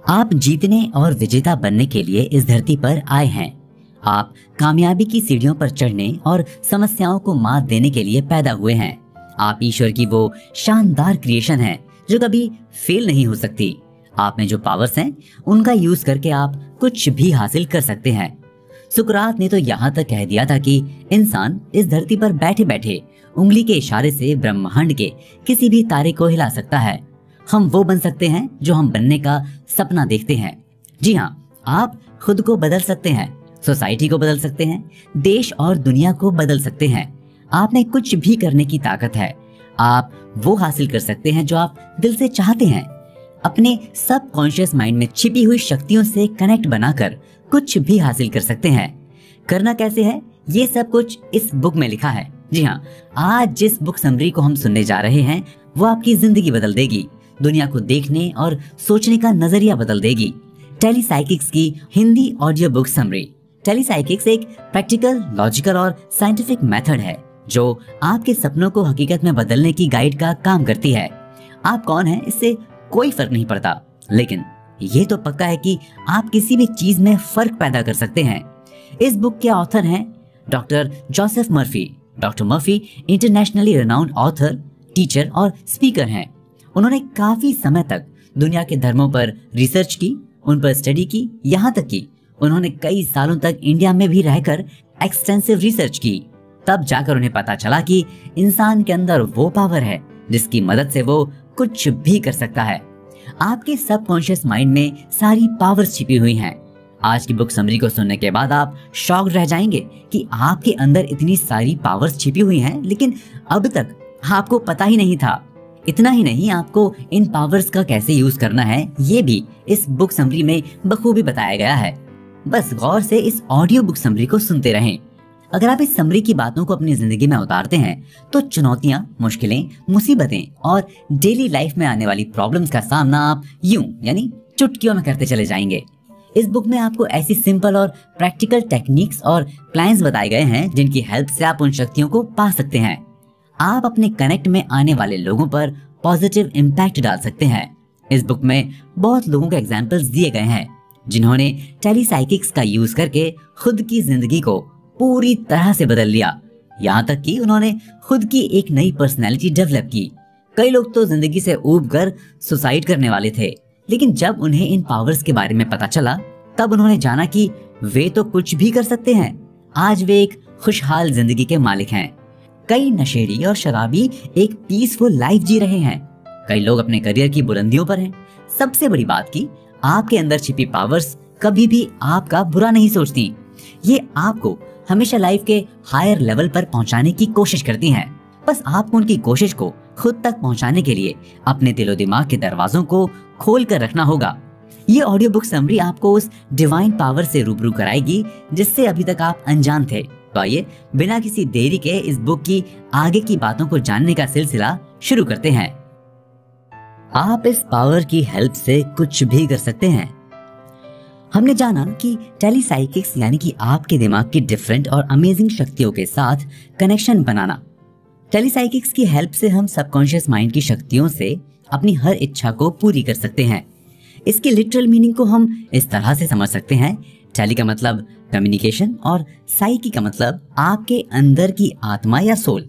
आप जीतने और विजेता बनने के लिए इस धरती पर आए हैं। आप कामयाबी की सीढ़ियों पर चढ़ने और समस्याओं को मात देने के लिए पैदा हुए हैं। आप ईश्वर की वो शानदार क्रिएशन है जो कभी फेल नहीं हो सकती। आप में जो पावर्स हैं उनका यूज करके आप कुछ भी हासिल कर सकते हैं। सुकरात ने तो यहाँ तक कह दिया था कि इंसान इस धरती पर बैठे बैठे उंगली के इशारे से ब्रह्मांड के किसी भी तारे को हिला सकता है। हम वो बन सकते हैं जो हम बनने का सपना देखते हैं। जी हाँ, आप खुद को बदल सकते हैं, सोसाइटी को बदल सकते हैं, देश और दुनिया को बदल सकते हैं। आप में कुछ भी करने की ताकत है। आप वो हासिल कर सकते हैं जो आप दिल से चाहते हैं। अपने सबकॉन्शियस माइंड में छिपी हुई शक्तियों से कनेक्ट बनाकर कुछ भी हासिल कर सकते हैं। करना कैसे है, ये सब कुछ इस बुक में लिखा है। जी हाँ, आज जिस बुक समरी को हम सुनने जा रहे हैं वो आपकी जिंदगी बदल देगी, दुनिया को देखने और सोचने का नजरिया बदल देगी। टेलीसाइकिक्स की हिंदी ऑडियो बुक समरी। टेलीसाइकिक्स एक प्रैक्टिकल, लॉजिकल और साइंटिफिक मेथड है जो आपके सपनों को हकीकत में बदलने की गाइड का काम करती है। आप कौन हैं इससे कोई फर्क नहीं पड़ता, लेकिन ये तो पक्का है कि आप किसी भी चीज में फर्क पैदा कर सकते हैं। इस बुक के ऑथर हैं doctor Joseph Murphy. Doctor Murphy internationally renowned author, teacher और स्पीकर हैं। उन्होंने काफी समय तक दुनिया के धर्मों पर रिसर्च की, उन पर स्टडी की, यहाँ तक कि उन्होंने कई सालों तक इंडिया में भी रहकर एक्सटेंसिव रिसर्च की। तब जाकर उन्हें पता चला कि इंसान के अंदर वो पावर है जिसकी मदद से वो कुछ भी कर सकता है। आपके सबकॉन्शियस माइंड में सारी पावर्स छिपी हुई हैं। आज की बुक समरी को सुनने के बाद आप शॉक्ड रह जाएंगे कि आपके अंदर इतनी सारी पावर्स छिपी हुई हैं, लेकिन अब तक आपको पता ही नहीं था। इतना ही नहीं, आपको इन पावर्स का कैसे यूज करना है ये भी इस बुक समरी में बखूबी बताया गया है। बस गौर से इस ऑडियो बुक समरी को सुनते रहें। अगर आप इस समरी की बातों को अपनी जिंदगी में उतारते हैं तो चुनौतियां, मुश्किलें, मुसीबतें और डेली लाइफ में आने वाली प्रॉब्लम्स का सामना आप यूं यानी चुटकियों में करते चले जाएंगे। इस बुक में आपको ऐसी सिंपल और प्रैक्टिकल टेक्निक्स और प्लान्स बताए गए हैं जिनकी हेल्प से आप उन शक्तियों को पा सकते हैं। आप अपने कनेक्ट में आने वाले लोगों पर पॉजिटिव इम्पैक्ट डाल सकते हैं। इस बुक में बहुत लोगों के एग्जाम्पल्स दिए गए हैं जिन्होंने टेलीसाइकिक्स का यूज करके खुद की जिंदगी को पूरी तरह से बदल लिया। यहाँ तक कि उन्होंने खुद की एक नई पर्सनैलिटी डेवलप की। कई लोग तो जिंदगी से ऊब कर सुसाइड करने वाले थे, लेकिन जब उन्हें इन पावर्स के बारे में पता चला तब उन्होंने जाना कि वे तो कुछ भी कर सकते हैं। आज वे एक खुशहाल जिंदगी के मालिक हैं। कई नशेड़ी और शराबी एक पीसफुल लाइफ जी रहे हैं। कई लोग अपने करियर की बुलंदियों पर हैं। सबसे बड़ी बात की आपके अंदर छिपी पावर्स कभी भी आपका बुरा नहीं सोचती। ये आपको हमेशा लाइफ के हायर लेवल पर पहुंचाने की कोशिश करती हैं। बस आपको उनकी कोशिश को खुद तक पहुंचाने के लिए अपने दिलो दिमाग के दरवाजों को खोल कर रखना होगा। ये ऑडियो बुक समरी आपको उस डिवाइन पावर से रूबरू कराएगी जिससे अभी तक आप अनजान थे। तो आइए बिना किसी देरी के इस बुक की आगे की बातों को जानने का सिलसिला शुरू करते हैं। आप इस पावर की हेल्प से कुछ भी कर सकते हैं। हमने जाना कि टेलीसाइकिक्स यानी कि आपके दिमाग की डिफरेंट और अमेजिंग शक्तियों के साथ कनेक्शन बनाना। टेलीसाइकिक्स की हेल्प से हम सबकॉन्शियस माइंड की शक्तियों से अपनी हर इच्छा को पूरी कर सकते हैं। इसकी लिटरल मीनिंग को हम इस तरह से समझ सकते हैं। टेली का मतलब कम्युनिकेशन और साइकी का मतलब आपके अंदर की आत्मा या सोल।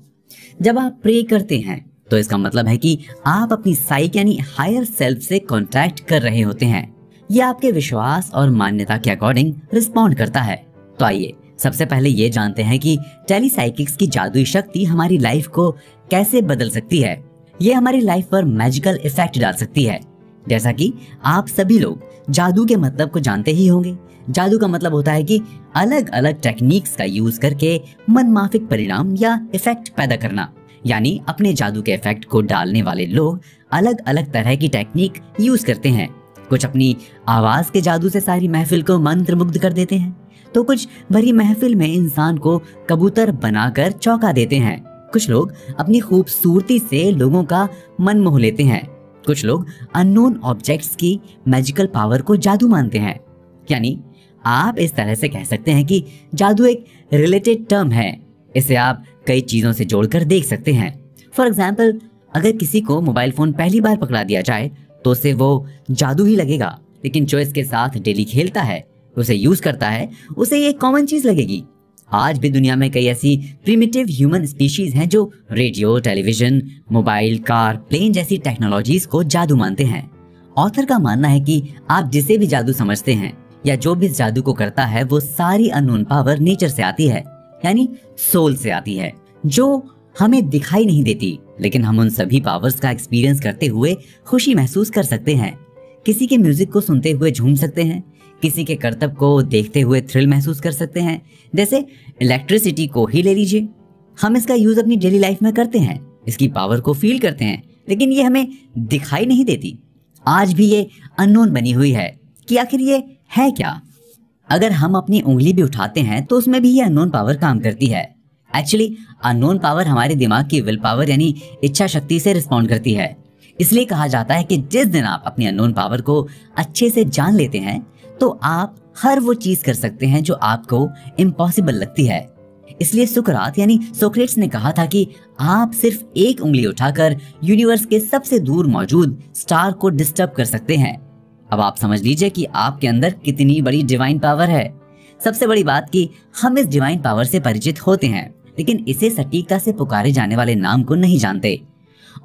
जब आप प्रे करते हैं तो इसका मतलब है कि आप अपनी साइक यानी हायर सेल्फ से कांटेक्ट कर रहे होते हैं। यह आपके विश्वास और मान्यता के अकॉर्डिंग रिस्पॉन्ड करता है। तो आइए सबसे पहले ये जानते हैं कि टेलीसाइकिक्स की जादुई शक्ति हमारी लाइफ को कैसे बदल सकती है। ये हमारी लाइफ पर मैजिकल इफेक्ट डाल सकती है। जैसा कि आप सभी लोग जादू के मतलब को जानते ही होंगे। जादू का मतलब होता है कि अलग अलग टेक्निक्स का यूज करके मनमाफिक परिणाम या इफेक्ट पैदा करना। यानी अपने जादू के इफेक्ट को डालने वाले लोग अलग अलग तरह की टेक्निक यूज करते हैं। कुछ अपनी आवाज के जादू से सारी महफिल को मंत्रमुग्ध कर देते हैं, तो कुछ भरी महफिल में इंसान को कबूतर बनाकर चौंका देते हैं। कुछ लोग अपनी खूबसूरती से लोगों का मन मोह लेते हैं। कुछ लोग अननोन ऑब्जेक्ट्स की मैजिकल पावर को जादू मानते हैं। यानी आप इस तरह से कह सकते हैं कि जादू एक रिलेटेड टर्म है। इसे आप कई चीजों से जोड़कर देख सकते हैं। फॉर एग्जाम्पल, अगर किसी को मोबाइल फोन पहली बार पकड़ा दिया जाए तो उसे वो जादू ही लगेगा, लेकिन जो इसके साथ डेली खेलता है, उसे यूज करता है, उसे ये कॉमन चीज लगेगी। आज भी दुनिया में कई ऐसी प्रिमिटिव ह्यूमन स्पीशीज हैं जो radio, television, mobile, car, plane जैसी टेक्नोलॉजीज को जादू मानते हैं। ऑथर का मानना है कि आप जिसे भी जादू समझते हैं या जो भी इस जादू को करता है, वो सारी अननोन पावर नेचर से आती है, यानी सोल से आती है, जो हमें दिखाई नहीं देती, लेकिन हम उन सभी पावर्स का एक्सपीरियंस करते हुए खुशी महसूस कर सकते हैं। किसी के म्यूजिक को सुनते हुए झूम सकते हैं, किसी के करतब को देखते हुए थ्रिल महसूस कर सकते हैं। जैसे इलेक्ट्रिसिटी को ही ले लीजिए, हम इसका यूज अपनी डेली लाइफ में करते हैं, इसकी पावर को फील करते हैं, लेकिन ये हमें दिखाई नहीं देती। आज भी ये अननोन बनी हुई है कि आखिर ये है क्या। अगर हम अपनी उंगली भी उठाते हैं तो उसमें भी ये अननोन पावर काम करती है। एक्चुअली अननोन पावर हमारे दिमाग की विल पावर यानी इच्छा शक्ति से रिस्पॉन्ड करती है। इसलिए कहा जाता है कि जिस दिन आप अपनी अननोन पावर को अच्छे से जान लेते हैं तो आप हर वो चीज कर सकते हैं जो आपको इम्पॉसिबल लगती है। इसलिए सुकरात यानी सोक्रेट्स ने कहा था कि आप सिर्फ एक उंगली उठाकर यूनिवर्स के सबसे दूर मौजूद स्टार को डिस्टर्ब कर सकते हैं। अब आप समझ लीजिए कि आपके अंदर कितनी बड़ी डिवाइन पावर है। सबसे बड़ी बात कि हम इस डिवाइन पावर से परिचित होते हैं, लेकिन इसे सटीकता से पुकारे जाने वाले नाम को नहीं जानते।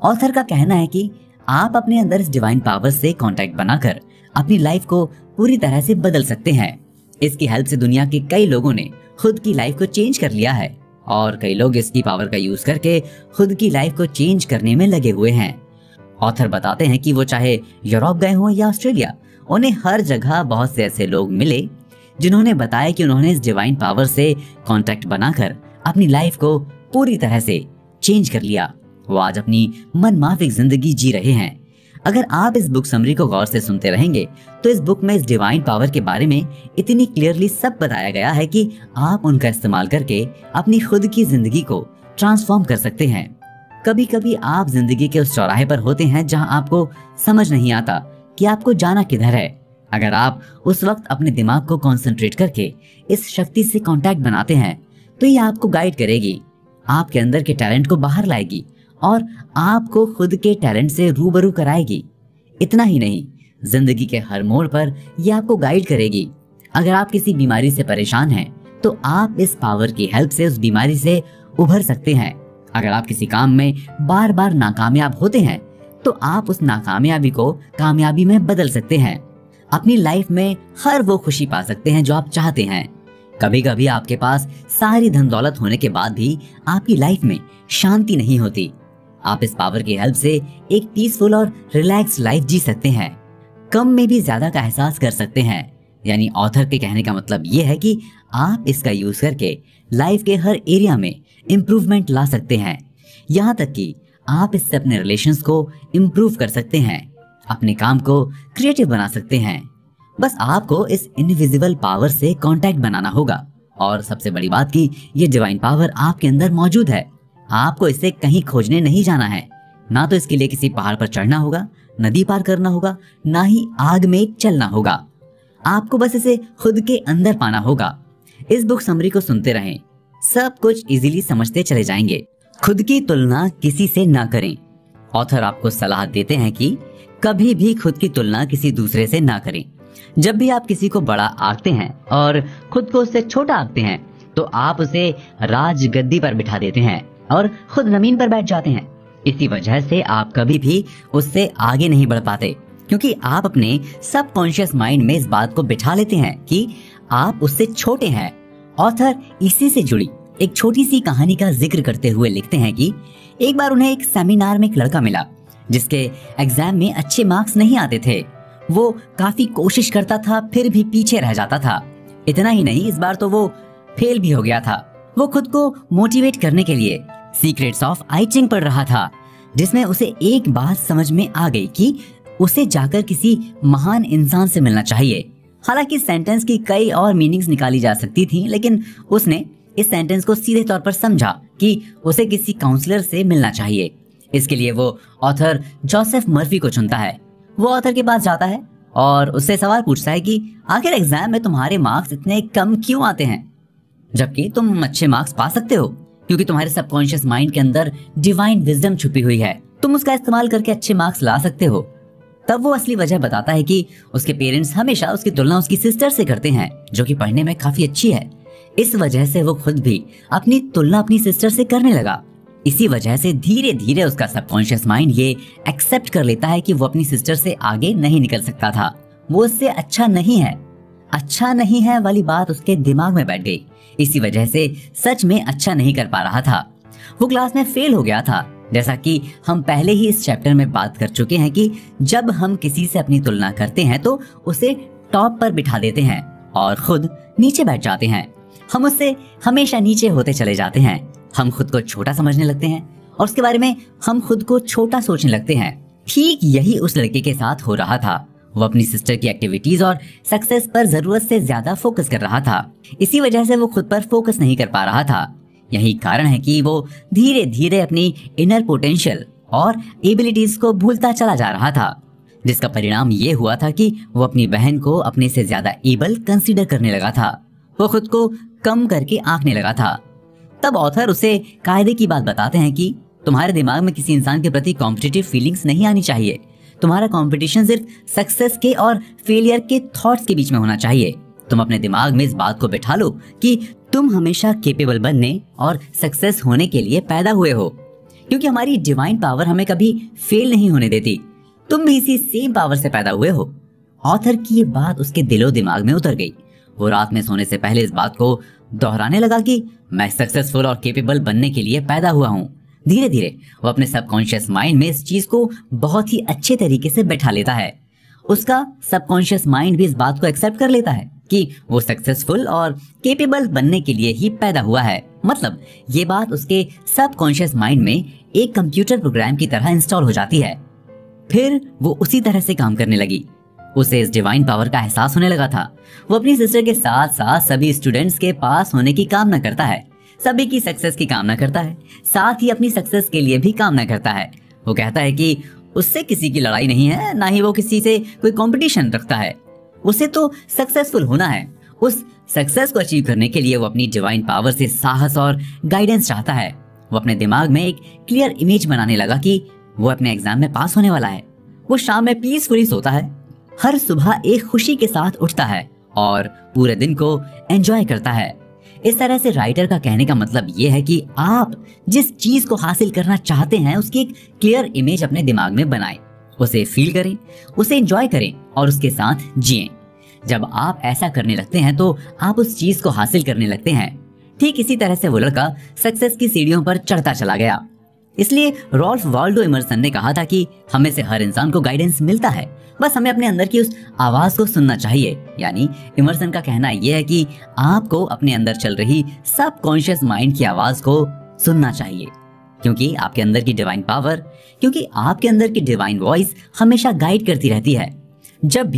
ऑथर का कहना है कि आप अपने अंदर इस डिवाइन पावर से कांटेक्ट बनाकर अपनी लाइफ को पूरी तरह से बदल सकते हैं। इसकी हेल्प से दुनिया के कई लोगों ने खुद की लाइफ को चेंज कर लिया है और कई लोग इसकी पावर का यूज करके खुद की लाइफ को चेंज करने में लगे हुए हैं। ऑथर बताते हैं कि वो चाहे यूरोप गए हों या ऑस्ट्रेलिया, उन्हें हर जगह बहुत से ऐसे लोग मिले जिन्होंने बताया कि उन्होंने इस डिवाइन पावर से कांटेक्ट बनाकर अपनी लाइफ को पूरी तरह से चेंज कर लिया। वो आज अपनी मनमाफिक जिंदगी जी रहे हैं। अगर आप इस बुक समरी को गौर से सुनते रहेंगे तो इस बुक में इस डिवाइन पावर के बारे में इतनी क्लियरली सब बताया गया है कि आप उनका इस्तेमाल करके अपनी खुद की जिंदगी को ट्रांसफॉर्म कर सकते हैं। कभी कभी आप जिंदगी के उस चौराहे पर होते हैं जहां आपको समझ नहीं आता कि आपको जाना किधर है। अगर आप उस वक्त अपने दिमाग को कंसंट्रेट करके इस शक्ति से कांटेक्ट बनाते हैं तो ये आपको गाइड करेगी, आपके अंदर के टैलेंट को बाहर लाएगी और आपको खुद के टैलेंट से रूबरू कराएगी। इतना ही नहीं, जिंदगी के हर मोड़ पर यह आपको गाइड करेगी। अगर आप किसी बीमारी से परेशान हैं तो आप इस पावर की हेल्प से उस बीमारी से उभर सकते हैं। अगर आप किसी काम में बार बार नाकामयाब होते हैं तो आप उस नाकामयाबी को कामयाबी में बदल सकते हैं। अपनी लाइफ में हर वो खुशी पा सकते हैं जो आप चाहते हैं। कभी कभी आपके पास सारी धन दौलत होने के बाद भी आपकी लाइफ में शांति नहीं होती। आप इस पावर की हेल्प से एक पीसफुल और रिलैक्स लाइफ जी सकते हैं, कम में भी ज्यादा का एहसास कर सकते हैं। यानी ऑथर के कहने का मतलब ये है कि आप इसका यूज करके लाइफ के हर एरिया में इम्प्रूवमेंट ला सकते हैं। यहाँ तक कि आप इससे अपने रिलेशंस को इम्प्रूव कर सकते हैं, अपने काम को क्रिएटिव बना सकते हैं। बस आपको इस इनविजिबल पावर से कांटेक्ट बनाना होगा। और सबसे बड़ी बात कि ये डिवाइन पावर आपके अंदर मौजूद है। आपको इसे कहीं खोजने नहीं जाना है। ना तो इसके लिए किसी पहाड़ पर चढ़ना होगा, नदी पार करना होगा, ना ही आग में चलना होगा। आपको बस इसे खुद के अंदर पाना होगा। इस बुक समरी को सुनते रहें, सब कुछ इजीली समझते चले जाएंगे। खुद की तुलना किसी से ना करें। ऑथर आपको सलाह देते हैं कि कभी भी खुद की तुलना किसी दूसरे से ना करें। जब भी आप किसी को बड़ा आंकते हैं और खुद को उससे छोटा आंकते हैं तो आप उसे राजगद्दी पर बिठा देते हैं और खुद जमीन पर बैठ जाते हैं। इसी वजह से आप कभी भी उससे आगे नहीं बढ़ पाते, क्योंकि आप अपने सबकॉन्शियस माइंड में इस बात को बिठा लेते हैं कि आप उससे छोटे हैं। ऑथर इसी से जुड़ी एक छोटी सी कहानी का जिक्र करते हुए लिखते हैं कि एक बार उन्हें एक सेमिनार में एक लड़का मिला जिसके एग्जाम में अच्छे मार्क्स नहीं आते थे। वो काफी कोशिश करता था फिर भी पीछे रह जाता था। इतना ही नहीं, इस बार तो वो फेल भी हो गया था। वो खुद को मोटिवेट करने के लिए सीक्रेट्स ऑफ आई चिंग पढ़ रहा था, जिसमें उसे एक बात समझ में आ गई कि उसे जाकर किसी महान इंसान से मिलना चाहिए। हालांकि सेंटेंस की कई और मीनिंग्स निकाली जा सकती थी, लेकिन उसने इस सेंटेंस को सीधे तौर पर समझा कि उसे किसी काउंसलर से मिलना चाहिए। इसके लिए वो ऑथर जोसेफ मर्फी को चुनता है। वो ऑथर के पास जाता है और उससे सवाल पूछता है कि आखिर एग्जाम में तुम्हारे मार्क्स इतने कम क्यों आते हैं, जबकि तुम अच्छे मार्क्स पा सकते हो, क्योंकि तुम्हारे सबकॉन्शियस माइंड के अंदर डिवाइन विजडम छुपी हुई है। तुम उसका इस्तेमाल करके अच्छे मार्क्स ला सकते हो। तब वो असली वजह बताता है कि उसके पेरेंट्स हमेशा उसकी तुलना उसकी सिस्टर से करते हैं, जो कि पढ़ने में काफी अच्छी है। इस वजह से वो खुद भी अपनी तुलना अपनी सिस्टर से करने लगा। इसी वजह से धीरे धीरे उसका सबकॉन्शियस माइंड ये एक्सेप्ट कर लेता है कि वो अपनी सिस्टर से आगे नहीं निकल सकता था, वो उससे अच्छा नहीं है। अच्छा नहीं है वाली बात उसके दिमाग में बैठ गई। इसी वजह से सच में अच्छा नहीं कर पा रहा था। वो क्लास में फेल हो गया था। जैसा कि हम पहले ही इस चैप्टर में बात कर चुके हैं कि जब हम किसी से अपनी तुलना करते हैं तो उसे टॉप पर बिठा देते हैं और खुद नीचे बैठ जाते हैं। हम उससे हमेशा नीचे होते चले जाते हैं। हम खुद को छोटा समझने लगते हैं और उसके बारे में हम खुद को छोटा सोचने लगते हैं। ठीक यही उस लड़के के साथ हो रहा था। वो अपनी सिस्टर की एक्टिविटीज और सक्सेस पर जरूरत से ज्यादा फोकस कर रहा था। इसी वजह से वो खुद पर फोकस नहीं कर पा रहा था। यही कारण है कि वो धीरे धीरे अपनी इनर पोटेंशियल और एबिलिटीज को भूलता चला जा रहा था, जिसका परिणाम ये हुआ था कि वो अपनी बहन को अपने से ज्यादा एबल कंसीडर करने लगा था। वो खुद को कम करके आंकने लगा था। तब ऑथर उसे कायदे की बात बताते हैं कि तुम्हारे दिमाग में किसी इंसान के प्रति कॉम्पिटिटिव फीलिंग्स नहीं आनी चाहिए। तुम्हारा कंपटीशन सिर्फ सक्सेस के और फेलियर के थॉट्स के बीच में होना चाहिए। तुम अपने दिमाग में इस बात को बिठा लो कि तुम हमेशा केपेबल बनने और सक्सेस होने के लिए पैदा हुए हो, क्योंकि हमारी डिवाइन पावर हमें कभी फेल नहीं होने देती। तुम भी इसी सेम पावर से पैदा हुए हो। ऑथर की ये बात उसके दिलो दिमाग में उतर गई। वो रात में सोने से पहले इस बात को दोहराने लगा कि मैं सक्सेसफुल और केपेबल बनने के लिए पैदा हुआ हूँ। धीरे धीरे वो अपने सबकॉन्शियस माइंड में इस चीज को बहुत ही अच्छे तरीके से बैठा लेता है। उसका सबकॉन्शियस माइंड भी इस बात को एक्सेप्ट कर लेता है कि वो सक्सेसफुल और केपेबल बनने के लिए ही पैदा हुआ है। मतलब ये बात उसके सबकॉन्शियस माइंड में एक कंप्यूटर प्रोग्राम की तरह इंस्टॉल हो जाती है। फिर वो उसी तरह से काम करने लगी। उसे इस डिवाइन पावर का एहसास होने लगा था। वो अपनी सिस्टर के साथ साथ सभी स्टूडेंट्स के पास होने की कामना करता है, सभी की सक्सेस की कामना करता है, साथ ही अपनी सक्सेस के लिए भी कामना करता है। वो कहता है कि उससे किसी की लड़ाई नहीं है, ना ही वो किसी से कोई कंपटीशन रखता है। उसे तो सक्सेसफुल होना है। उस सक्सेस को अचीव करने के लिए वो अपनी डिवाइन पावर से साहस और गाइडेंस चाहता है। वो अपने दिमाग में एक क्लियर इमेज बनाने लगा कि वो अपने एग्जाम में पास होने वाला है। वो शाम में पीसफुली सोता है, हर सुबह एक खुशी के साथ उठता है और पूरे दिन को एंजॉय करता है। इस तरह से राइटर का कहने का मतलब ये है कि आप जिस चीज को हासिल करना चाहते हैं उसकी एक क्लियर इमेज अपने दिमाग में बनाएं, उसे फील करें, उसे एंजॉय करें और उसके साथ जिएं। जब आप ऐसा करने लगते हैं तो आप उस चीज को हासिल करने लगते हैं। ठीक इसी तरह से वो लड़का सक्सेस की सीढ़ियों पर चढ़ता चला गया। इसलिए रॉल्फ वाल्डो इमर्सन ने कहा था कि हमें से हर इंसान को गाइडेंस मिलता है, बस हमें अपने अंदर की उस आवाज को सुनना चाहिए। यानी इमर्सन का कहना यह है कि आपको अपने अंदर चल रही सबकॉन्शियस माइंड की आवाज को सुनना चाहिए, क्योंकि आपके अंदर की डिवाइन पावर, क्योंकि आपके अंदर की डिवाइन वॉइस हमेशा गाइड करती रहती है। जब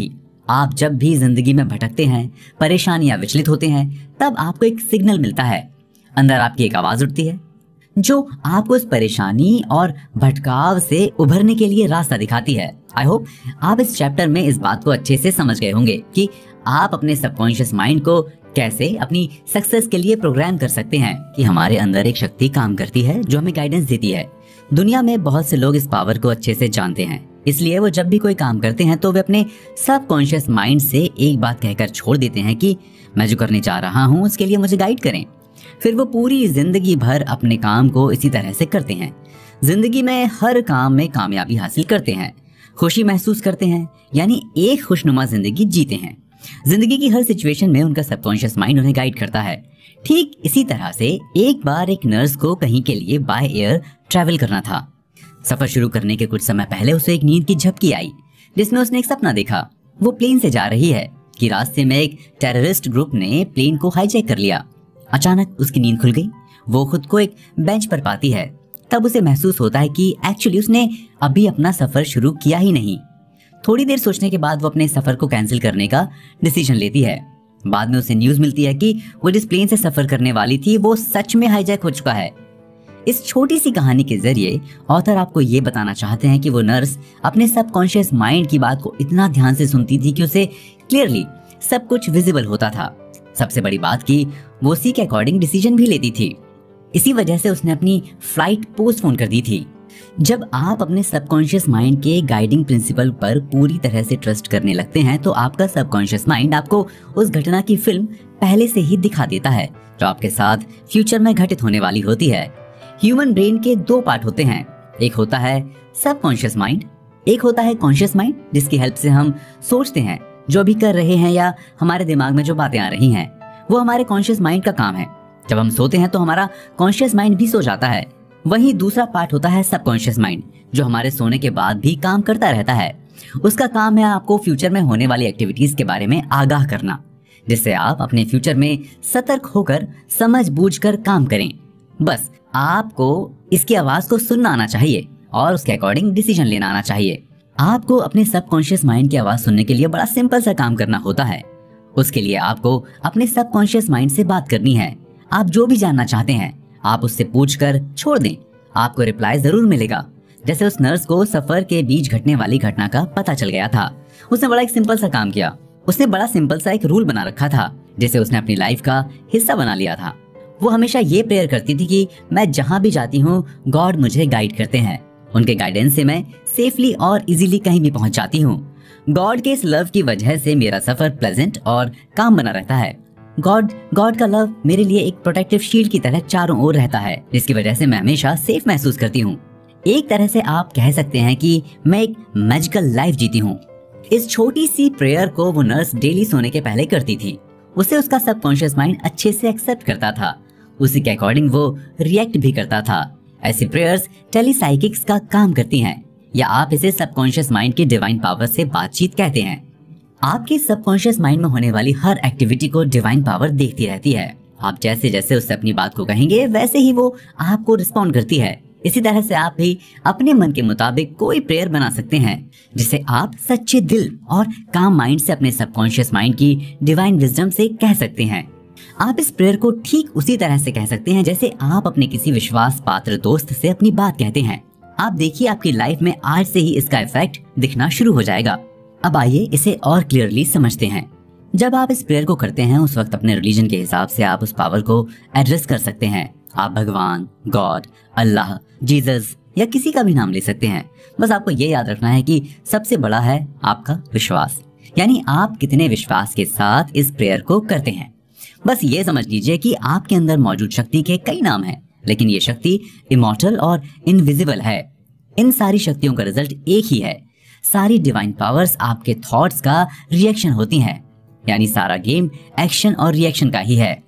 भी जिंदगी में भटकते हैं, परेशान या विचलित होते हैं, तब आपको एक सिग्नल मिलता है। अंदर आपकी एक आवाज उठती है जो आपको इस परेशानी और भटकाव से उभरने के लिए रास्ता दिखाती है। आई होप आप इस चैप्टर में इस बात को अच्छे से समझ गए होंगे कि आप अपने सबकॉन्शियस माइंड को कैसे अपनी सक्सेस के लिए प्रोग्राम कर सकते हैं, कि हमारे अंदर एक शक्ति काम करती है जो हमें गाइडेंस देती है। दुनिया में बहुत से लोग इस पावर को अच्छे से जानते हैं, इसलिए वो जब भी कोई काम करते हैं तो वे अपने सबकॉन्शियस माइंड से एक बात कहकर छोड़ देते हैं कि मैं जो करने जा रहा हूँ उसके लिए मुझे गाइड करें। फिर वो पूरी जिंदगी भर अपने काम को इसी तरह से करते हैं। जिंदगी में हर काम में कामयाबी हासिल करते हैं, खुशी महसूस करते हैं, यानी एक खुशनुमा जिंदगी जीते हैं। जिंदगी की हर सिचुएशन में उनका सबकॉन्शियस माइंड उन्हें गाइड करता है। ठीक इसी तरह से एक बार एक नर्स को कहीं के लिए बाय एयर ट्रैवल करना था। सफर शुरू करने के कुछ समय पहले उसे एक नींद की झपकी आई, जिसमें उसने एक सपना देखा। वो प्लेन से जा रही है कि रास्ते में एक टेररिस्ट ग्रुप ने प्लेन को हाईजैक कर लिया। अचानक उसकी नींद खुल गई। वो खुद को एक बेंच पर पाती है। तब उसे महसूस होता है कि एक्चुअली उसने अभी अपना सफर शुरू किया ही नहीं। थोड़ी देर सोचने के बाद वो अपने सफर को कैंसिल करने का डिसीजन लेती है। बाद में उसे न्यूज मिलती है कि वो जिस प्लेन से सफर करने वाली थी वो सच में हाईजैक हो चुका है। इस छोटी सी कहानी के जरिए ऑथर आपको ये बताना चाहते हैं कि वो नर्स अपने सबकॉन्शियस माइंड की बात को इतना ध्यान से सुनती थी कि उसे क्लियरली सब कुछ विजिबल होता था। सबसे बड़ी बात कि वो उसी के अकॉर्डिंग डिसीजन भी लेती थी। इसी वजह से उसने अपनी फ्लाइट पोस्टपोन कर दी थी। जब आप अपने सबकॉन्शियस माइंड के गाइडिंग प्रिंसिपल पर पूरी तरह से ट्रस्ट करने लगते हैं तो आपका सबकॉन्शियस माइंड आपको उस घटना की फिल्म पहले से ही दिखा देता है जो आपके साथ फ्यूचर में घटित होने वाली होती है। ह्यूमन ब्रेन के दो पार्ट होते हैं, एक होता है सबकॉन्शियस माइंड, एक होता है कॉन्शियस माइंड, जिसकी हेल्प से हम सोचते हैं, जो भी कर रहे हैं या हमारे दिमाग में जो बातें आ रही हैं वो हमारे कॉन्शियस माइंड का काम है। जब हम सोते हैं तो हमारा कॉन्शियस माइंड भी सो जाता है। वहीं दूसरा पार्ट होता है सबकॉन्शियस माइंड, जो हमारे सोने के बाद भी काम करता रहता है। उसका काम है आपको फ्यूचर में होने वाली एक्टिविटीज के बारे में आगाह करना, जिससे आप अपने फ्यूचर में सतर्क होकर समझ बूझकर काम करें। बस आपको इसकी आवाज को सुनना आना चाहिए और उसके अकॉर्डिंग डिसीजन लेना आना चाहिए। आपको अपने सबकॉन्शियस माइंड की आवाज सुनने के लिए बड़ा सिंपल सा काम करना होता है। उसके लिए आपको अपने सबकॉन्शियस माइंड से बात करनी है। आप जो भी जानना चाहते हैं आप उससे पूछकर छोड़ दें, आपको रिप्लाई जरूर मिलेगा। जैसे उस नर्स को सफर के बीच घटने वाली घटना का पता चल गया था। उसने बड़ा एक सिंपल सा काम किया। उसने बड़ा सिंपल सा एक रूल बना रखा था जिसे उसने अपनी लाइफ का हिस्सा बना लिया था। वो हमेशा ये प्रेयर करती थी कि मैं जहाँ भी जाती हूँ गॉड मुझे गाइड करते हैं। उनके गाइडेंस से मैं सेफली और इजीली कहीं भी पहुंच जाती हूँ। गॉड के इस लव की वजह से मेरा सफर प्लेजेंट और काम बना रहता है। गॉड का लव मेरे लिए एक प्रोटेक्टिव शील्ड की तरह चारों ओर रहता है, जिसकी वजह से मैं हमेशा सेफ महसूस करती हूँ। एक तरह से आप कह सकते हैं कि मैं एक मैजिकल लाइफ जीती हूँ। इस छोटी सी प्रेयर को वो नर्स डेली सोने के पहले करती थी। उसे उसका सबकॉन्शियस माइंड अच्छे से एक्सेप्ट करता था, उसी के अकॉर्डिंग वो रिएक्ट भी करता था। ऐसी प्रेयर्स टेलीसाइकिक्स का काम करती हैं, या आप इसे सबकॉन्शियस माइंड की डिवाइन पावर से बातचीत कहते हैं। आपके सबकॉन्शियस माइंड में होने वाली हर एक्टिविटी को डिवाइन पावर देखती रहती है। आप जैसे जैसे उससे अपनी बात को कहेंगे वैसे ही वो आपको रिस्पॉन्ड करती है। इसी तरह से आप भी अपने मन के मुताबिक कोई प्रेयर बना सकते हैं जिसे आप सच्चे दिल और काम माइंड से अपने सबकॉन्शियस माइंड की डिवाइन विजडम से कह सकते हैं। आप इस प्रेयर को ठीक उसी तरह से कह सकते हैं जैसे आप अपने किसी विश्वास पात्र दोस्त से अपनी बात कहते हैं। आप देखिए आपकी लाइफ में आज से ही इसका इफेक्ट दिखना शुरू हो जाएगा। अब आइए इसे और क्लियरली समझते हैं। जब आप इस प्रेयर को करते हैं उस वक्त अपने रिलीजन के हिसाब से आप उस पावर को एड्रेस कर सकते हैं। आप भगवान, गॉड, अल्लाह, जीसस या किसी का भी नाम ले सकते हैं। बस आपको ये याद रखना है कि सबसे बड़ा है आपका विश्वास, यानी आप कितने विश्वास के साथ इस प्रेयर को करते हैं। बस ये समझ लीजिए कि आपके अंदर मौजूद शक्ति के कई नाम हैं, लेकिन ये शक्ति इमॉर्टल और इनविजिबल है। इन सारी शक्तियों का रिजल्ट एक ही है। सारी डिवाइन पावर्स आपके थॉट्स का रिएक्शन होती हैं, यानी सारा गेम एक्शन और रिएक्शन का ही है।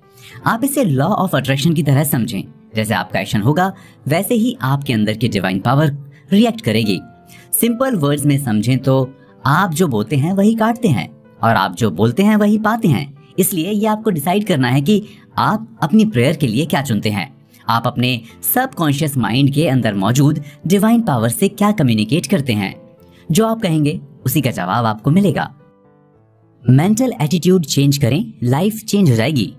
आप इसे लॉ ऑफ अट्रैक्शन की तरह समझें। जैसे आपका एक्शन होगा वैसे ही आपके अंदर की डिवाइन पावर रिएक्ट करेगी। सिंपल वर्ड्स में समझें तो आप जो बोलते हैं वही काटते हैं और आप जो बोलते हैं वही पाते हैं। इसलिए ये आपको डिसाइड करना है कि आप अपनी प्रेयर के लिए क्या चुनते हैं। आप अपने सबकॉन्शियस माइंड के अंदर मौजूद डिवाइन पावर से क्या कम्युनिकेट करते हैं। जो आप कहेंगे उसी का जवाब आपको मिलेगा। मेंटल एटीट्यूड चेंज करें, लाइफ चेंज हो जाएगी।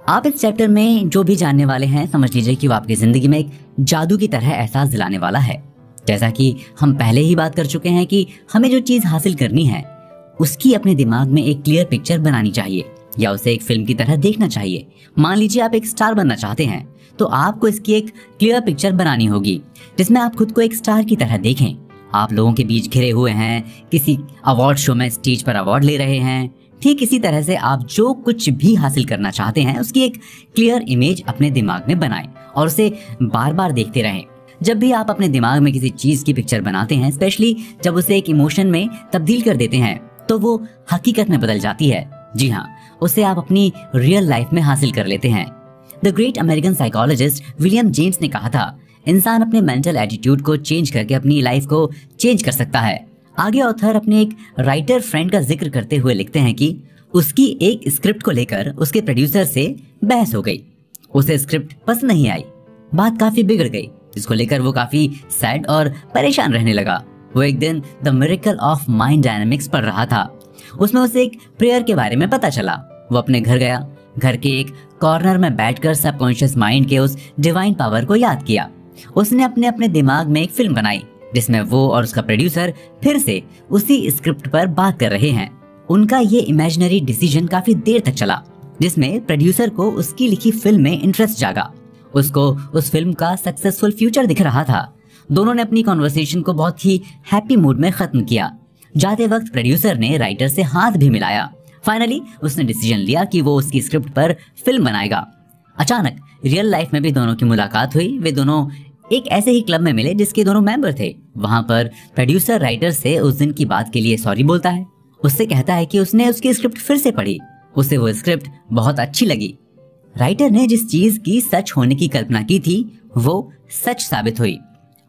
आप इस चैप्टर में जो भी जानने वाले हैं समझ लीजिए कि वो आपकी जिंदगी में एक जादू की तरह एहसास दिलाने वाला है। जैसा कि हम पहले ही बात कर चुके हैं कि हमें जो चीज हासिल करनी है उसकी अपने दिमाग में एक क्लियर पिक्चर बनानी चाहिए या उसे एक फिल्म की तरह देखना चाहिए। मान लीजिए आप एक स्टार बनना चाहते हैं तो आपको इसकी एक क्लियर पिक्चर बनानी होगी जिसमें आप खुद को एक स्टार की तरह देखें। आप लोगों के बीच घिरे हुए हैं, किसी अवार्ड शो में स्टेज पर अवार्ड ले रहे हैं। ठीक इसी तरह से आप जो कुछ भी हासिल करना चाहते हैं उसकी एक क्लियर इमेज अपने दिमाग में बनाएं और उसे बार बार देखते रहें। जब भी आप अपने दिमाग में किसी चीज की पिक्चर बनाते हैं, स्पेशली जब उसे एक इमोशन में तब्दील कर देते हैं, तो वो हकीकत में बदल जाती है। जी हाँ, उसे आप अपनी रियल लाइफ में हासिल कर लेते हैं। The great American psychologist William James ने कहा था, इंसान अपने मेंटल एटीट्यूड को चेंज करके अपनी लाइफ को चेंज कर सकता है। आगे ऑथर अपने एक राइटर फ्रेंड का जिक्र करते हुए लिखते हैं कि उसकी एक स्क्रिप्ट को लेकर उसके प्रोड्यूसर से बहस हो गई। उसे स्क्रिप्ट पसंद नहीं आई, बात काफी बिगड़ गई, जिसको लेकर वो काफी सैड और परेशान रहने लगा। वो एक दिन the miracle of mind dynamics पढ़ रहा था। उसमें उसे एक प्रेयर के बारे में पता चला। वो अपने घर गया, घर के एक कॉर्नर में बैठकर सबकॉन्शियस माइंड के उस डिवाइन पावर को याद किया। उसने अपने अपने दिमाग में एक फिल्म बनाई जिसमें वो और उसका प्रोड्यूसर फिर से उसी स्क्रिप्ट पर बात कर रहे हैं। उनका ये इमेजिनरी डिसीजन काफी देर तक चला, जिसमें प्रोड्यूसर को उसकी लिखी फिल्म में इंटरेस्ट जागा। उसको उस फिल्म का सक्सेसफुल फ्यूचर दिख रहा था। दोनों ने अपनी कॉन्वर्सेशन को बहुत ही हैप्पी मूड में खत्म किया। जाते वक्त प्रोड्यूसर ने राइटर से हाथ भी मिलाया। फाइनली उसने डिसीजन लिया कि वो उसकी स्क्रिप्ट पर फिल्म बनाएगा। अचानक रियल लाइफ में भी दोनों की मुलाकात हुई। वे दोनों एक ऐसे ही क्लब में मिले जिसके दोनों मेंबर थे। वहां पर प्रोड्यूसर राइटर से उस दिन की बात के लिए सॉरी बोलता है। उससे कहता है कि उसने उसकी स्क्रिप्ट फिर से पढ़ी, उसे वो स्क्रिप्ट बहुत अच्छी लगी। राइटर ने जिस चीज की सच होने की कल्पना की थी वो सच साबित हुई।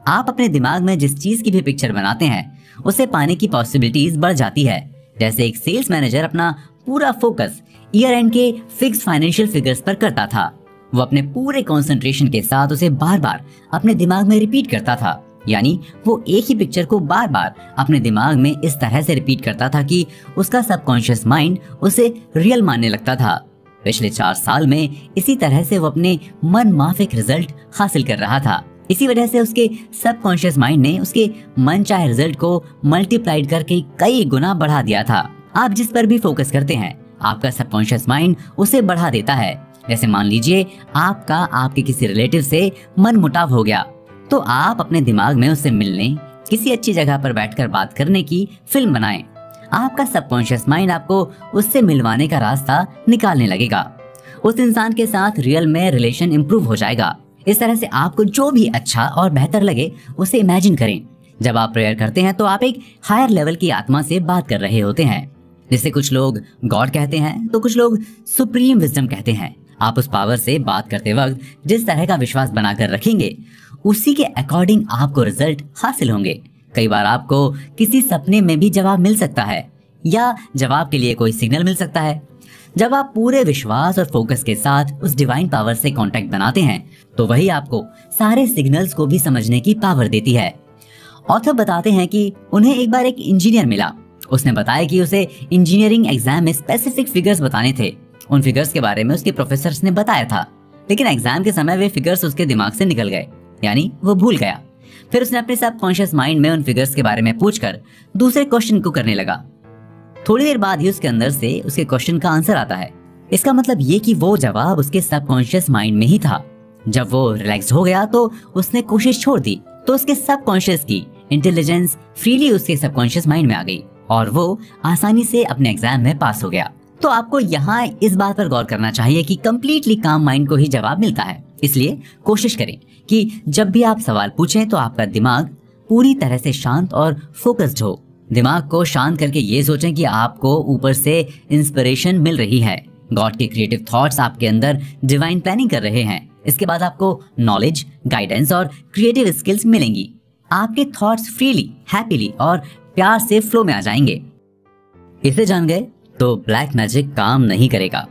आप अपने दिमाग में जिस चीज की भी पिक्चर बनाते हैं उसे पाने की पॉसिबिलिटीज बढ़ जाती है। जैसे एक सेल्स मैनेजर अपना पूरा फोकस ईयर एंड के फिक्स्ड फाइनेंशियल फिगर्स पर करता था। वो अपने पूरे कंसंट्रेशन के साथ उसे बार बार अपने दिमाग में रिपीट करता था। यानी वो एक ही पिक्चर को बार बार अपने दिमाग में इस तरह से रिपीट करता था कि उसका सबकॉन्शियस माइंड उसे रियल मानने लगता था। पिछले 4 साल में इसी तरह से वो अपने मन माफिक रिजल्ट हासिल कर रहा था। इसी वजह से उसके सबकॉन्शियस माइंड ने उसके मन चाहे रिजल्ट को मल्टीप्लाइड करके कई गुना बढ़ा दिया था। आप जिस पर भी फोकस करते हैं आपका सबकॉन्शियस माइंड उसे बढ़ा देता है। जैसे मान लीजिए आपका आपके किसी रिलेटिव से मन मुटाव हो गया, तो आप अपने दिमाग में उससे मिलने, किसी अच्छी जगह पर बैठकर बात करने की फिल्म बनाएं। आपका सबकॉन्शियस माइंड आपको उससे मिलवाने का रास्ता निकालने लगेगा। उस इंसान के साथ रियल में रिलेशन इंप्रूव हो जाएगा। इस तरह से आपको जो भी अच्छा और बेहतर लगे उसे इमेजिन करें। जब आप प्रेयर करते हैं तो आप एक हायर लेवल की आत्मा से बात कर रहे होते हैं, जिसे कुछ लोग गॉड कहते हैं तो कुछ लोग सुप्रीम विजडम कहते हैं। आप उस पावर से बात करते वक्त जिस तरह का विश्वास बनाकर रखेंगे उसी के अकॉर्डिंग आपको रिजल्ट हासिल होंगे। कई बार आपको किसी सपने में भी जवाब मिल सकता है या जवाब के लिए कोई सिग्नल मिल सकता है। जब आप पूरे विश्वास और फोकस के साथ उस डिवाइन पावर से कांटेक्ट बनाते हैं तो वही आपको सारे सिग्नल्स को भी समझने की पावर देती है। ऑथर बताते हैं कि उन्हें एक बार एक इंजीनियर मिला। उसने बताया कि उसे इंजीनियरिंग एग्जाम में स्पेसिफिक फिगर्स बताने थे। उन फिगर्स के बारे में उसके प्रोफेसर्स ने बताया था, लेकिन एग्जाम के समय वे फिगर्स उसके दिमाग से निकल गए, यानी वो भूल गया। फिर उसने अपने सबकॉन्शियस माइंड में उन फिगर्स के बारे में पूछकर दूसरे क्वेश्चन को करने लगा। थोड़ी देर बाद ही उसके अंदर से उसके क्वेश्चन का आंसर आता है। इसका मतलब ये कि वो जवाब उसके सबकॉन्शियस माइंड में ही था। जब वो रिलैक्स हो गया तो उसने कोशिश छोड़ दी, तो उसके सबकॉन्शियस की इंटेलिजेंस फ्रीली उसके सबकॉन्शियस माइंड में आ गई और वो आसानी से अपने एग्जाम में पास हो गया। तो आपको यहाँ इस बात पर गौर करना चाहिए कि कंप्लीटली काम माइंड को ही जवाब मिलता है। इसलिए कोशिश करें कि जब भी आप सवाल पूछें तो आपका दिमाग पूरी तरह से शांत और फोकस्ड हो। दिमाग को शांत करके ये सोचें कि आपको ऊपर से इंस्पिरेशन मिल रही है। गॉड के क्रिएटिव थॉट्स आपके अंदर डिवाइन प्लानिंग कर रहे हैं। इसके बाद आपको नॉलेज, गाइडेंस और क्रिएटिव स्किल्स मिलेंगी। आपके थॉट्स फ्रीली, हैप्पीली और प्यार से फ्लो में आ जाएंगे। इसे जान गए तो ब्लैक मैजिक काम नहीं करेगा।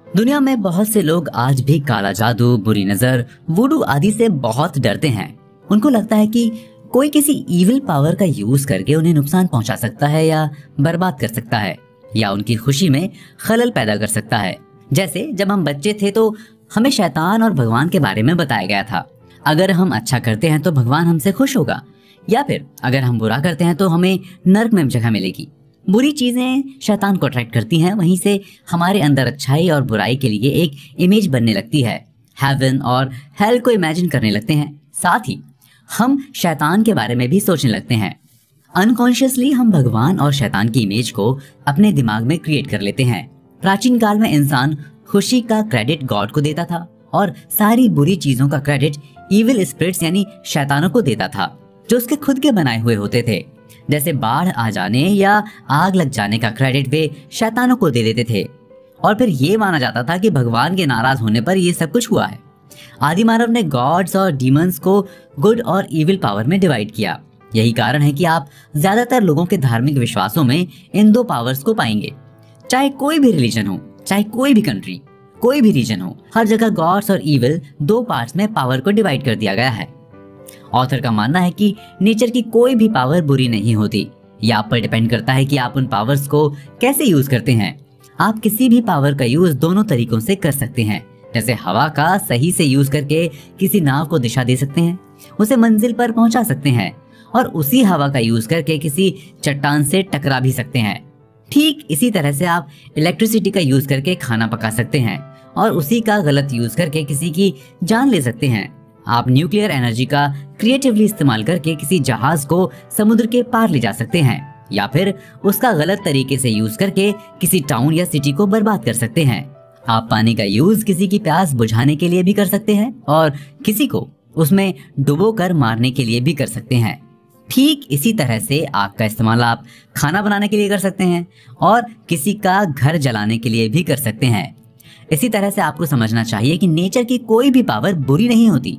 दुनिया में बहुत से लोग आज भी काला जादू, बुरी नजर, वुडू आदि से बहुत डरते हैं। उनको लगता है कि कोई किसी इविल पावर का यूज करके उन्हें नुकसान पहुंचा सकता है या बर्बाद कर सकता है या उनकी खुशी में खलल पैदा कर सकता है। जैसे जब हम बच्चे थे तो हमें शैतान और भगवान के बारे में बताया गया था। अगर हम अच्छा करते हैं तो भगवान हमसे खुश होगा, या फिर अगर हम बुरा करते हैं तो हमें नर्क में जगह मिलेगी। बुरी चीजें शैतान को अट्रैक्ट करती हैं, वहीं से हमारे अंदर अच्छाई और बुराई के लिए एक इमेज बनने लगती है। हेवन और हेल को इमेजिन करने लगते हैं। साथ ही हम शैतान के बारे में भी सोचने लगते हैं। अनकॉन्शियसली हम भगवान और शैतान की इमेज को अपने दिमाग में क्रिएट कर लेते हैं। प्राचीन काल में इंसान खुशी का क्रेडिट गॉड को देता था और सारी बुरी चीजों का क्रेडिट इविल स्पिरिट्स यानी शैतानों को देता था, जो उसके खुद के बनाए हुए होते थे। जैसे बाढ़ आ जाने या आग लग जाने का क्रेडिट वे शैतानों को दे देते थे और फिर ये माना जाता था कि भगवान के नाराज होने पर ये सब कुछ हुआ है। आदि मानव ने गॉड्स और डीमंस को गुड और इविल पावर में डिवाइड किया। यही कारण है कि आप ज्यादातर लोगों के धार्मिक विश्वासों में इन दो पावर्स को पाएंगे। चाहे कोई भी रिलीजन हो, चाहे कोई भी कंट्री, कोई भी रीजन हो, हर जगह गॉड्स और इविल दो पार्ट्स में पावर को डिवाइड कर दिया गया है। ऑथर का मानना है कि नेचर की कोई भी पावर बुरी नहीं होती। यह आप पर डिपेंड करता है कि आप उन पावर्स को कैसे यूज करते हैं। आप किसी भी पावर का यूज दोनों तरीकों से कर सकते हैं। जैसे हवा का सही से यूज करके किसी नाव को दिशा दे सकते हैं, उसे मंजिल पर पहुंचा सकते हैं, और उसी हवा का यूज करके किसी चट्टान से टकरा भी सकते हैं। ठीक इसी तरह से आप इलेक्ट्रिसिटी का यूज करके खाना पका सकते हैं और उसी का गलत यूज करके किसी की जान ले सकते हैं। आप न्यूक्लियर एनर्जी का क्रिएटिवली इस्तेमाल करके किसी जहाज को समुद्र के पार ले जा सकते हैं, या फिर उसका गलत तरीके से यूज करके किसी टाउन या सिटी को बर्बाद कर सकते हैं। आप पानी का यूज किसी की प्यास बुझाने के लिए भी कर सकते हैं और किसी को उसमें डुबो कर मारने के लिए भी कर सकते हैं। ठीक इसी तरह से आग का इस्तेमाल आप खाना बनाने के लिए कर सकते हैं और किसी का घर जलाने के लिए भी कर सकते हैं। इसी तरह से आपको समझना चाहिए कि नेचर की कोई भी पावर बुरी नहीं होती,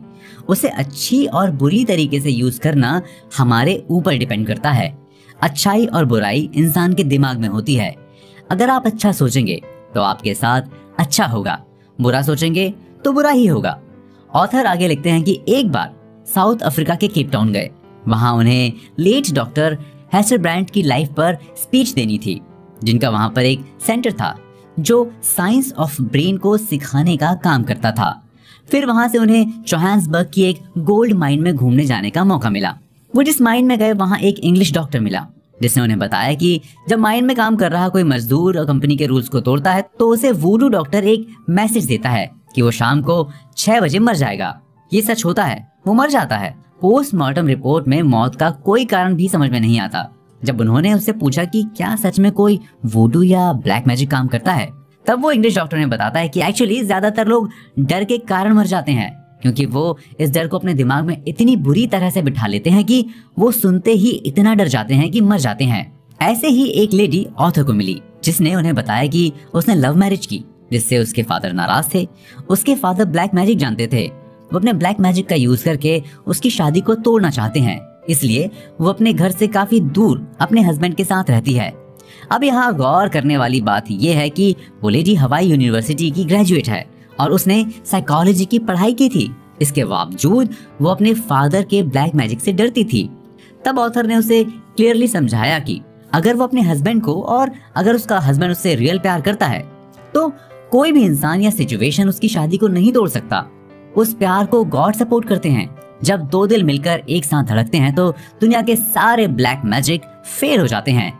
उसे अच्छी और बुरी तरीके से यूज करना हमारे ऊपर डिपेंड करता है। अच्छाई और बुराई इंसान के दिमाग में होती है। अगर आप अच्छा सोचेंगे तो आपके साथ अच्छा होगा, बुरा सोचेंगे तो बुरा ही होगा। ऑथर आगे लिखते हैं कि एक बार साउथ अफ्रीका के केप टाउन गए। वहां उन्हें लेट डॉक्टर हैसरब्रैंड की लाइफ पर स्पीच देनी थी, जिनका वहां पर एक सेंटर था जो साइंस ऑफ ब्रेन को सिखाने का काम करता था। फिर वहां से उन्हें जोहान्सबर्ग की एक गोल्ड माइन में घूमने जाने का मौका मिला। वो जिस माइन में गए वहां एक इंग्लिश डॉक्टर मिला, जिसने उन्हें बताया कि जब माइन में काम कर रहा कोई मजदूर और कंपनी के रूल्स को तोड़ता है तो उसे वूडू डॉक्टर एक मैसेज देता है कि वो शाम को 6 बजे मर जाएगा। ये सच होता है, वो मर जाता है। पोस्टमार्टम रिपोर्ट में मौत का कोई कारण भी समझ में नहीं आता। जब उन्होंने उससे पूछा कि क्या सच में कोई वूडू या ब्लैक मैजिक काम करता है, तब वो इंग्लिश डॉक्टर ने बताता है कि एक्चुअली ज्यादातर लोग डर के कारण मर जाते हैं, क्योंकि वो इस डर को अपने दिमाग में इतनी बुरी तरह से बिठा लेते हैं कि वो सुनते ही इतना डर जाते हैं कि मर जाते हैं। ऐसे ही एक लेडी ऑथर को मिली, जिसने उन्हें बताया कि उसने लव मैरिज की, जिससे उसके फादर नाराज थे। उसके फादर ब्लैक मैजिक जानते थे। वो अपने ब्लैक मैजिक का यूज करके उसकी शादी को तोड़ना चाहते हैं, इसलिए वो अपने घर से काफी दूर अपने हस्बैंड के साथ रहती है। अब यहाँ गौर करने वाली बात यह है कि वो लेडी हवाई यूनिवर्सिटी की ग्रेजुएट है और उसने साइकोलॉजी की पढ़ाई की थी। इसके बावजूद वो अपने फादर के ब्लैक मैजिक से डरती थी। तब ऑथर ने उसे क्लियरली समझाया कि अगर वो अपने हस्बैंड को और अगर उसका हस्बैंड उससे रियल प्यार करता है तो कोई भी इंसान या सिचुएशन उसकी शादी को नहीं तोड़ सकता। उस प्यार को गॉड सपोर्ट करते हैं। जब दो दिल मिलकर एक साथ धड़कते हैं तो दुनिया के सारे ब्लैक मैजिक फेल हो जाते हैं।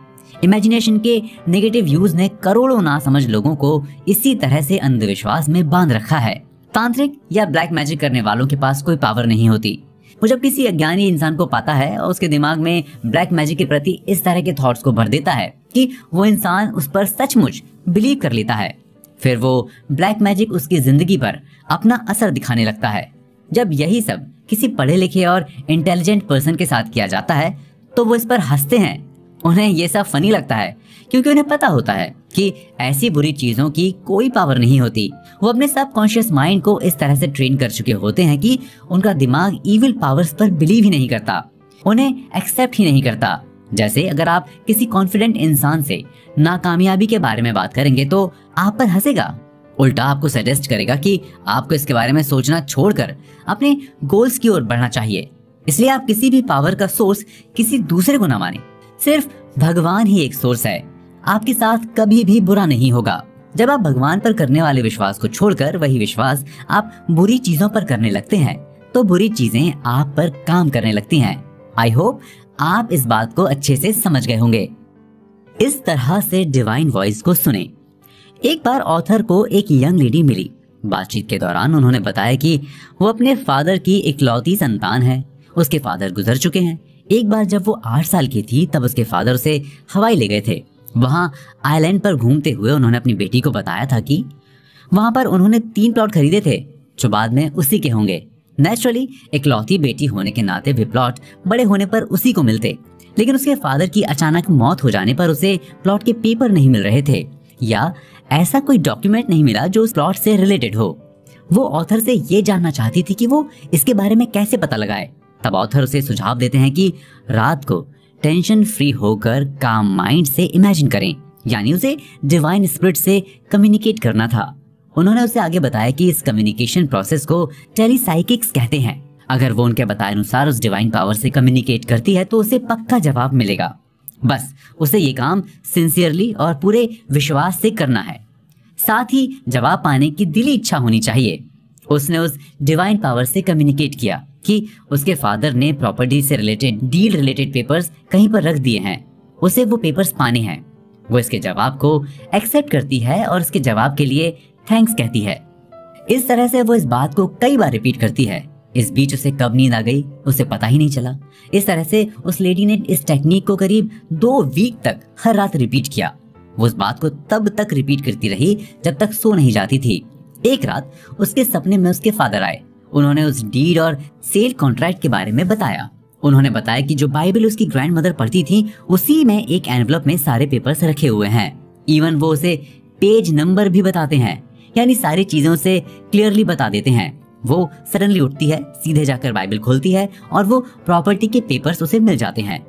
इमेजिनेशन के नेगेटिव यूज ने करोड़ों नासमझ लोगों को इसी तरह से अंधविश्वास में बांध रखा है। तांत्रिक या ब्लैक मैजिक करने वालों के पास कोई पावर नहीं होती। वो जब किसी अज्ञानी इंसान को पाता है और उसके दिमाग में ब्लैक मैजिक के प्रति इस तरह के थॉट्स को भर देता है कि वो इंसान उस पर सचमुच बिलीव कर लेता है, फिर वो ब्लैक मैजिक उसकी जिंदगी पर अपना असर दिखाने लगता है। जब यही सब किसी पढ़े लिखे और इंटेलिजेंट पर्सन के साथ किया जाता है तो वो इस पर हंसते हैं। उन्हें ये सब फनी लगता है क्योंकि उन्हें पता होता है कि ऐसी बुरी चीजों की कोई पावर नहीं होती। वो अपने सबकॉन्शियस माइंड को इस तरह से ट्रेन कर चुके होते हैं कि उनका दिमाग इविल पावर्स पर बिलीव ही नहीं करता, उन्हें एक्सेप्ट ही नहीं करता। जैसे अगर आप किसी कॉन्फिडेंट इंसान से नाकामयाबी के बारे में बात करेंगे तो आप पर हंसेगा, उल्टा आपको सजेस्ट करेगा कि आपको इसके बारे में सोचना छोड़कर अपने गोल्स की ओर बढ़ना चाहिए। इसलिए आप किसी भी पावर का सोर्स किसी दूसरे को ना माने, सिर्फ भगवान ही एक सोर्स है। आपके साथ कभी भी बुरा नहीं होगा। जब आप भगवान पर करने वाले विश्वास को छोड़कर वही विश्वास आप बुरी चीजों पर करने लगते हैं तो बुरी चीजें आप पर काम करने लगती हैं। आई होप आप इस बात को अच्छे से समझ गए होंगे। इस तरह से डिवाइन वॉइस को सुने। एक बार ऑथर को एक यंग लेडी मिली। बातचीत के दौरान उन्होंने बताया कि वो अपने फादर की इकलौती संतान है। उसके फादर गुजर चुके हैं। एक बार जब वो 8 साल की थी तब उसके फादर उसे हवाई ले गए थे। वहां आइलैंड पर घूमते हुए उन्होंने अपनी बेटी को बताया था कि वहां पर उन्होंने 3 प्लॉट खरीदे थे जो बाद में उसी के होंगे। नेचुरली इकलौती बेटी होने के नाते वे प्लॉट बड़े होने पर उसी को मिलते, लेकिन उसके फादर की अचानक मौत हो जाने पर उसे प्लॉट के पेपर नहीं मिल रहे थे या ऐसा कोई डॉक्यूमेंट नहीं मिला जो उस प्लॉट से रिलेटेड हो। वो ऑथर से ये जानना चाहती थी कि वो इसके बारे में कैसे पता लगाए। तब ऑथर उसे सुझाव देते हैं कि रात को टेंशन फ्री होकर काम माइंड से इमेजिन करें, यानी उसे डिवाइन स्पिरिट से कम्युनिकेट करना था। उन्होंने उसे आगे बताया कि इस कम्युनिकेशन प्रोसेस को टेलीसाइकिक्स कहते हैं। अगर वो उनके बताए अनुसार उस डिवाइन पावर से कम्युनिकेट करती है तो उसे पक्का जवाब मिलेगा। बस उसे ये काम सिंसियरली और पूरे विश्वास से करना है। साथ ही जवाब पाने की दिली इच्छा होनी चाहिए। उसने उस डिवाइन पावर से कम्युनिकेट किया कि उसके फादर ने प्रॉपर्टी से रिलेटेड डील रिलेटेड पेपर्स कहीं पर रख दिए हैं, उसे वो पेपर्स पाने हैं। वो इसके जवाब को एक्सेप्ट करती है और इसके जवाब के लिए थैंक्स कहती है। इस तरह से वो इस बात को कई बार रिपीट करती है। इस बीच उसे कब नींद आ गई उसे पता ही नहीं चला। इस तरह से उस लेडी ने इस टेक्निक को करीब 2 वीक तक हर रात रिपीट किया। वो उस बात को तब तक रिपीट करती रही जब तक सो नहीं जाती थी। एक रात उसके सपने में उसके फादर आए। उन्होंने उस डीड और सेल कॉन्ट्रैक्ट के बारे में बताया। उन्होंने बताया कि जो बाइबल उसकी ग्रैंडमदर पढ़ती थी उसी में एक एनवलप में सारे पेपर्स रखे हुए हैं। इवन वो उसे पेज नंबर भी बताते हैं, यानी सारी चीजों से क्लियरली बता देते हैं। वो सडनली उठती है, सीधे जाकर बाइबल खोलती है और वो प्रॉपर्टी के पेपर्स उसे मिल जाते हैं।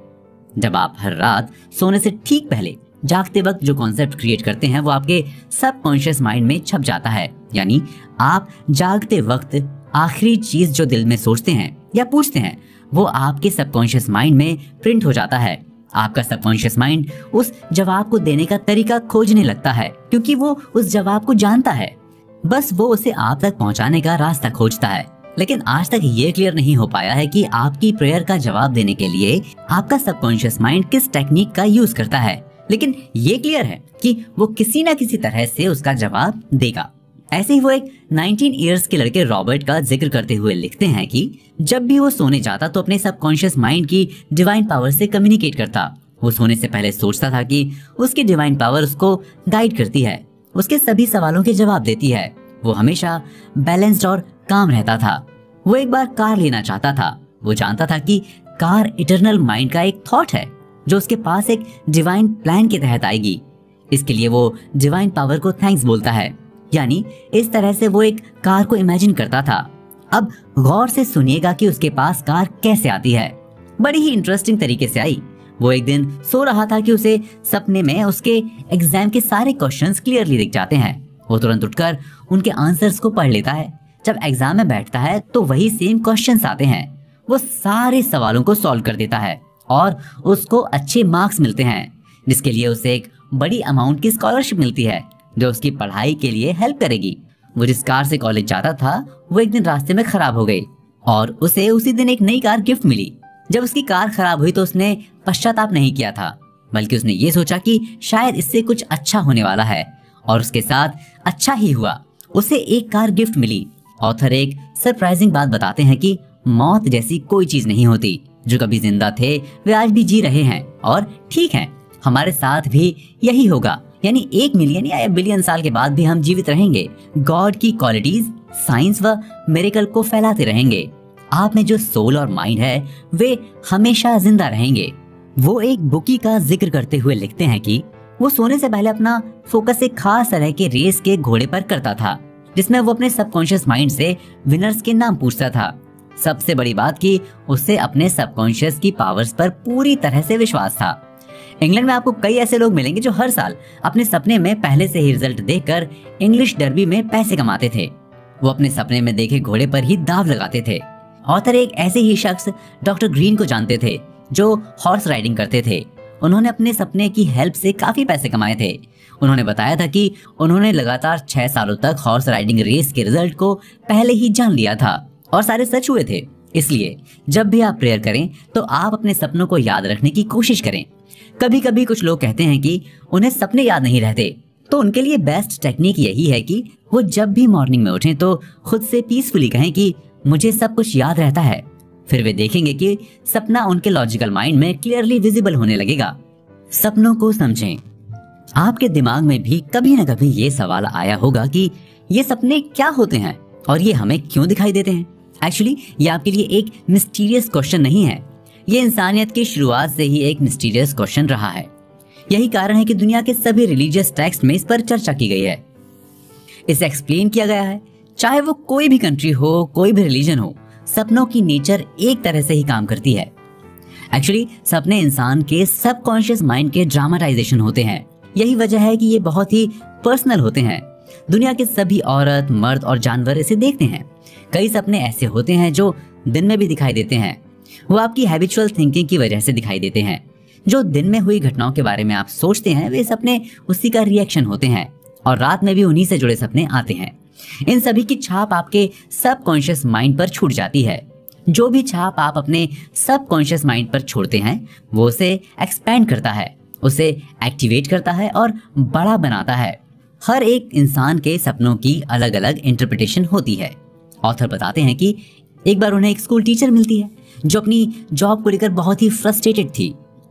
जब आप हर रात सोने से ठीक पहले जागते वक्त जो कॉन्सेप्ट क्रिएट करते हैं वो आपके सबकॉन्शियस माइंड में छप जाता है। यानी आप जागते वक्त आखिरी चीज जो दिल में सोचते हैं या पूछते हैं वो आपके सबकॉन्शियस माइंड में प्रिंट हो जाता है। आपका सबकॉन्शियस माइंड उस जवाब को देने का तरीका खोजने लगता है, क्योंकि वो उस जवाब को जानता है। बस वो उसे आप तक पहुंचाने का रास्ता खोजता है। लेकिन आज तक ये क्लियर नहीं हो पाया है कि आपकी प्रेयर का जवाब देने के लिए आपका सबकॉन्शियस माइंड किस टेक्निक का यूज करता है। लेकिन ये क्लियर है कि वो किसी न किसी तरह से उसका जवाब देगा। ऐसे ही वो एक 19 इयर्स के लड़के रॉबर्ट का जिक्र करते हुए लिखते हैं कि जब भी वो सोने जाता तो अपने सबकॉन्शियस माइंड की डिवाइन पावर से कम्युनिकेट करता। वो सोने से पहले सोचता था कि उसकी डिवाइन पावर उसको गाइड करती है, उसके सभी सवालों के जवाब देती है। वो हमेशा बैलेंस्ड और काम रहता था। वो एक बार कार लेना चाहता था। वो जानता था कि कार इटर्नल माइंड का एक थॉट है जो उसके पास एक डिवाइन प्लान के तहत आएगी। इसके लिए वो डिवाइन पावर को थैंक्स बोलता है। यानी इस तरह से वो एक कार को इमेजिन करता था। अब गौर से सुनिएगा कि उसके पास कार कैसे आती है। बड़ी ही इंटरेस्टिंग तरीके से आई। वो एक दिन सो रहा था कि उसे सपने में उसके एग्जाम के सारे क्वेश्चंस क्लियरली दिख जाते हैं। वो तुरंत उठकर उनके आंसर्स को पढ़ लेता है। जब एग्जाम में बैठता है तो वही सेम क्वेश्चंस आते हैं। वो सारे सवालों को सॉल्व कर देता है और उसको अच्छे मार्क्स मिलते हैं, जिसके लिए उसे एक बड़ी अमाउंट की स्कॉलरशिप मिलती है जो उसकी पढ़ाई के लिए हेल्प करेगी। वो जिस कार से कॉलेज जाता था वो एक दिन रास्ते में खराब हो गई और उसे उसी दिन एक नई कार गिफ्ट मिली। जब उसकी कार खराब हुई तो उसने पश्चाताप नहीं किया था, बल्कि उसने ये सोचा कि शायद इससे कुछ अच्छा होने वाला है, और उसके साथ अच्छा ही हुआ। उसे एक कार गिफ्ट मिली। ऑथर एक सरप्राइजिंग बात बताते हैं कि मौत जैसी कोई चीज नहीं होती। जो कभी जिंदा थे वे आज भी जी रहे हैं और ठीक हैं। हमारे साथ भी यही होगा, यानी 1 मिलियन या 1 बिलियन साल के बाद भी हम जीवित रहेंगे। गॉड की क्वालिटीज, साइंस व मिरेकल को फैलाते रहेंगे। आप में जो सोल और माइंड है वे हमेशा जिंदा रहेंगे। वो एक बुकी का जिक्र करते हुए लिखते हैं कि वो सोने से पहले अपना फोकस एक खास तरह के रेस के घोड़े पर करता था, जिसमें वो अपने सबकॉन्शियस माइंड से विनर्स के नाम पूछता था। सबसे बड़ी बात कि उसे अपने सबकॉन्शियस की पावर्स पर पूरी तरह से विश्वास था। इंग्लैंड में आपको कई ऐसे लोग मिलेंगे जो हर साल अपने सपने में पहले से ही रिजल्ट देखकर इंग्लिश डर्बी में पैसे कमाते थे। वो अपने सपने में देखे घोड़े पर ही दाव लगाते थे। ऑथर एक ऐसे ही शख्स डॉक्टर ग्रीन को जानते थे जो हॉर्स राइडिंग करते थे। उन्होंने अपने सपने की हेल्प से काफी पैसे कमाए थे। उन्होंने बताया था कि उन्होंने लगातार 6 सालों तक हॉर्स राइडिंग रेस के रिजल्ट को पहले ही जान लिया था और सारे सच हुए थे। इसलिए जब भी आप प्रेयर करें तो आप अपने सपनों को याद रखने की कोशिश करें। कभी कभी कुछ लोग कहते हैं कि उन्हें सपने याद नहीं रहते, तो उनके लिए बेस्ट टेक्निक यही है कि वो जब भी मॉर्निंग में उठें तो खुद से पीसफुली कहें कि मुझे सब कुछ याद रहता है। फिर वे देखेंगे कि सपना उनके लॉजिकल माइंड में क्लियरली विजिबल होने लगेगा। सपनों को समझें। आपके दिमाग में भी कभी न कभी ये सवाल आया होगा कि ये सपने क्या होते हैं और ये हमें क्यों दिखाई देते हैं। एक्चुअली ये आपके लिए एक मिस्टीरियस क्वेश्चन नहीं है। ये इंसानियत की शुरुआत से ही एक मिस्टीरियस क्वेश्चन रहा है। यही कारण है कि दुनिया के सभी रिलीजियस टेक्स्ट में इस पर चर्चा की गई है। इसे एक्सप्लेन किया गया है। चाहे वो कोई भी कंट्री हो, कोई भी रिलीजन हो, सपनों की नेचर एक तरह से ही काम करती है। एक्चुअली सपने इंसान के सबकॉन्शियस माइंड के ड्रामाटाइजेशन होते हैं। यही वजह है कि ये बहुत ही पर्सनल होते हैं। दुनिया के सभी औरत, मर्द और जानवर इसे देखते हैं। कई सपने ऐसे होते हैं जो दिन में भी दिखाई देते हैं। वो आपकी हैबिचुअल थिंकिंग की वजह से दिखाई देते हैं। जो दिन में हुई घटनाओं के बारे में आप सोचते हैं वे सपने उसी का रिएक्शन होते हैं, और रात में भी उन्हीं से जुड़े सपने आते हैं। इन सभी की छाप आपके सबकॉन्शियस माइंड पर छूट जाती है। जो भी छाप आप अपने सबकॉन्शियस माइंड पर छोड़ते हैं वो उसे एक्सपैंड करता है, उसे एक्टिवेट करता है और बड़ा बनाता है। हर एक इंसान के सपनों की अलग अलग इंटरप्रिटेशन होती है। ऑथर बताते हैं कि एक बार उन्हें एक स्कूल टीचर मिलती है जो अपनी जॉब को लेकर बहुत ही फ्रस्ट्रेटेड थी।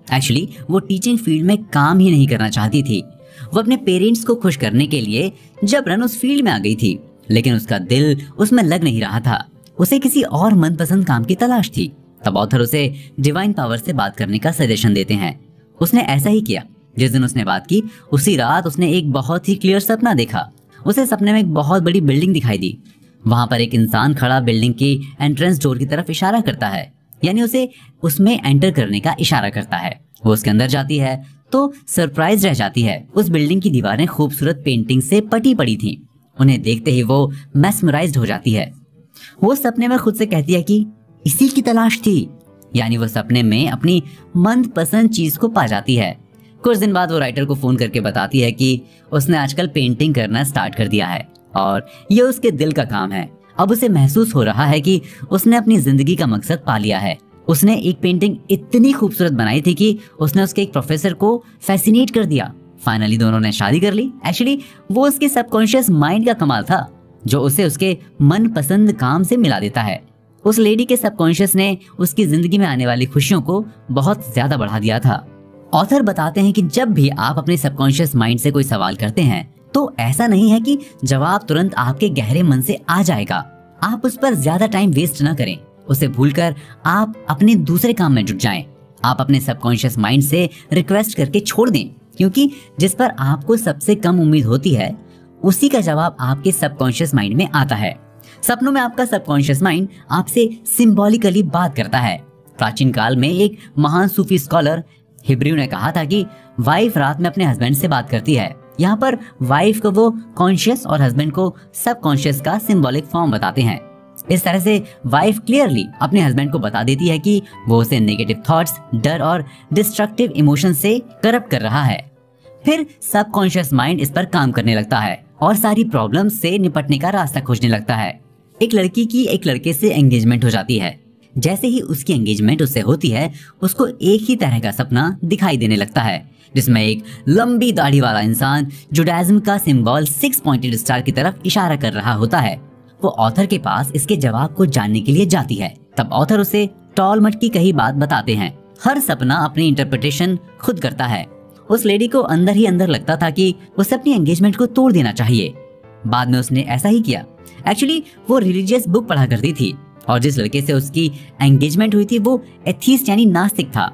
एक्चुअली वो टीचिंग फील्ड में काम ही नहीं करना चाहती थी। वो अपने पेरेंट्स को खुश करने के लिए जबरन उस फील्ड में आ गई थी, लेकिन उसका दिल उसमें लग नहीं रहा था। उसे किसी और मनपसंद काम की तलाश थी। तब ऑथर उसे डिवाइन पावर से बात करने का सजेशन देते हैं। उसने ऐसा ही किया। जिस दिन उसने बात की उसी रात उसने एक बहुत ही क्लियर सपना देखा। उसे सपने में एक बहुत बड़ी बिल्डिंग दिखाई दी। वहां पर एक इंसान खड़ा बिल्डिंग की एंट्रेंस डोर की तरफ इशारा करता है, यानी उसे उसमें एंटर करने का इशारा करता है। वो उसके अंदर जाती है तो सरप्राइज रह जाती है। उस बिल्डिंग की दीवारें खूबसूरत पेंटिंग से पटी पड़ी थी। उन्हें देखते ही वो मेस्मराइज्ड हो जाती है। वो सपने में खुद से कहती है कि इसी की तलाश थी, यानी वो सपने में अपनी मनपसंद चीज को पा जाती है। कुछ दिन बाद वो राइटर को फोन करके बताती है कि उसने आजकल पेंटिंग करना स्टार्ट कर दिया है और ये उसके दिल का काम है। अब उसे महसूस हो रहा है कि उसने अपनी जिंदगी का मकसद पा लिया है। उसने एक पेंटिंग इतनी खूबसूरत बनाई थी कि उसने उसके एक प्रोफेसर को फैसिनेट कर दिया। फाइनली दोनों ने शादी कर ली। एक्चुअली वो उसके सबकॉन्शियस माइंड का कमाल था जो उसे उसके मनपसंद काम से मिला देता है। उस लेडी के सबकॉन्शियस ने उसकी जिंदगी में आने वाली खुशियों को बहुत ज्यादा बढ़ा दिया था। ऑथर बताते हैं कि जब भी आप अपने सबकॉन्शियस माइंड से कोई सवाल करते हैं तो ऐसा नहीं है कि जवाब तुरंत आपके गहरे मन से आ जाएगा। आप उस पर ज्यादा टाइम वेस्ट ना करें। उसे भूलकर आप अपने दूसरे काम में जुट जाएं। आप अपने सबकॉन्शियस माइंड से रिक्वेस्ट करके छोड़ दें, क्योंकि जिस पर आपको सबसे कम उम्मीद होती है उसी का जवाब आपके सबकॉन्शियस माइंड में आता है। सपनों में आपका सबकॉन्शियस माइंड आपसे सिंबॉलिकली बात करता है। प्राचीन काल में एक महान सूफी स्कॉलर हिब्रू ने कहा था कि वाइफ रात में अपने हस्बैंड से बात करती है। यहाँ पर वाइफ को वो कॉन्शियस और हस्बैंड को सबकॉन्शियस का सिंबॉलिक फॉर्म बताते हैं। इस तरह से वाइफ क्लियरली अपने हस्बैंड को बता देती है कि वो उसे नेगेटिव थॉट्स, डर और डिस्ट्रक्टिव इमोशन से करप्ट कर रहा है। फिर सबकॉन्शियस माइंड इस पर काम करने लगता है और सारी प्रॉब्लम से निपटने का रास्ता खोजने लगता है। एक लड़की की एक लड़के से एंगेजमेंट हो जाती है। जैसे ही उसकी एंगेजमेंट उससे होती है उसको एक ही तरह का सपना दिखाई देने लगता है, जिसमें एक लंबी दाढ़ी वाला इंसान जुडाइज्म का सिंबल 6 पॉइंटेड स्टार की तरफ इशारा कर रहा होता है। वो ऑथर के पास इसके जवाब को जानने के लिए जाती है। तब ऑथर उसे टॉलमट की कही बात बताते हैं। हर सपना अपनी इंटरप्रिटेशन खुद करता है। उस लेडी को अंदर ही अंदर लगता था कि उसे अपनी एंगेजमेंट को तोड़ देना चाहिए। बाद में उसने ऐसा ही किया। एक्चुअली वो रिलीजियस बुक पढ़ा करती थी और जिस लड़के से उसकी एंगेजमेंट हुई थी वो एथीस्ट यानी नास्तिक था,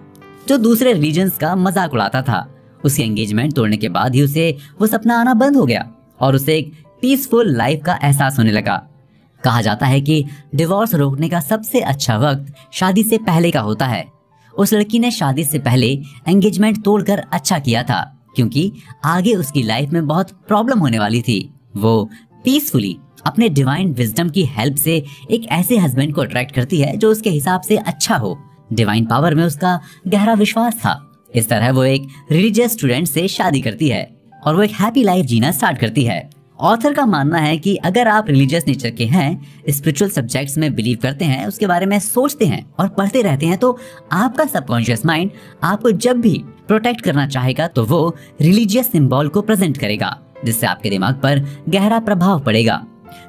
जो दूसरे रिलीजन्स का मजाक उड़ाता था। उसकी एंगेजमेंट तोड़ने के बाद ही उसे वो सपना आना बंद हो गया और उसे एक पीसफुल लाइफ का एहसास होने लगा। कहा जाता है कि डिवोर्स रोकने का सबसे अच्छा वक्त शादी से पहले का होता है। उस लड़की ने शादी से पहले एंगेजमेंट तोड़कर अच्छा किया था, क्योंकि आगे उसकी लाइफ में बहुत प्रॉब्लम होने वाली थी। वो पीसफुली अपने डिवाइन विजडम की हेल्प से एक ऐसे हस्बैंड को अट्रैक्ट करती है जो उसके हिसाब से अच्छा हो। डिवाइन पावर में उसका गहरा विश्वास था। इस तरह वो एक रिलीजियस स्टूडेंट से शादी करती है और वो एक हैप्पी लाइफ जीना स्टार्ट करती है। ऑथर का मानना है कि अगर आप रिलीजियस नेचर के हैं, स्पिरिचुअल सब्जेक्ट्स में बिलीव करते हैं, उसके बारे में सोचते हैं और पढ़ते रहते हैं, तो आपका सबकॉन्शियस माइंड आपको जब भी प्रोटेक्ट करना चाहेगा तो वो रिलीजियस सिंबल को प्रेजेंट करेगा, जिससे आपके दिमाग पर गहरा प्रभाव पड़ेगा।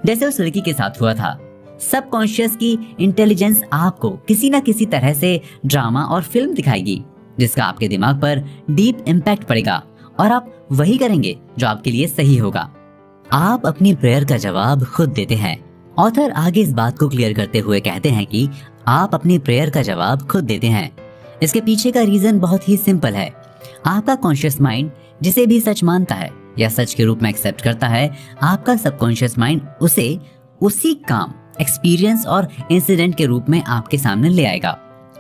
जैसे उस लड़की के साथ हुआ था। सबकॉन्शियस की इंटेलिजेंस आपको किसी न किसी तरह से ड्रामा और फिल्म दिखाएगी, जिसका आपके दिमाग पर डीप इम्पैक्ट पड़ेगा और आप वही करेंगे जो आपके लिए सही होगा। आप अपनी प्रेयर का जवाब खुद देते हैं। ऑथर आगे इस बात को क्लियर करते हुए कहते हैं कि आप अपनी प्रेयर का जवाब खुद देते हैं। इसके पीछे का रीजन बहुत ही सिंपल है। आपका कॉन्शियस माइंड जिसे भी सच मानता है या सच के रूप में एक्सेप्ट करता है, आपका सबकॉन्शियस माइंड उसे उसी काम, एक्सपीरियंस और इंसिडेंट के रूप में आपके सामने ले आएगा।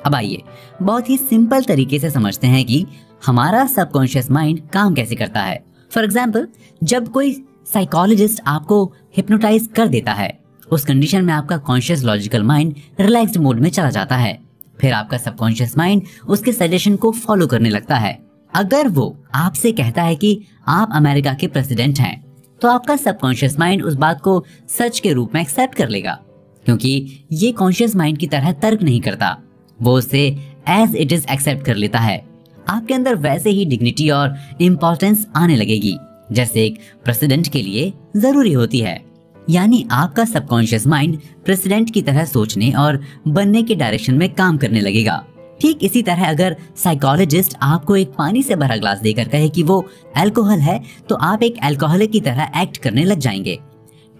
अब आइए बहुत ही सिंपल तरीके से समझते हैं कि हमारा सबकॉन्शियस माइंड काम कैसे करता है। फॉर एग्जाम्पल, जब कोई साइकोलॉजिस्ट आपको हिप्नोटाइज कर देता है, उस कंडीशन में आपका conscious logical mind relaxed mode में चला जाता है। फिर आपका सबकॉन्शियस माइंड उसके सजेशन को फॉलो करने लगता है। अगर वो आपसे कहता है कि आप अमेरिका के प्रेसिडेंट हैं, तो आपका सबकॉन्शियस माइंड उस बात को सच के रूप में एक्सेप्ट कर लेगा, क्योंकि ये कॉन्शियस माइंड की तरह तर्क नहीं करता। वो उसे एज इट इज एक्सेप्ट कर लेता है। आपके अंदर वैसे ही डिग्निटी और इम्पोर्टेंस आने लगेगी, जैसे एक प्रेसिडेंट के लिए जरूरी होती है। यानी आपका सबकॉन्शियस माइंड प्रेसिडेंट की तरह सोचने और बनने के डायरेक्शन में काम करने लगेगा। ठीक इसी तरह अगर साइकोलॉजिस्ट आपको एक पानी से भरा ग्लास देकर कहे कि वो अल्कोहल है, तो आप एक अल्कोहलिक की तरह एक्ट करने लग जाएंगे।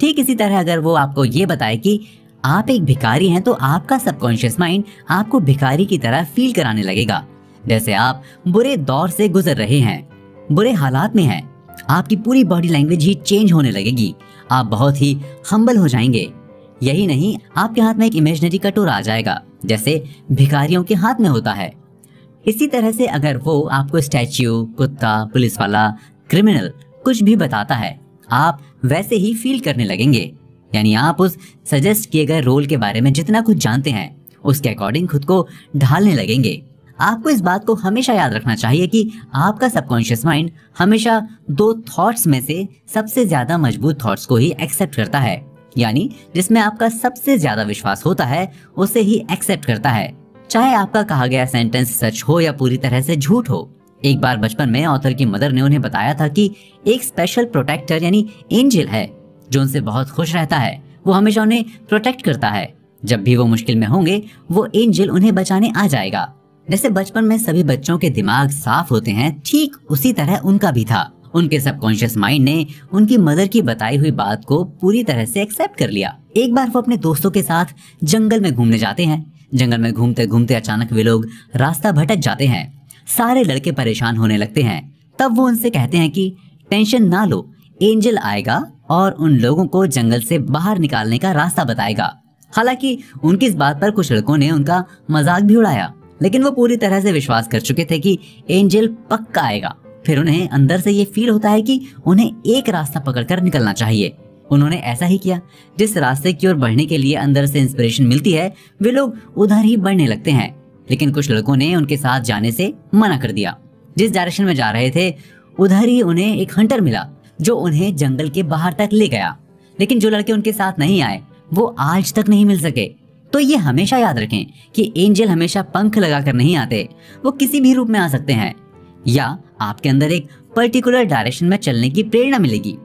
ठीक इसी तरह अगर वो आपको ये बताए कि आप एक भिखारी हैं, तो आपका सबकॉन्शियस माइंड आपको भिखारी की तरह फील कराने लगेगा। जैसे आप बुरे दौर से गुजर रहे हैं, बुरे हालात में हैं, आपकी पूरी बॉडी लैंग्वेज ही चेंज होने लगेगी। आप बहुत ही हम्बल हो जाएंगे। यही नहीं, आपके हाथ में एक इमेजिनरी कटोरा आ जाएगा, जैसे भिखारियों के हाथ में होता है। इसी तरह से अगर वो आपको स्टैच्यू, कुत्ता, पुलिस वाला, क्रिमिनल कुछ भी बताता है, आप वैसे ही फील करने लगेंगे। यानी आप उस सजेस्ट किए गए रोल के बारे में जितना कुछ जानते हैं, उसके अकॉर्डिंग खुद को ढालने लगेंगे। आपको इस बात को हमेशा याद रखना चाहिए कि आपका सबकॉन्शियस माइंड हमेशा दो थॉट्स में से सबसे ज्यादा मजबूत थॉट्स को ही एक्सेप्ट करता है। यानी जिसमें आपका सबसे ज्यादा विश्वास होता है, उसे ही एक्सेप्ट करता है, चाहे आपका कहा गया सेंटेंस सच हो या पूरी तरह से झूठ हो। एक बार बचपन में ऑथर की मदर ने उन्हें बताया था कि एक स्पेशल प्रोटेक्टर यानी एंजल है जो उनसे बहुत खुश रहता है। वो हमेशा उन्हें प्रोटेक्ट करता है। जब भी वो मुश्किल में होंगे, वो एंजल उन्हें बचाने आ जाएगा। जैसे बचपन में सभी बच्चों के दिमाग साफ होते हैं, ठीक उसी तरह उनका भी था। उनके सबकॉन्शियस माइंड ने उनकी मदर की बताई हुई बात को पूरी तरह से एक्सेप्ट कर लिया। एक बार वो अपने दोस्तों के साथ जंगल में घूमने जाते हैं। जंगल में घूमते घूमते अचानक वे लोग रास्ता भटक जाते हैं। सारे लड़के परेशान होने लगते हैं। तब वो उनसे कहते हैं कि टेंशन ना लो, एंजल आएगा और उन लोगों को जंगल से बाहर निकालने का रास्ता बताएगा। हालांकि उनकी इस बात पर कुछ लड़कों ने उनका मजाक भी उड़ाया, लेकिन वो पूरी तरह से विश्वास कर चुके थे कि एंजल पक्का आएगा। फिर उन्हें अंदर से ये फील होता है कि उन्हें एक रास्ता पकड़कर निकलना चाहिए। उन्होंने ऐसा ही किया। जिस रास्ते की ओर बढ़ने के लिए अंदर से इंस्पिरेशन मिलती है, वे लोग उधर ही बढ़ने लगते हैं। लेकिन कुछ लड़कों ने उनके साथ जाने से मना कर दिया। जिस डायरेक्शन में जा रहे थे, उधर ही उन्हें एक हंटर मिला जो उन्हें जंगल के बाहर तक ले गया। लेकिन जो लड़के उनके साथ नहीं आए, वो आज तक नहीं मिल सके। तो ये हमेशा याद रखें कि एंजल हमेशा पंख लगाकर नहीं आते, वो किसी भी रूप में आ सकते हैं, या आपके अंदर एक पर्टिकुलर डायरेक्शन में चलने की प्रेरणा मिलेगी।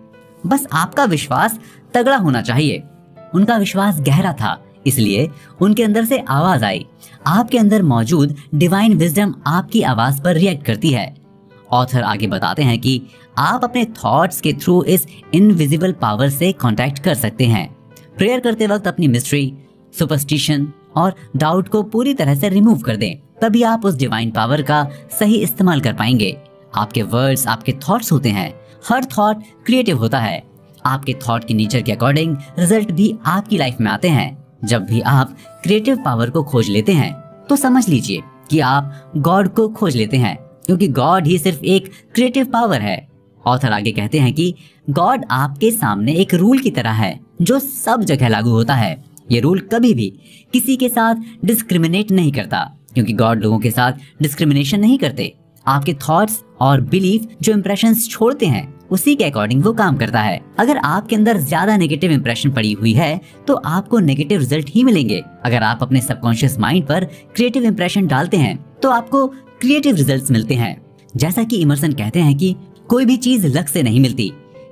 बस आपका विश्वास तगड़ा होना चाहिए। उनका विश्वास गहरा था, इसलिए उनके अंदर से आवाज आई। आपके अंदर मौजूद डिवाइन विजडम आपकी आवाज पर रिएक्ट करती है। ऑथर आगे बताते हैं कि आप अपने थॉट्स के थ्रू इस इनविजिबल पावर से कांटेक्ट कर सकते हैं। प्रेयर करते वक्त अपनी मिस्ट्री, सुपरस्टिशन और डाउट को पूरी तरह से रिमूव कर दें, तभी आप उस डिवाइन पावर का सही इस्तेमाल कर पाएंगे। आपके वर्ड्स आपके थॉट्स होते हैं। हर थॉट क्रिएटिव होता है। आपके थॉट के नेचर के अकॉर्डिंग रिजल्ट भी आपकी लाइफ में आते हैं। जब भी आप क्रिएटिव पावर को खोज लेते हैं, तो समझ लीजिए कि आप गॉड को खोज लेते हैं, क्योंकि गॉड ही सिर्फ एक क्रिएटिव पावर है। ऑथर आगे कहते हैं कि गॉड आपके सामने एक रूल की तरह है जो सब जगह लागू होता है। ये रूल कभी भी किसी के साथ डिस्क्रिमिनेट नहीं करता, क्योंकि गॉड लोगों के साथ डिस्क्रिमिनेशन नहीं करते। आपके थॉट्स और बिलीफ जो इंप्रेशंस छोड़ते हैं, उसी के अकॉर्डिंग वो काम करता है। अगर आपके अंदर ज्यादा नेगेटिव इंप्रेशन पड़ी हुई है, तो आपको नेगेटिव रिजल्ट ही मिलेंगे। अगर आप अपने सबकॉन्शियस माइंड पर क्रिएटिव इंप्रेशन डालते हैं, तो आपको क्रिएटिव रिजल्ट्स मिलते हैं। जैसा कि इमर्सन कहते हैं कि कोई भी चीज लक से नहीं मिलती,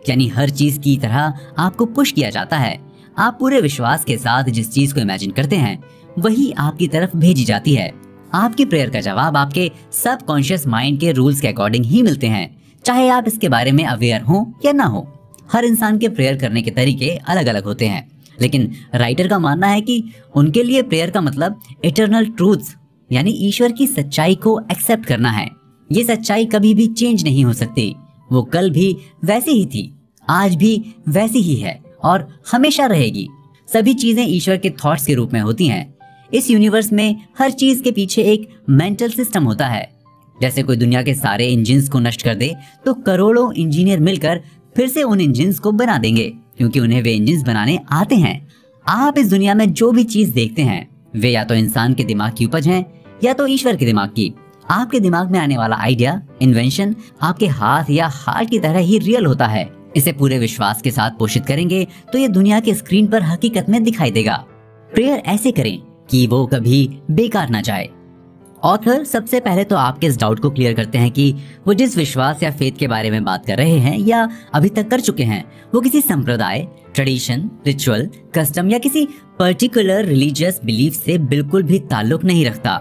यानी हर चीज की तरह आपको पुश किया जाता है। आप पूरे विश्वास के साथ जिस चीज को इमेजिन करते हैं, वही आपकी तरफ भेजी जाती है। आपकी प्रेयर का जवाब आपके सबकॉन्शियस माइंड के रूल्स के अकॉर्डिंग ही मिलते हैं, चाहे आप इसके बारे में अवेयर हो या ना हो। हर इंसान के प्रेयर करने के तरीके अलग अलग होते हैं, लेकिन राइटर का मानना है कि उनके लिए प्रेयर का मतलब इटर्नल ट्रूथ्स यानी ईश्वर की सच्चाई को एक्सेप्ट करना है। ये सच्चाई कभी भी चेंज नहीं हो सकती। वो कल भी वैसी ही थी, आज भी वैसी ही है और हमेशा रहेगी। सभी चीजें ईश्वर के थॉट्स के रूप में होती हैं। इस यूनिवर्स में हर चीज के पीछे एक मेंटल सिस्टम होता है। जैसे कोई दुनिया के सारे इंजिन्स को नष्ट कर दे, तो करोड़ों इंजीनियर मिलकर फिर से उन इंजिन्स को बना देंगे, क्योंकि उन्हें वे इंजिन्स बनाने आते हैं। आप इस दुनिया में जो भी चीज देखते हैं, वे या तो इंसान के दिमाग की उपज हैं, या तो ईश्वर के दिमाग की। आपके दिमाग में आने वाला आइडिया, इन्वेंशन आपके हाथ या हार्ट की तरह ही रियल होता है। इसे पूरे विश्वास के साथ पोषित करेंगे तो ये दुनिया के स्क्रीन पर हकीकत में दिखाई देगा। प्रेयर ऐसे करें कि वो कभी बेकार ना जाए। ऑथर सबसे पहले तो आपके इस डाउट को क्लियर करते हैं कि वो जिस विश्वास या फेथ के बारे में बात कर रहे हैं या अभी तक कर चुके हैं वो किसी संप्रदाय, ट्रेडिशन, रिचुअल, कस्टम या किसी पर्टिकुलर रिलीजियस बिलीफ से बिल्कुल भी ताल्लुक नहीं रखता।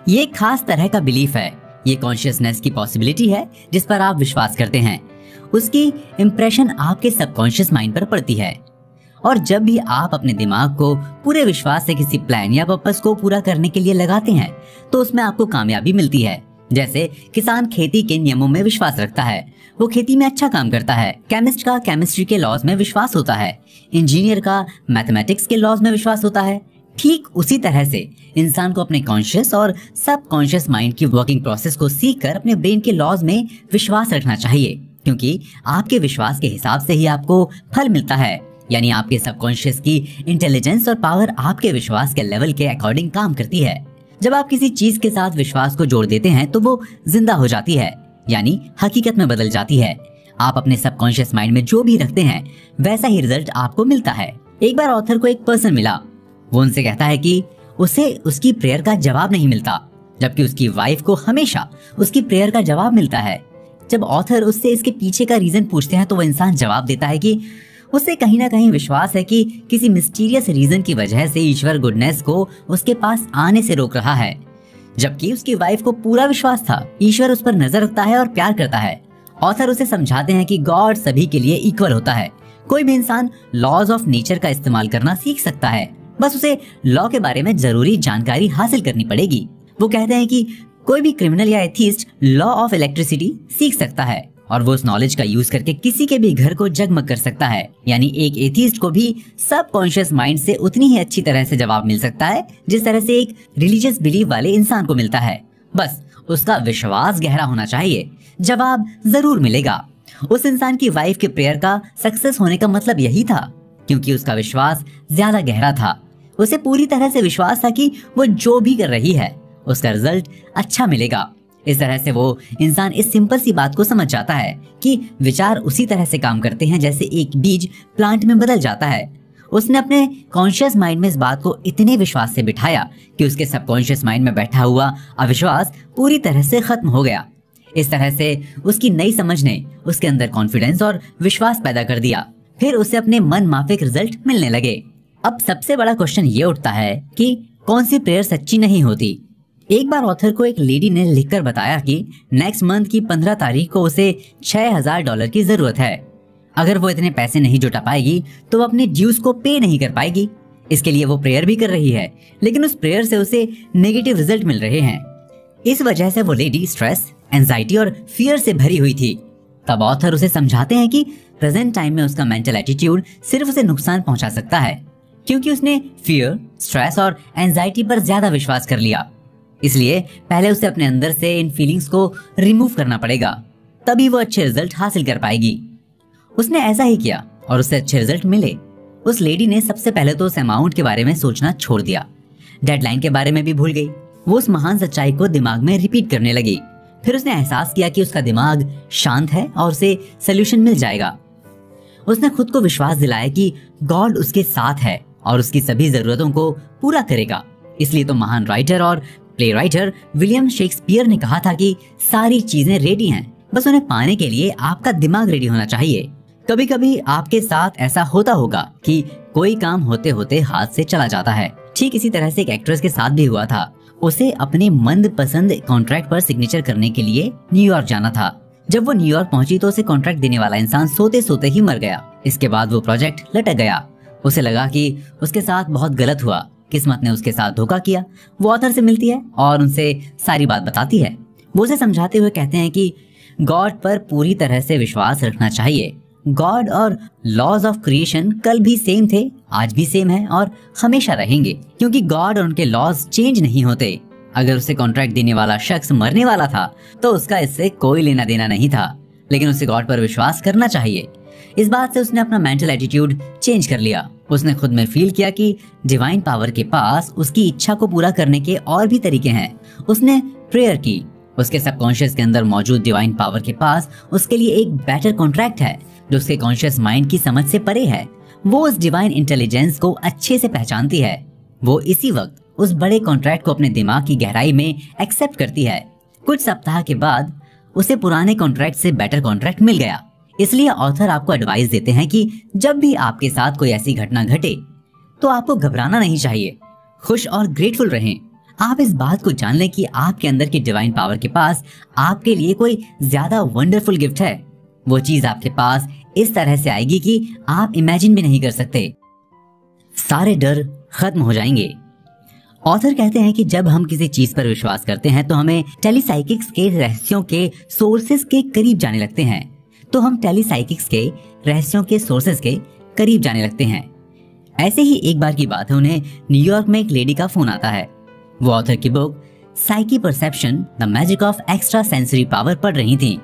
ये एक खास तरह का बिलीफ है। ये कॉन्शियसनेस की पॉसिबिलिटी है जिस पर आप विश्वास करते हैं। उसकी इम्प्रेशन आपके सबकॉन्शियस माइंड पर पड़ती है और जब भी आप अपने दिमाग को पूरे विश्वास से किसी प्लान या पर्पस को पूरा करने के लिए लगाते हैं तो उसमें आपको कामयाबी मिलती है। जैसे किसान खेती के नियमों में विश्वास रखता है, वो खेती में अच्छा काम करता है। केमिस्ट का केमिस्ट्री के लॉज में विश्वास होता है। इंजीनियर का मैथमेटिक्स के लॉज में विश्वास होता है। ठीक उसी तरह से इंसान को अपने कॉन्शियस और सबकॉन्शियस माइंड की वर्किंग प्रोसेस को सीखकर अपने ब्रेन के लॉज में विश्वास रखना चाहिए, क्योंकि आपके विश्वास के हिसाब से ही आपको फल मिलता है। यानी आपके सबकॉन्शियस की इंटेलिजेंस और पावर आपके विश्वास के लेवल के अकॉर्डिंग काम करती है। जब आप किसी चीज के साथ विश्वास को जोड़ देते हैं तो वो जिंदा हो जाती है, यानी हकीकत में बदल जाती है। आप अपने सबकॉन्शियस माइंड में जो भी रखते हैं वैसा ही रिजल्ट आपको मिलता है। एक बार ऑथर को एक पर्सन मिला। वो उनसे कहता है कि उसे उसकी प्रेयर का जवाब नहीं मिलता, जबकि उसकी वाइफ को हमेशा उसकी प्रेयर का जवाब मिलता है। जब ऑथर उससे इसके पीछे का रीजन पूछते हैं तो वो इंसान जवाब देता है कि उसे कहीं ना कहीं विश्वास है कि किसी मिस्टीरियस रीजन की वजह से ईश्वर गुडनेस को उसके पास आने से रोक रहा है, जबकि उसकी वाइफ को पूरा विश्वास था ईश्वर उस पर नजर रखता है और प्यार करता है। ऑथर उसे समझाते हैं कि गॉड सभी के लिए इक्वल होता है। कोई भी इंसान लॉज ऑफ नेचर का इस्तेमाल करना सीख सकता है, बस उसे लॉ के बारे में जरूरी जानकारी हासिल करनी पड़ेगी। वो कहते हैं कि कोई भी क्रिमिनल या एथिस्ट लॉ ऑफ इलेक्ट्रिसिटी सीख सकता है और वो उस नॉलेज का यूज करके किसी के भी घर को जगमग कर सकता है। यानी एक एथिस्ट को भी सबकॉन्शियस माइंड से उतनी ही अच्छी तरह से जवाब मिल सकता है जिस तरह से एक रिलीजियस बिलीफ वाले इंसान को मिलता है। बस उसका विश्वास गहरा होना चाहिए, जवाब जरूर मिलेगा। उस इंसान की वाइफ के प्रेयर का सक्सेस होने का मतलब यही था, क्योंकि उसका विश्वास ज्यादा गहरा था। उसे पूरी तरह से विश्वास था कि वो जो भी कर रही है उसका रिजल्ट अच्छा मिलेगा। इस तरह से वो इंसान इस सिंपल सी बात को समझ जाता है कि विचार उसी तरह से काम करते हैं जैसे एक बीज प्लांट में बदल जाता है। उसने अपने कॉन्शियस माइंड में इस बात को इतने विश्वास से बिठाया कि उसके सबकॉन्शियस माइंड में बैठा हुआ अविश्वास पूरी तरह से खत्म हो गया। इस तरह से उसकी नई समझ ने उसके अंदर कॉन्फिडेंस और विश्वास पैदा कर दिया। फिर उसे अपने मन माफिक रिजल्ट मिलने लगे। अब सबसे बड़ा क्वेश्चन ये उठता है कि कौन सी प्रेयर सच्ची नहीं होती। एक बार ऑथर को एक लेडी ने लिखकर बताया कि नेक्स्ट मंथ की 15 तारीख को उसे $6000 की जरूरत है। अगर वो इतने पैसे नहीं जुटा पाएगी तो वो अपने ड्यूज को पे नहीं कर पाएगी। इसके लिए वो प्रेयर भी कर रही है, लेकिन उस प्रेयर से उसे नेगेटिव रिजल्ट मिल रहे हैं। इस वजह से वो लेडी स्ट्रेस, एंजाइटी और फियर से भरी हुई थी। तब ऑथर उसे समझाते हैं कि प्रेजेंट टाइम में उसका मेंटल एटीट्यूड सिर्फ उसे नुकसान पहुंचा सकता है, क्योंकि उसने फियर, स्ट्रेस और एंजाइटी पर ज्यादा विश्वास कर लिया। इसलिए पहले उसे अपने अंदर से इन फीलिंग्स को रिमूव करना पड़ेगा, तभी वो अच्छे रिजल्ट हासिल कर पाएगी। उसने ऐसा ही किया और उससे अच्छे रिजल्ट मिले। उस लेडी ने सबसे पहले तो उस अमाउंट के बारे में सोचना छोड़ दिया, डेडलाइन के बारे में भी भूल गई। वो उस महान सच्चाई को दिमाग में रिपीट करने लगी। फिर उसने एहसास किया कि उसका दिमाग शांत है और उसे सोल्यूशन मिल जाएगा। उसने खुद को विश्वास दिलाया कि गॉड उसके साथ है और उसकी सभी जरूरतों को पूरा करेगा। इसलिए तो महान राइटर और प्ले राइटर विलियम शेक्सपियर ने कहा था कि सारी चीजें रेडी हैं, बस उन्हें पाने के लिए आपका दिमाग रेडी होना चाहिए। कभी कभी आपके साथ ऐसा होता होगा कि कोई काम होते होते हाथ से चला जाता है। ठीक इसी तरह से एक एक्ट्रेस के साथ भी हुआ था। उसे अपने मनपसंद कॉन्ट्रैक्ट पर सिग्नेचर करने के लिए न्यूयॉर्क जाना था। जब वो न्यूयॉर्क पहुंची तो उसे कॉन्ट्रैक्ट देने वाला इंसान सोते सोते ही मर गया। इसके बाद वो प्रोजेक्ट लटक गया। उसे लगा कि उसके साथ बहुत गलत हुआ, किस्मत ने उसके साथ धोखा किया। वो ऑथर से मिलती है और उनसे सारी बात बताती है। वो उसे समझाते हुए कहते हैं कि गॉड पर पूरी तरह से विश्वास रखना चाहिए। गॉड और लॉज ऑफ क्रिएशन कल भी सेम थे, आज भी सेम है और हमेशा रहेंगे, क्योंकि गॉड और उनके लॉज चेंज नहीं होते। अगर उसे कॉन्ट्रैक्ट देने वाला शख्स मरने वाला था तो उसका इससे कोई लेना देना नहीं था, लेकिन उसे गॉड पर विश्वास करना चाहिए। इस बात से उसने अपना मेंटल एटीट्यूड चेंज कर लिया। उसने खुद में फील किया कि डिवाइन पावर के पास उसकी इच्छा को पूरा करने के और भी तरीके हैं। उसने प्रेयर की। उसके सबकॉन्शियस के अंदर मौजूद डिवाइन पावर के पास उसके लिए एक बेटर कॉन्ट्रैक्ट है जो उसके कॉन्शियस माइंड की समझ से परे है। वो उस डिवाइन इंटेलिजेंस को अच्छे से पहचानती है। वो इसी वक्त उस बड़े कॉन्ट्रैक्ट को अपने दिमाग की गहराई में एक्सेप्ट करती है। कुछ सप्ताह के बाद उसे पुराने कॉन्ट्रैक्ट से बेटर कॉन्ट्रैक्ट मिल गया। इसलिए ऑथर आपको एडवाइस देते हैं कि जब भी आपके साथ कोई ऐसी घटना घटे तो आपको घबराना नहीं चाहिए, खुश और ग्रेटफुल रहें। आप इस बात को जान लें कि आपके अंदर की डिवाइन पावर के पास आपके लिए कोई ज्यादा वंडरफुल गिफ्ट है। वो चीज आपके पास इस तरह से आएगी कि आप इमेजिन भी नहीं कर सकते। सारे डर खत्म हो जाएंगे। ऑथर कहते हैं कि जब हम किसी चीज पर विश्वास करते हैं तो हमें टेलीसाइकिक्स के रहस्यों के सोर्सेस के करीब जाने लगते हैं। ऐसे ही एक बार की बात है, उन्हें न्यूयॉर्क में एक लेडी का फोन आता है। वो ऑथर की book psyche perception the magic of extra sensory power पढ़ रही थी।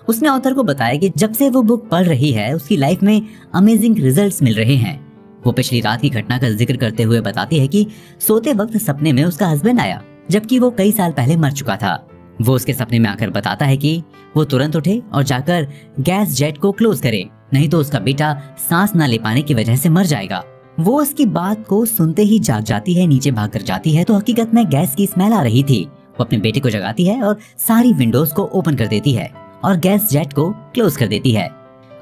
उसने ऑथर को बताया कि जब से वो बुक पढ़ रही है उसकी लाइफ में अमेजिंग रिजल्ट्स मिल रहे हैं। वो पिछली रात की घटना का जिक्र करते हुए बताती है कि सोते वक्त सपने में उसका हस्बैंड आया, जबकि वो कई साल पहले मर चुका था। वो उसके सपने में आकर बताता है कि वो तुरंत उठे और जाकर गैस जेट को क्लोज करे, नहीं तो उसका बेटा सांस न ले पाने की वजह से मर जाएगा। वो उसकी बात को सुनते ही जाग जाती है, नीचे भाग कर जाती है तो हकीकत में गैस की स्मेल आ रही थी। वो अपने बेटे को जगाती है और सारी विंडोज को ओपन कर देती है और गैस जेट को क्लोज कर देती है।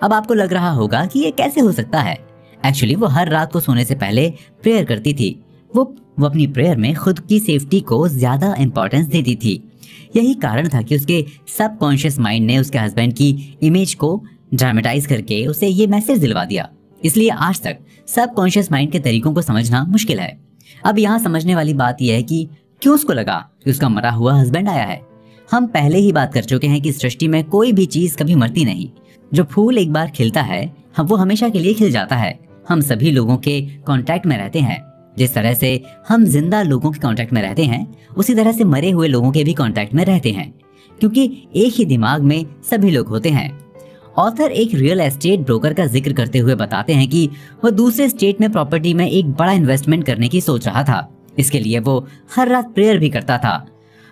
अब आपको लग रहा होगा कि ये कैसे हो सकता है। एक्चुअली वो हर रात को सोने से पहले प्रेयर करती थी। वो अपनी प्रेयर में खुद की सेफ्टी को ज्यादा इंपॉर्टेंस देती थी। यही कारण था कि उसके सबकॉन्शियस माइंड ने उसके हस्बैंड की इमेज को ड्रामेटाइज करके उसे ये मैसेज दिलवा दिया। इसलिए आज तक सबकॉन्शियस माइंड के तरीकों को समझना मुश्किल है। अब यहाँ समझने वाली बात यह है कि क्यों उसको लगा कि उसका मरा हुआ हस्बैंड आया है। हम पहले ही बात कर चुके हैं कि सृष्टि में कोई भी चीज कभी मरती नहीं। जो फूल एक बार खिलता है वो हमेशा के लिए खिल जाता है। हम सभी लोगों के कांटेक्ट में रहते हैं। जिस तरह से हम जिंदा लोगों के कांटेक्ट में रहते हैं उसी तरह से मरे हुए लोगों के भी कांटेक्ट में रहते हैं, क्योंकि एक ही दिमाग में सभी लोग होते हैं। ऑथर एक रियल एस्टेट ब्रोकर का जिक्र करते हुए बताते हैं कि वो दूसरे स्टेट में प्रॉपर्टी में एक बड़ा इन्वेस्टमेंट करने की सोच रहा था। इसके लिए वो हर रात प्रेयर भी करता था।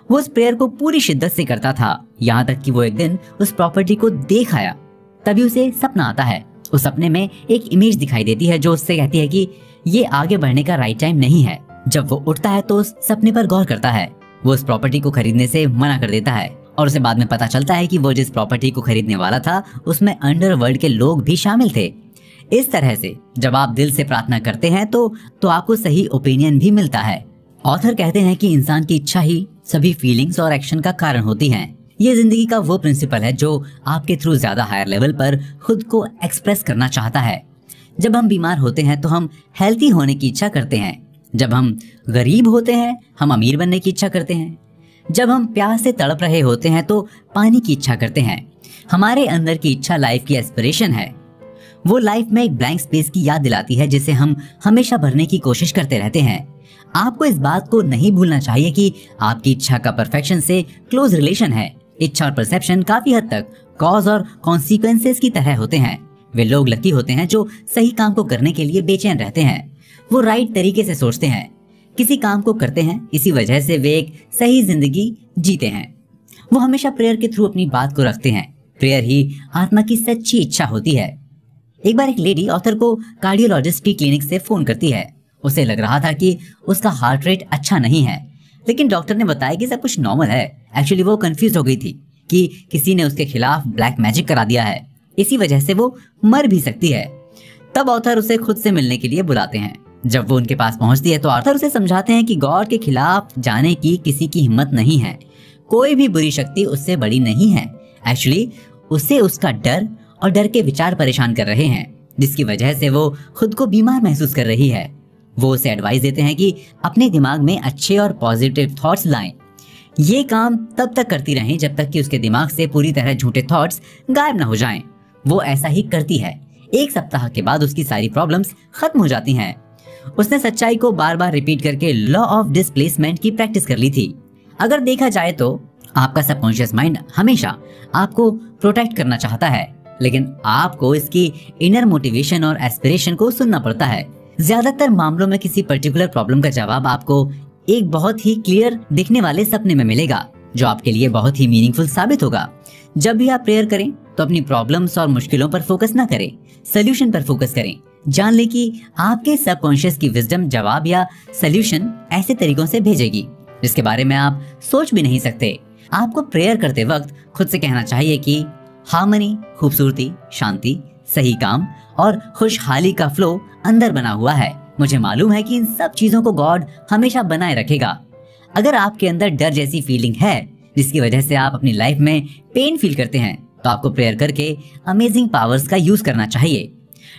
वो उस प्रेयर को पूरी शिद्दत से करता था, यहाँ तक कि वो एक दिन उस प्रॉपर्टी को देख आया। तभी उसे सपना आता है। उस सपने में एक इमेज दिखाई देती है जो उससे कहती है कि ये आगे बढ़ने का राइट टाइम नहीं है। जब वो उठता है तो उस सपने पर गौर करता है। वो उस प्रॉपर्टी को खरीदने से मना कर देता है और उसे बाद में पता चलता है कि वो जिस प्रॉपर्टी को खरीदने वाला था उसमें अंडरवर्ल्ड के लोग भी शामिल थे। इस तरह से जब आप दिल से प्रार्थना करते हैं तो आपको सही ओपिनियन भी मिलता है। ऑथर कहते हैं कि इंसान की इच्छा ही सभी फीलिंग्स और एक्शन का कारण होती है। ये जिंदगी का वो प्रिंसिपल है जो आपके थ्रू ज्यादा हायर लेवल पर खुद को एक्सप्रेस करना चाहता है। जब हम बीमार होते हैं तो हम हेल्थी होने की इच्छा करते हैं। जब हम गरीब होते हैं हम अमीर बनने की इच्छा करते हैं। जब हम प्यास से तड़प रहे होते हैं तो पानी की इच्छा करते हैं। हमारे अंदर की इच्छा लाइफ की एस्पिरेशन है। वो लाइफ में एक ब्लैंक स्पेस की याद दिलाती है जिसे हम हमेशा भरने की कोशिश करते रहते हैं। आपको इस बात को नहीं भूलना चाहिए कि आपकी इच्छा का परफेक्शन से क्लोज रिलेशन है। इच्छा और परसेप्शन काफी हद तक कॉज और कॉन्सिक्वेंसेस की तरह होते हैं। वे लोग लकी होते हैं जो सही काम को करने के लिए बेचैन रहते हैं। वो राइट तरीके से सोचते हैं, किसी काम को करते हैं, इसी वजह से वे एक सही जिंदगी जीते हैं। वो हमेशा प्रेयर के थ्रू अपनी बात को रखते हैं। प्रेयर ही आत्मा की सच्ची इच्छा होती है। एक बार एक लेडी ऑथर को कार्डियोलॉजिस्ट की क्लिनिक से फोन करती है। उसे लग रहा था कि उसका हार्ट रेट अच्छा नहीं है, लेकिन डॉक्टर ने बताया कि सब कुछ नॉर्मल है। एक्चुअली वो कंफ्यूज हो गई थी कि किसी ने उसके खिलाफ ब्लैक मैजिक करा दिया है, इसी वजह से वो मर भी सकती है। तब ऑथर उसे खुद से मिलने के लिए बुलाते हैं। जब वो उनके पास पहुंचती है तो ऑथर उसे समझाते हैं कि गॉड के खिलाफ जाने की किसी की हिम्मत नहीं है। कोई भी बुरी शक्ति उससे बड़ी नहीं है। एक्चुअली उसे उसका डर और डर के विचार परेशान कर रहे हैं, जिसकी वजह से वो खुद को बीमार महसूस कर रही है। वो उसे एडवाइस देते हैं कि अपने दिमाग में अच्छे और पॉजिटिव थॉट्स लाएं। ये काम तब तक करती रहें जब तक कि उसके दिमाग से पूरी तरह झूठे थॉट्स गायब ना हो जाएं। वो ऐसा ही करती है। एक सप्ताह के बाद उसकी सारी प्रॉब्लम्स खत्म हो जाती हैं। उसने सच्चाई को बार बार रिपीट करके लॉ ऑफ डिस्प्लेसमेंट की प्रैक्टिस कर ली थी। अगर देखा जाए तो आपका सबकॉन्शियस माइंड हमेशा आपको प्रोटेक्ट करना चाहता है, लेकिन आपको इसकी इनर मोटिवेशन और एस्पिरेशन को सुनना पड़ता है। ज्यादातर मामलों में किसी पर्टिकुलर प्रॉब्लम का जवाब आपको एक बहुत ही क्लियर दिखने वाले सपने में मिलेगा, जो आपके लिए बहुत ही मीनिंगफुल साबित होगा। जब भी आप प्रेयर करें तो अपनी प्रॉब्लम्स और मुश्किलों पर फोकस ना करें, सोल्यूशन पर फोकस करें। जान ले कि आपके सबकॉन्शियस की विजडम जवाब या सल्यूशन ऐसे तरीकों से भेजेगी जिसके बारे में आप सोच भी नहीं सकते। आपको प्रेयर करते वक्त खुद से कहना चाहिए कि हार्मनी, खूबसूरती, शांति, सही काम और खुशहाली का फ्लो अंदर बना हुआ है। मुझे मालूम है कि इन सब चीजों को गॉड हमेशा बनाए रखेगा। अगर आपके अंदर डर जैसी फीलिंग है जिसकी वजह से आप अपनी लाइफ में पेन फील करते हैं तो आपको प्रेयर करके अमेजिंग पावर्स का यूज करना चाहिए।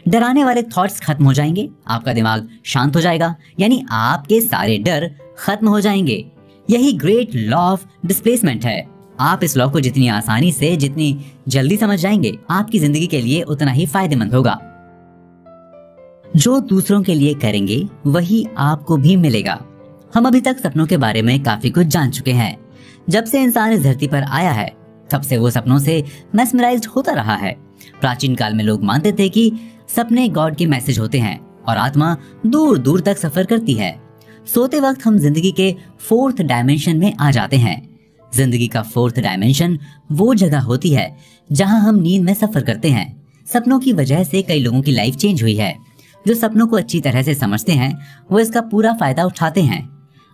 डराने वाले थॉट्स खत्म हो जाएंगे, आपका दिमाग शांत हो जाएगा, यानी आपके सारे डर खत्म हो जाएंगे। यही ग्रेट लॉ ऑफ डिस्प्लेसमेंट है। आप इस लॉ को जितनी आसानी से, जितनी जल्दी समझ जाएंगे, आपकी जिंदगी के लिए उतना ही फायदेमंद होगा। जो दूसरों के लिए करेंगे वही आपको भी मिलेगा। हम अभी तक सपनों के बारे में काफी कुछ जान चुके हैं। जब से इंसान इस धरती पर आया है तब से वो सपनों से मेस्मराइज्ड होता रहा है। प्राचीन काल में लोग मानते थे कि सपने गॉड के मैसेज होते हैं और आत्मा दूर दूर तक सफर करती है। सोते वक्त हम जिंदगी के 4th डायमेंशन में आ जाते हैं। जिंदगी का 4th डायमेंशन वो जगह होती है जहां हम नींद में सफर करते हैं। सपनों की वजह से कई लोगों की लाइफ चेंज हुई है। जो सपनों को अच्छी तरह से समझते हैं वो इसका पूरा फायदा उठाते हैं।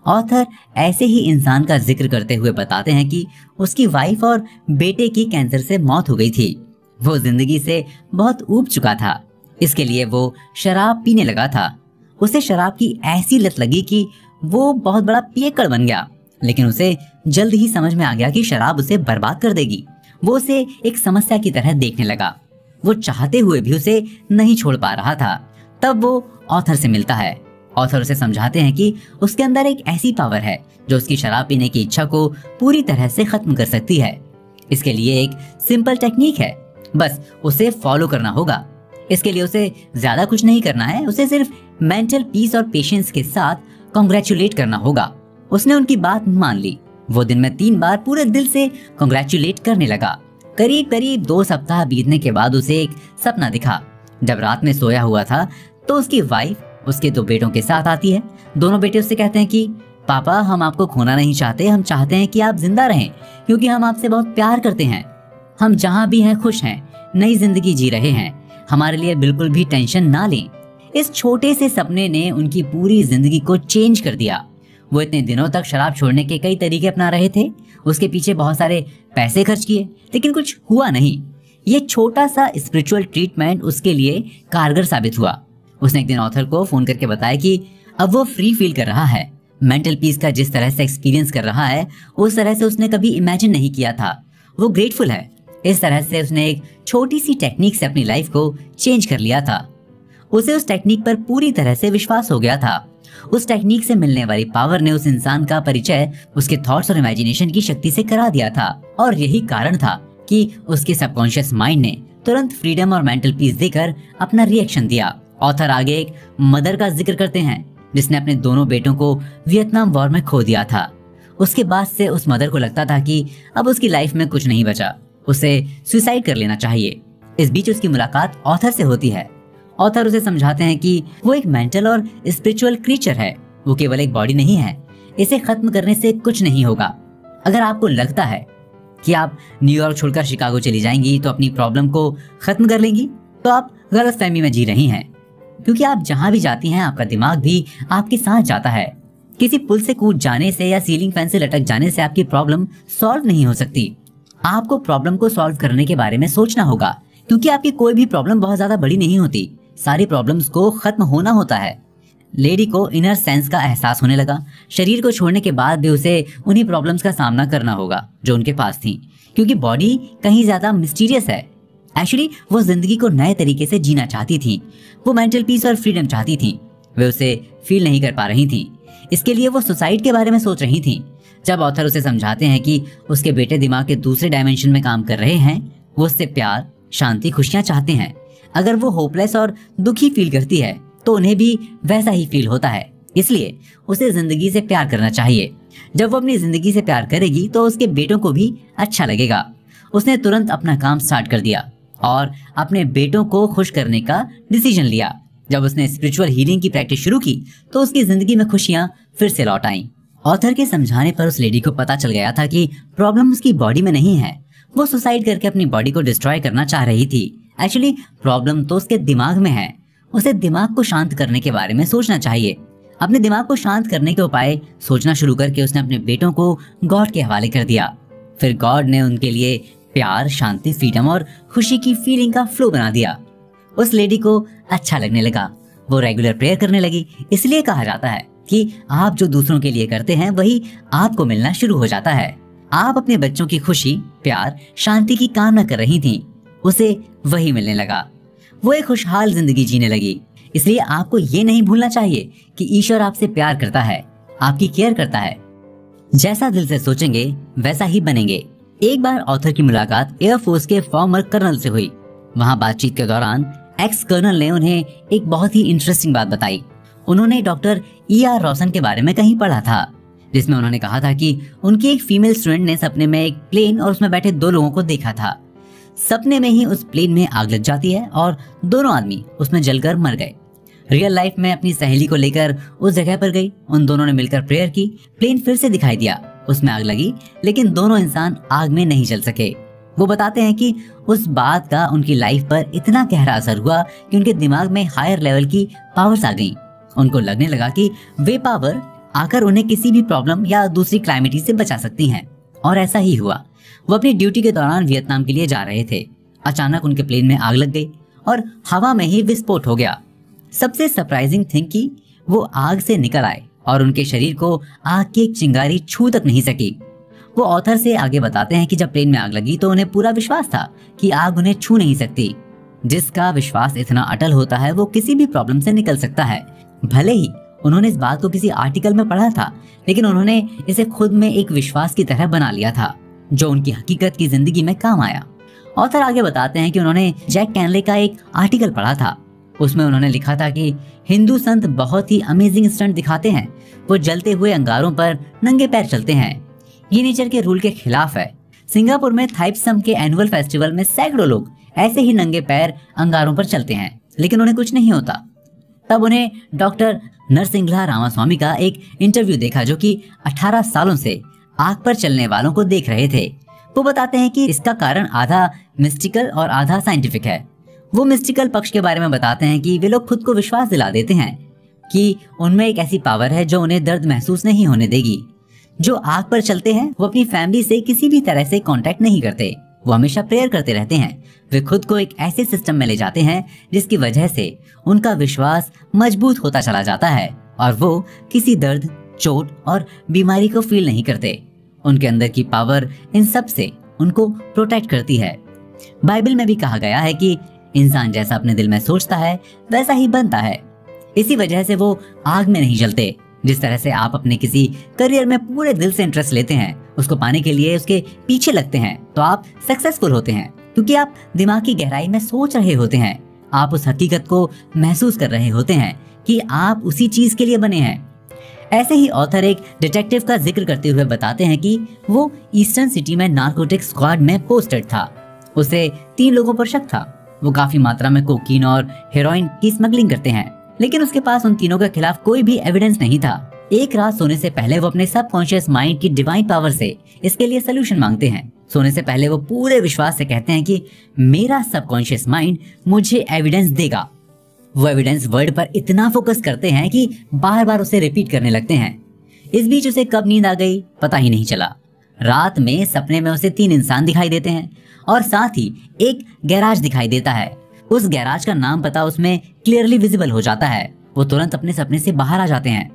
ऑथर ऐसे ही इंसान का जिक्र करते हुए बताते हैं कि उसकी वाइफ और बेटे की कैंसर से मौत हो गई थी। वो जिंदगी से बहुत ऊब चुका था, इसके लिए वो शराब पीने लगा था। उसे शराब की ऐसी लत लगी कि वो बहुत बड़ा पियक्कड़ बन गया, लेकिन उसे जल्द ही समझ में आ गया कि शराब उसे बर्बाद कर देगी। वो उसे एक समस्या की तरह देखने लगा। वो चाहते हुए भी उसे नहीं छोड़ पा रहा था। तब वो ऑथर से मिलता है। ऑथर उसे समझाते हैं कि उसके अंदर एक ऐसी पावर है जो उसकी शराब पीने की इच्छा को पूरी तरह से खत्म कर सकती है। इसके लिए एक सिंपल टेक्निक है, बस उसे फॉलो करना होगा। इसके लिए उसे ज्यादा कुछ नहीं करना है, उसे सिर्फ मेंटल पीस और पेशेंस के साथ कांग्रेचुलेट करना होगा। उसने उनकी बात मान ली। वो दिन में 3 बार पूरे दिल से कांग्रेचुलेट करने लगा। करीब करीब 2 सप्ताह बीतने के बाद उसे एक सपना दिखा। जब रात में सोया हुआ था तो उसकी वाइफ उसके 2 बेटों के साथ आती है। दोनों बेटे उससे कहते हैं कि पापा, हम आपको खोना नहीं चाहते, हम चाहते हैं कि आप जिंदा रहें क्योंकि हम आपसे बहुत प्यार करते हैं। हम जहाँ भी हैं खुश हैं, नई जिंदगी जी रहे हैं, हमारे लिए बिल्कुल भी टेंशन ना लें। इस छोटे से सपने ने उनकी पूरी जिंदगी को चेंज कर दिया। वो इतने दिनों तक शराब छोड़ने के कई तरीके अपना रहे थे, उसके पीछे बहुत सारे पैसे खर्च किए, लेकिन कुछ हुआ नहीं। ये छोटा सा स्पिरिचुअल ट्रीटमेंट उसके लिए कारगर साबित हुआ। उसने एक दिन ऑथर को फोन करके बताया कि अब वो फ्री फील कर रहा है। मेंटल पीस का जिस तरह से एक्सपीरियंस कर रहा है उस तरह से उसने कभी इमेजिन नहीं किया था। वो ग्रेटफुल है। इस तरह से उसने एक छोटी सी टेक्निक से अपनी लाइफ को चेंज कर लिया था। उसे उस टेक्निक पर पूरी तरह से विश्वास हो गया था। उस टेक्निक से मिलने वाली पावर ने उस इंसान का परिचय उसके थॉट्स और इमेजिनेशन की शक्ति से करा दिया था। और यही कारण था कि उसके सबकॉन्शियस माइंड ने तुरंत फ्रीडम और मेंटल पीस देकर अपना रिएक्शन दिया। ऑथर आगे एक मदर का जिक्र करते हैं जिसने अपने दोनों बेटों को वियतनाम वॉर में खो दिया था। उसके बाद से उस मदर को लगता था कि अब उसकी लाइफ में कुछ नहीं बचा, उसे सुसाइड कर लेना चाहिए। इस बीच उसकी मुलाकात ऑथर से होती है। ऑथर उसे समझाते हैं कि वो एक मेंटल और स्पिरिचुअल क्रीचर है, वो केवल एक बॉडी नहीं है। इसे खत्म करने से कुछ नहीं होगा। अगर आपको लगता है कि आप न्यूयॉर्क छोड़कर शिकागो चली जाएंगी तो अपनी प्रॉब्लम को खत्म कर लेंगी, तो आप गलतफहमी में जी रही हैं, क्योंकि आप जहां भी जाती हैं आपका दिमाग भी आपके साथ जाता है। किसी पुल से कूद जाने से या सीलिंग फैन से लटक जाने से आपकी प्रॉब्लम सॉल्व नहीं हो सकती। आपको प्रॉब्लम को सॉल्व करने के बारे में सोचना होगा, क्योंकि आपकी कोई भी प्रॉब्लम बहुत ज्यादा बड़ी नहीं होती। सारी प्रॉब्लम्स को खत्म होना होता है। लेडी को इनर सेंस का एहसास होने लगा। शरीर को छोड़ने के बाद भी उसे उन्हीं प्रॉब्लम्स का सामना करना होगा जो उनके पास थी, क्योंकि बॉडी कहीं ज्यादा मिस्टीरियस है। एक्चुअली वो जिंदगी को नए तरीके से जीना चाहती थी। वो मेंटल पीस और फ्रीडम चाहती थी। वे उसे फील नहीं कर पा रही थी। इसके लिए वो सुसाइड के बारे में सोच रही थी। जब ऑथर उसे समझाते हैं कि उसके बेटे दिमाग के दूसरे डायमेंशन में काम कर रहे हैं, वो उससे प्यार, शांति, खुशियां चाहते हैं। अगर वो होपलेस और दुखी फील करती है तो उन्हें भी वैसा ही फील होता है। इसलिए उसे जिंदगी से प्यार करना चाहिए। जब वो अपनी जिंदगी से प्यार करेगी तो उसके बेटों को भी अच्छा लगेगा। उसने तुरंत अपना काम स्टार्ट कर दिया और अपने बेटों को खुश करने का डिसीजन लिया। जब उसने स्पिरिचुअल हीलिंग की प्रैक्टिस शुरू की तो उसकी जिंदगी में खुशियां फिर से लौट आईं। ऑथर के समझाने पर उस लेडी को पता चल गया था कि प्रॉब्लम उसकी बॉडी में नहीं है। वो सुसाइड करके अपनी बॉडी को डिस्ट्रॉय करना चाह रही थी। एक्चुअली प्रॉब्लम तो उसके दिमाग में है। उसे दिमाग को शांत करने के बारे में सोचना चाहिए। अपने दिमाग को शांत करने के उपाय सोचना शुरू करके उसने अपने बेटों को गॉड के हवाले कर दिया। फिर गॉड ने उनके लिए प्यार, शांति, फ्रीडम और खुशी की फीलिंग का फ्लो बना दिया। उस लेडी को अच्छा लगने लगा, वो रेगुलर प्रेयर करने लगी। इसलिए कहा जाता है कि आप जो दूसरों के लिए करते हैं वही आपको मिलना शुरू हो जाता है। आप अपने बच्चों की खुशी, प्यार, शांति की कामना कर रही थीं, उसे वही मिलने लगा। वो एक खुशहाल जिंदगी जीने लगी। इसलिए आपको ये नहीं भूलना चाहिए कि ईश्वर आपसे प्यार करता है, आपकी केयर करता है। जैसा दिल से सोचेंगे वैसा ही बनेंगे। एक बार ऑथर की मुलाकात एयरफोर्स के फॉर्मर कर्नल से हुई। वहाँ बातचीत के दौरान एक्स कर्नल ने उन्हें एक बहुत ही इंटरेस्टिंग बात बताई। उन्होंने डॉक्टर E.R. रोसन के बारे में कहीं पढ़ा था, जिसमें उन्होंने कहा था कि उनकी एक फीमेल स्टूडेंट ने सपने में एक प्लेन और उसमें बैठे 2 लोगों को देखा था। सपने में ही उस प्लेन में आग लग जाती है और दोनों आदमी उसमें जलकर मर गए। रियल लाइफ में अपनी सहेली को लेकर उस जगह पर गई। उन दोनों ने मिलकर प्रेयर की। प्लेन फिर से दिखाई दिया, उसमें आग लगी, लेकिन दोनों इंसान आग में नहीं जल सके। वो बताते हैं कि उस बात का उनकी लाइफ पर इतना गहरा असर हुआ कि उनके दिमाग में हायर लेवल की पावर्स आ गई। उनको लगने लगा कि वे पावर आकर उन्हें किसी भी प्रॉब्लम या दूसरी क्लाइमेटी से बचा सकती हैं, और ऐसा ही हुआ। वो अपनी ड्यूटी के दौरान वियतनाम के लिए जा रहे थे। अचानक उनके प्लेन में आग लग गई और हवा में ही विस्फोट हो गया। सबसे सरप्राइजिंग थिंग कि वो आग से निकल आए और उनके शरीर को आग की एक चिंगारी छू तक नहीं सकी। वो ऑथर से आगे बताते हैं कि जब प्लेन में आग लगी तो उन्हें पूरा विश्वास था कि आग उन्हें छू नहीं सकती। जिसका विश्वास इतना अटल होता है वो किसी भी प्रॉब्लम से निकल सकता है। भले ही उन्होंने इस बात को किसी आर्टिकल में पढ़ा था, लेकिन उन्होंने इसे खुद में एक विश्वास की तरह बना लिया था, जो उनकी हकीकत की जिंदगी में काम आया। ऑथर आगे बताते हैं कि उन्होंने जैक कैनले का एक आर्टिकल पढ़ा था। उसमें उन्होंने लिखा था कि हिंदू संत बहुत ही अमेजिंग स्टंट दिखाते हैं। वो जलते हुए अंगारों पर नंगे पैर चलते हैं। ये नेचर के रूल के खिलाफ है। सिंगापुर में थाइप्सम के एनुअल फेस्टिवल में सैकड़ों लोग ऐसे ही नंगे पैर अंगारों पर चलते हैं, लेकिन उन्हें कुछ नहीं होता। तब उन्हें डॉक्टर नरसिंघला रामास्वामी का एक इंटरव्यू देखा, जो कि 18 सालों से आग पर चलने वालों को देख रहे थे। वो बताते हैं कि इसका कारण आधा मिस्टिकल और आधा साइंटिफिक है। वो मिस्टिकल पक्ष के बारे में बताते हैं कि वे लोग खुद को विश्वास दिला देते हैं कि उनमें एक ऐसी पावर है जो उन्हें दर्द महसूस नहीं होने देगी। जो आग पर चलते हैं वो अपनी फैमिली से किसी भी तरह से कांटेक्ट नहीं करते। वो हमेशा प्रेयर करते रहते हैं। वे खुद को एक ऐसे सिस्टम में ले जाते हैं जिसकी वजह से उनका विश्वास मजबूत होता चला जाता है और वो किसी दर्द, चोट और बीमारी को फील नहीं करते। उनके अंदर की पावर इन सब से उनको प्रोटेक्ट करती है। बाइबल में भी कहा गया है कि इंसान जैसा अपने दिल में सोचता है वैसा ही बनता है। इसी वजह से वो आग में नहीं जलते। जिस तरह से आप अपने किसी करियर में पूरे दिल से इंटरेस्ट लेते हैं, उसको पाने के लिए उसके पीछे लगते हैं, तो आप सक्सेसफुल होते हैं, क्योंकि आप दिमाग की गहराई में सोच रहे होते हैं। आप उस हकीकत को महसूस कर रहे होते हैं कि आप उसी चीज के लिए बने हैं। ऐसे ही ऑथर एक डिटेक्टिव का जिक्र करते हुए बताते हैं कि वो ईस्टर्न सिटी में नार्कोटिक स्क्वाड में पोस्टेड था। उसे 3 लोगों पर शक था। वो काफी मात्रा में कोकीन और हेरोइन की स्मगलिंग करते हैं, लेकिन उसके पास उन तीनों के खिलाफ कोई भी एविडेंस नहीं था। एक रात सोने से पहले वो अपने सबकॉन्शियस माइंड की डिवाइन पावर से इसके लिए सोल्यूशन मांगते हैं। सोने से पहले वो पूरे विश्वास से कहते हैं कि मेरा सबकॉन्शियस माइंड मुझे एविडेंस देगा। वो एविडेंस वर्ड पर इतना फोकस करते हैं कि बार बार उसे रिपीट करने लगते हैं। इस बीच उसे कब नींद आ गई पता ही नहीं चला। रात में सपने में उसे 3 इंसान दिखाई देते हैं और साथ ही एक गैराज दिखाई देता है। उस गैराज का नाम पता उसमें क्लियरली विजिबल हो जाता है। वो तुरंत अपने सपने से बाहर आ जाते हैं।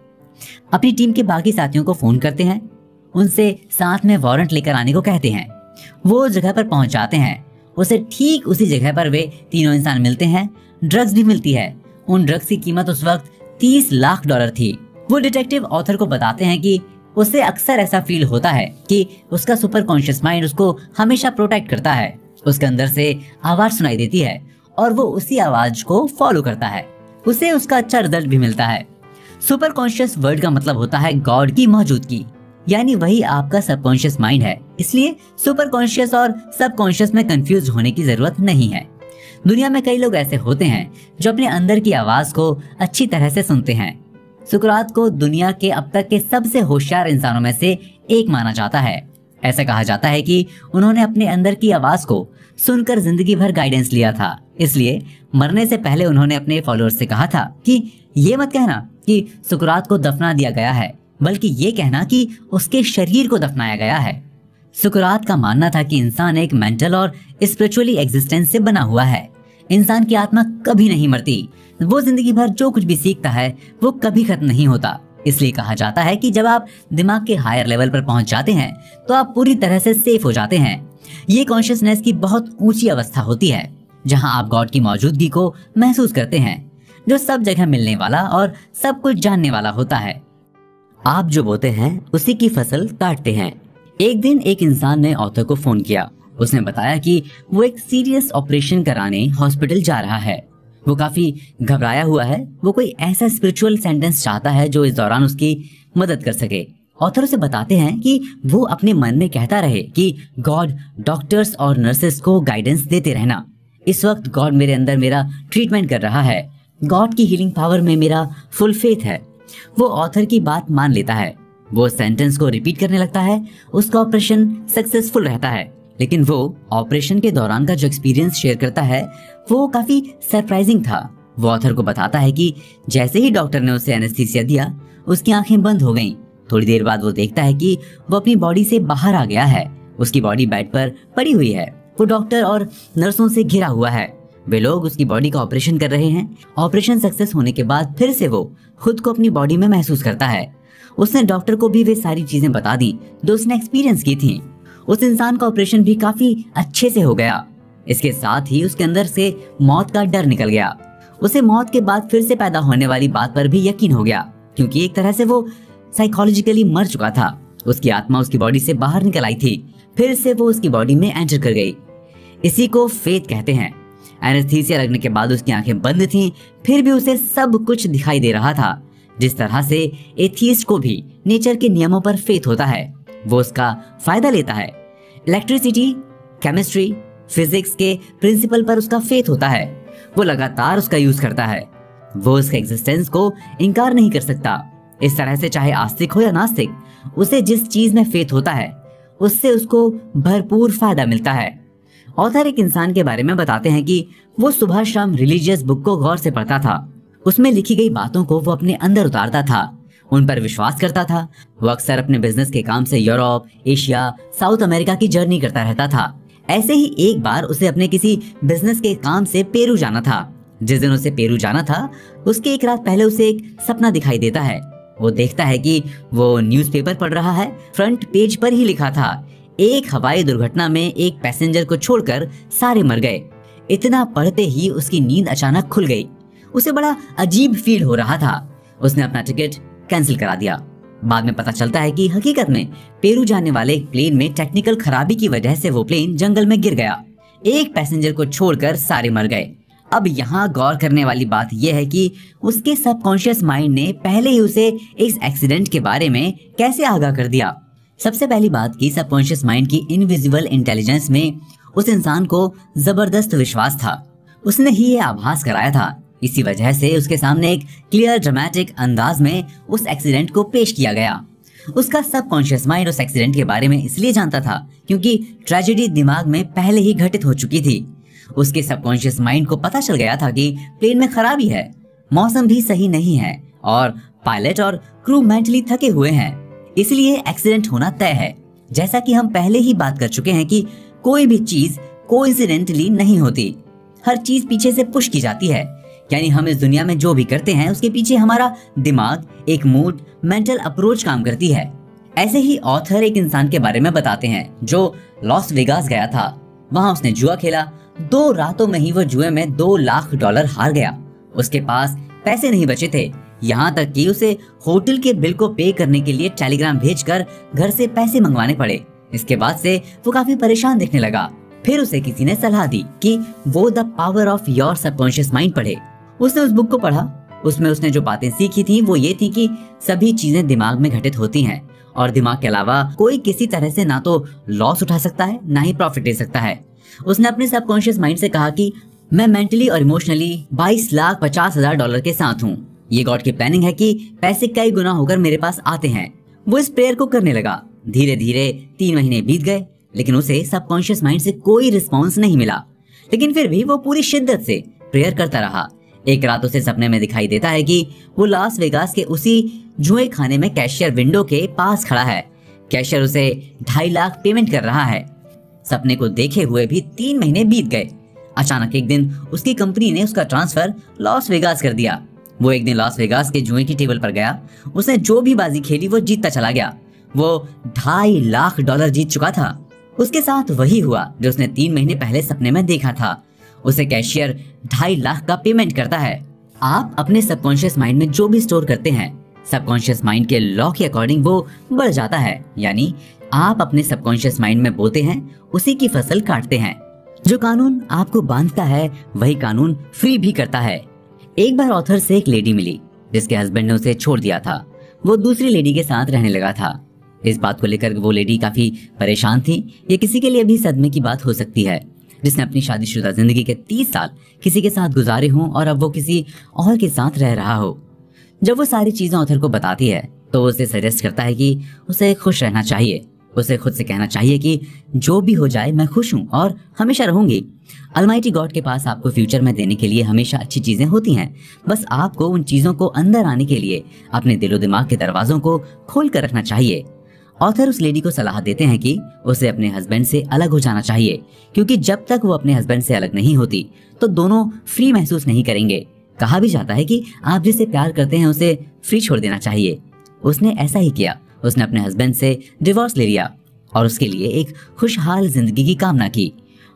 अपनी टीम के बाकी साथियों को फोन करते हैं, उनसे साथ में वारंट लेकर आने को कहते हैं। वो उस जगह पर पहुंच जाते हैं। उसे ठीक उसी जगह पर वे तीनों इंसान मिलते हैं। ड्रग्स भी मिलती है। उन ड्रग्स की कीमत उस वक्त $30 लाख थी। वो डिटेक्टिव ऑथर को बताते हैं कि उसे अक्सर ऐसा फील होता है कि उसका सुपर कॉन्शियस माइंड उसको हमेशा प्रोटेक्ट करता है। उसके अंदर से आवाज सुनाई देती है और वो उसी आवाज को फॉलो करता है। उसे उसका अच्छा रिजल्ट भी मिलता है। सुपर कॉन्शियस वर्ड का मतलब होता है गॉड की मौजूदगी, यानी वही आपका सबकॉन्शियस माइंड है। इसलिए सुपर कॉन्शियस और सबकॉन्शियस में कंफ्यूज होने की जरूरत नहीं है। दुनिया में कई लोग ऐसे होते हैं जो अपने अंदर की आवाज को अच्छी तरह से सुनते हैं। सुकरात को दुनिया के अब तक के सबसे होशियार इंसानों में से एक माना जाता है। ऐसा कहा जाता है कि उन्होंने अपने अंदर की आवाज को सुनकर जिंदगी भर गाइडेंस लिया था, इसलिए मरने से पहले उन्होंने अपने फॉलोअर्स से कहा था कि ये मत कहना कि सुकरात को दफना दिया गया है, बल्कि ये कहना कि उसके शरीर को दफनाया गया है। सुकरात का मानना था कि इंसान एक मेंटल और स्पिरिचुअली एग्जिस्टेंस से बना हुआ है। इंसान की आत्मा कभी नहीं मरती, वो जिंदगी भर जो कुछ भी सीखता है वो कभी खत्म नहीं होता। इसलिए कहा जाता है कि जब आप दिमाग के हायर लेवल पर पहुंच जाते हैं तो आप पूरी तरह से सेफ हो जाते हैं। ये कॉन्शियसनेस की बहुत ऊंची अवस्था होती है जहां आप गॉड की मौजूदगी को महसूस करते हैं, जो सब जगह मिलने वाला और सब कुछ जानने वाला होता है। आप जो बोते हैं उसी की फसल काटते हैं। एक दिन एक इंसान ने ऑथर को फोन किया। उसने बताया कि वो एक सीरियस ऑपरेशन कराने हॉस्पिटल जा रहा है। वो काफी घबराया हुआ है। वो कोई ऐसा स्पिरिचुअल सेंटेंस चाहता है जो इस दौरान उसकी मदद कर सके। ऑथर उसे बताते हैं कि वो अपने मन में कहता रहे कि गॉड, डॉक्टर्स और नर्सेस को गाइडेंस देते रहना। इस वक्त गॉड मेरे अंदर मेरा ट्रीटमेंट कर रहा है। गॉड की हीलिंग पावर में मेरा फुल फेथ है। वो ऑथर की बात मान लेता है। वो सेंटेंस को रिपीट करने लगता है। उसका ऑपरेशन सक्सेसफुल रहता है। लेकिन वो ऑपरेशन के दौरान का जो एक्सपीरियंस शेयर करता है वो काफी सरप्राइजिंग था। वो ऑथर को बताता है कि जैसे ही डॉक्टर ने उसे एनेस्थीसिया दिया, उसकी आंखें बंद हो गईं। थोड़ी देर बाद वो देखता है कि वो अपनी बॉडी से बाहर आ गया है। उसकी बॉडी बेड पर पड़ी हुई है। वो डॉक्टर और नर्सों से घिरा हुआ है। वे लोग उसकी बॉडी का ऑपरेशन कर रहे हैं। ऑपरेशन सक्सेस होने के बाद फिर से वो खुद को अपनी बॉडी में महसूस करता है। उसने डॉक्टर को भी वे सारी चीजें बता दी जो उसने एक्सपीरियंस की थी। उस इंसान का ऑपरेशन भी काफी अच्छे से हो गया। इसके साथ ही उसके अंदर से मौत का डर निकल गया। उसे मौत के बाद फिर से पैदा होने वाली बात पर भी यकीन हो गया, क्योंकि एक तरह से वो साइकोलॉजिकली मर चुका था। उसकी आत्मा उसकी बॉडी से बाहर निकल आई थी। फिर से वो उसकी बॉडी में एंटर कर गई। इसी को फेथ कहते हैं। एनेस्थीसिया लगने के बाद उसकी आंखें बंद थीं, फिर भी उसे सब कुछ दिखाई दे रहा था। जिस तरह से एथियस्ट को भी नेचर के नियमों पर फेथ होता है, वो उसका फायदा लेता है। इलेक्ट्रिसिटी, केमिस्ट्री, फिजिक्स के प्रिंसिपल पर उसका फेथ होता है। वो लगातार उसका यूज करता है। वो उसके एग्जिस्टेंस को इनकार नहीं कर सकता। इस तरह से चाहे आस्तिक हो या नास्तिक, उसे जिस चीज में फेथ होता है उससे उसको भरपूर फायदा मिलता है। ऑथर एक इंसान के बारे में बताते हैं कि वो सुबह शाम रिलीजियस बुक को गौर से पढ़ता था। उसमें लिखी गई बातों को वो अपने अंदर उतारता था, उन पर विश्वास करता था। वो अक्सर अपने बिजनेस के काम से यूरोप, एशिया, साउथ अमेरिका की जर्नी करता रहता था। ऐसे ही एक बार उसे अपने किसी बिजनेस के काम से पेरू जाना था। जिस दिन उसे पेरू जाना था, उसके एक रात पहले उसे एक सपना दिखाई देता है। वो देखता है कि वो न्यूज़पेपर पढ़ रहा है। फ्रंट पेज पर ही लिखा था, एक हवाई दुर्घटना में एक पैसेंजर को छोड़कर सारे मर गए। इतना पढ़ते ही उसकी नींद अचानक खुल गई। उसे बड़ा अजीब फील हो रहा था। उसने अपना टिकट कैंसिल करा दिया। बाद में पता चलता है कि हकीकत में पेरू जाने वाले एक प्लेन में टेक्निकल खराबी की वजह से वो प्लेन जंगल में गिर गया। एक पैसेंजर को छोड़कर सारे मर गए। अब यहाँ गौर करने वाली बात यह है कि उसके सबकॉन्शियस माइंड ने पहले ही उसे इस एक्सीडेंट के बारे में कैसे आगाह कर दिया। सबसे पहली बात कि सबकॉन्शियस माइंड की इनविजिबल इंटेलिजेंस में उस इंसान को जबरदस्त विश्वास था। उसने ही ये आभास कराया था। इसी वजह से उसके सामने एक क्लियर ड्रामेटिक अंदाज में उस एक्सीडेंट को पेश किया गया। उसका सबकॉन्शियस माइंड उस एक्सीडेंट के बारे में इसलिए जानता था क्योंकि ट्रेजेडी दिमाग में पहले ही घटित हो चुकी थी। उसके सबकॉन्शियस माइंड को पता चल गया था कि प्लेन में खराबी है, मौसम भी सही नहीं है और पायलट और क्रू मेंटली थके हुए हैं, इसलिए एक्सीडेंट होना तय है। जैसा कि हम पहले ही बात कर चुके हैं कि कोई भी चीज कोइंसिडेंटली नहीं होती, हर चीज पीछे से पुश की जाती है। यानी हम इस दुनिया में जो भी करते हैं उसके पीछे हमारा दिमाग, एक मूड, मेंटल अप्रोच काम करती है। ऐसे ही ऑथर एक इंसान के बारे में बताते हैं जो लॉस वेगास गया था। वहां उसने जुआ खेला। 2 रातों में ही वो जुए में $2 लाख हार गया। उसके पास पैसे नहीं बचे थे, यहाँ तक कि उसे होटल के बिल को पे करने के लिए टेलीग्राम भेजकर घर से पैसे मंगवाने पड़े। इसके बाद से वो काफी परेशान दिखने लगा। फिर उसे किसी ने सलाह दी कि वो the power of your subconscious mind पढ़े। उसने उस बुक को पढ़ा। उसमें उसने जो बातें सीखी थी वो ये थी कि सभी चीजें दिमाग में घटित होती हैं और दिमाग के अलावा कोई किसी तरह से ना तो लॉस उठा सकता है ना ही प्रॉफिट ले सकता है। उसने अपने सबकॉन्शियस माइंड से कहा कि मैं मेंटली और इमोशनली $22,50,000 के साथ हूँ। ये गॉड की प्लानिंग है कि पैसे कई गुना होकर मेरे पास आते हैं। वो इस प्रेयर को करने लगा। धीरे धीरे 3 महीने बीत गए, लेकिन उसे सबकॉन्शियस माइंड से कोई रिस्पॉन्स नहीं मिला। लेकिन फिर भी वो पूरी शिद्दत से प्रेयर करता रहा। एक रात उसे सपने में दिखाई देता है कि वो लास वेगास के उसी जुए खाने में कैशियर विंडो के पास खड़ा है। कैशियर उसे 2.5 लाख पेमेंट कर रहा है। सपने को देखे हुए भी 3 महीने बीत गए। अचानक एक दिन उसकी कंपनी ने उसका ट्रांसफर लॉस वेगास कर दिया। वो एक दिन लॉस वेगास के जुए की टेबल पर गया। उसने जो भी बाजी खेली वो जीतता चला गया। वो $2.5 लाख जीत चुका था। उसके साथ वही हुआ जो उसने 3 महीने पहले सपने में देखा था। उसे कैशियर 2.5 लाख का पेमेंट करता है। आप अपने सबकॉन्शियस माइंड में जो भी स्टोर करते हैं, सबकॉन्शियस माइंड के लॉ के अकॉर्डिंग वो बढ़ जाता है। यानी आप अपने सबकॉन्शियस माइंड में बोते हैं, उसी की फसल काटते हैं। जो कानून आपको बांधता है वही कानून फ्री भी करता है। एक बार ऑथर से एक लेडी मिली जिसके हस्बैंड ने उसे छोड़ दिया था। वो दूसरी लेडी के साथ रहने लगा था। इस बात को लेकर वो लेडी काफी परेशान थी। ये किसी के लिए भी सदमे की बात हो सकती है जिसने अपनी शादीशुदा जिंदगी के 30 साल किसी के साथ गुजारे हों और अब वो किसी और के साथ रह रहा हो। जब वो सारी चीजें ऑथर को बताती है तो वो उसे सजेस्ट करता है कि उसे खुश रहना चाहिए। उसे खुद से कहना चाहिए कि जो भी हो जाए मैं खुश हूँ और हमेशा रहूंगी। अलमाइटी गॉड के पास आपको फ्यूचर में देने के लिए हमेशा अच्छी चीजें होती हैं। बस आपको उन चीजों को अंदर आने के लिए अपने दिलो दिमाग के दरवाजों को खोल कर रखना चाहिए। ऑथर उस लेडी को सलाह देते हैं कि उसे अपने हस्बैंड से अलग हो जाना चाहिए, क्योंकि जब तक वो अपने हस्बैंड से अलग नहीं होती तो दोनों फ्री महसूस नहीं करेंगे। कहा भी जाता है कि आप जिसे प्यार करते हैं उसे फ्री छोड़ देना चाहिए। उसने ऐसा ही किया। उसने अपने हस्बैंड से डिवोर्स ले लिया और उसके लिए एक खुशहाल जिंदगी की कामना की।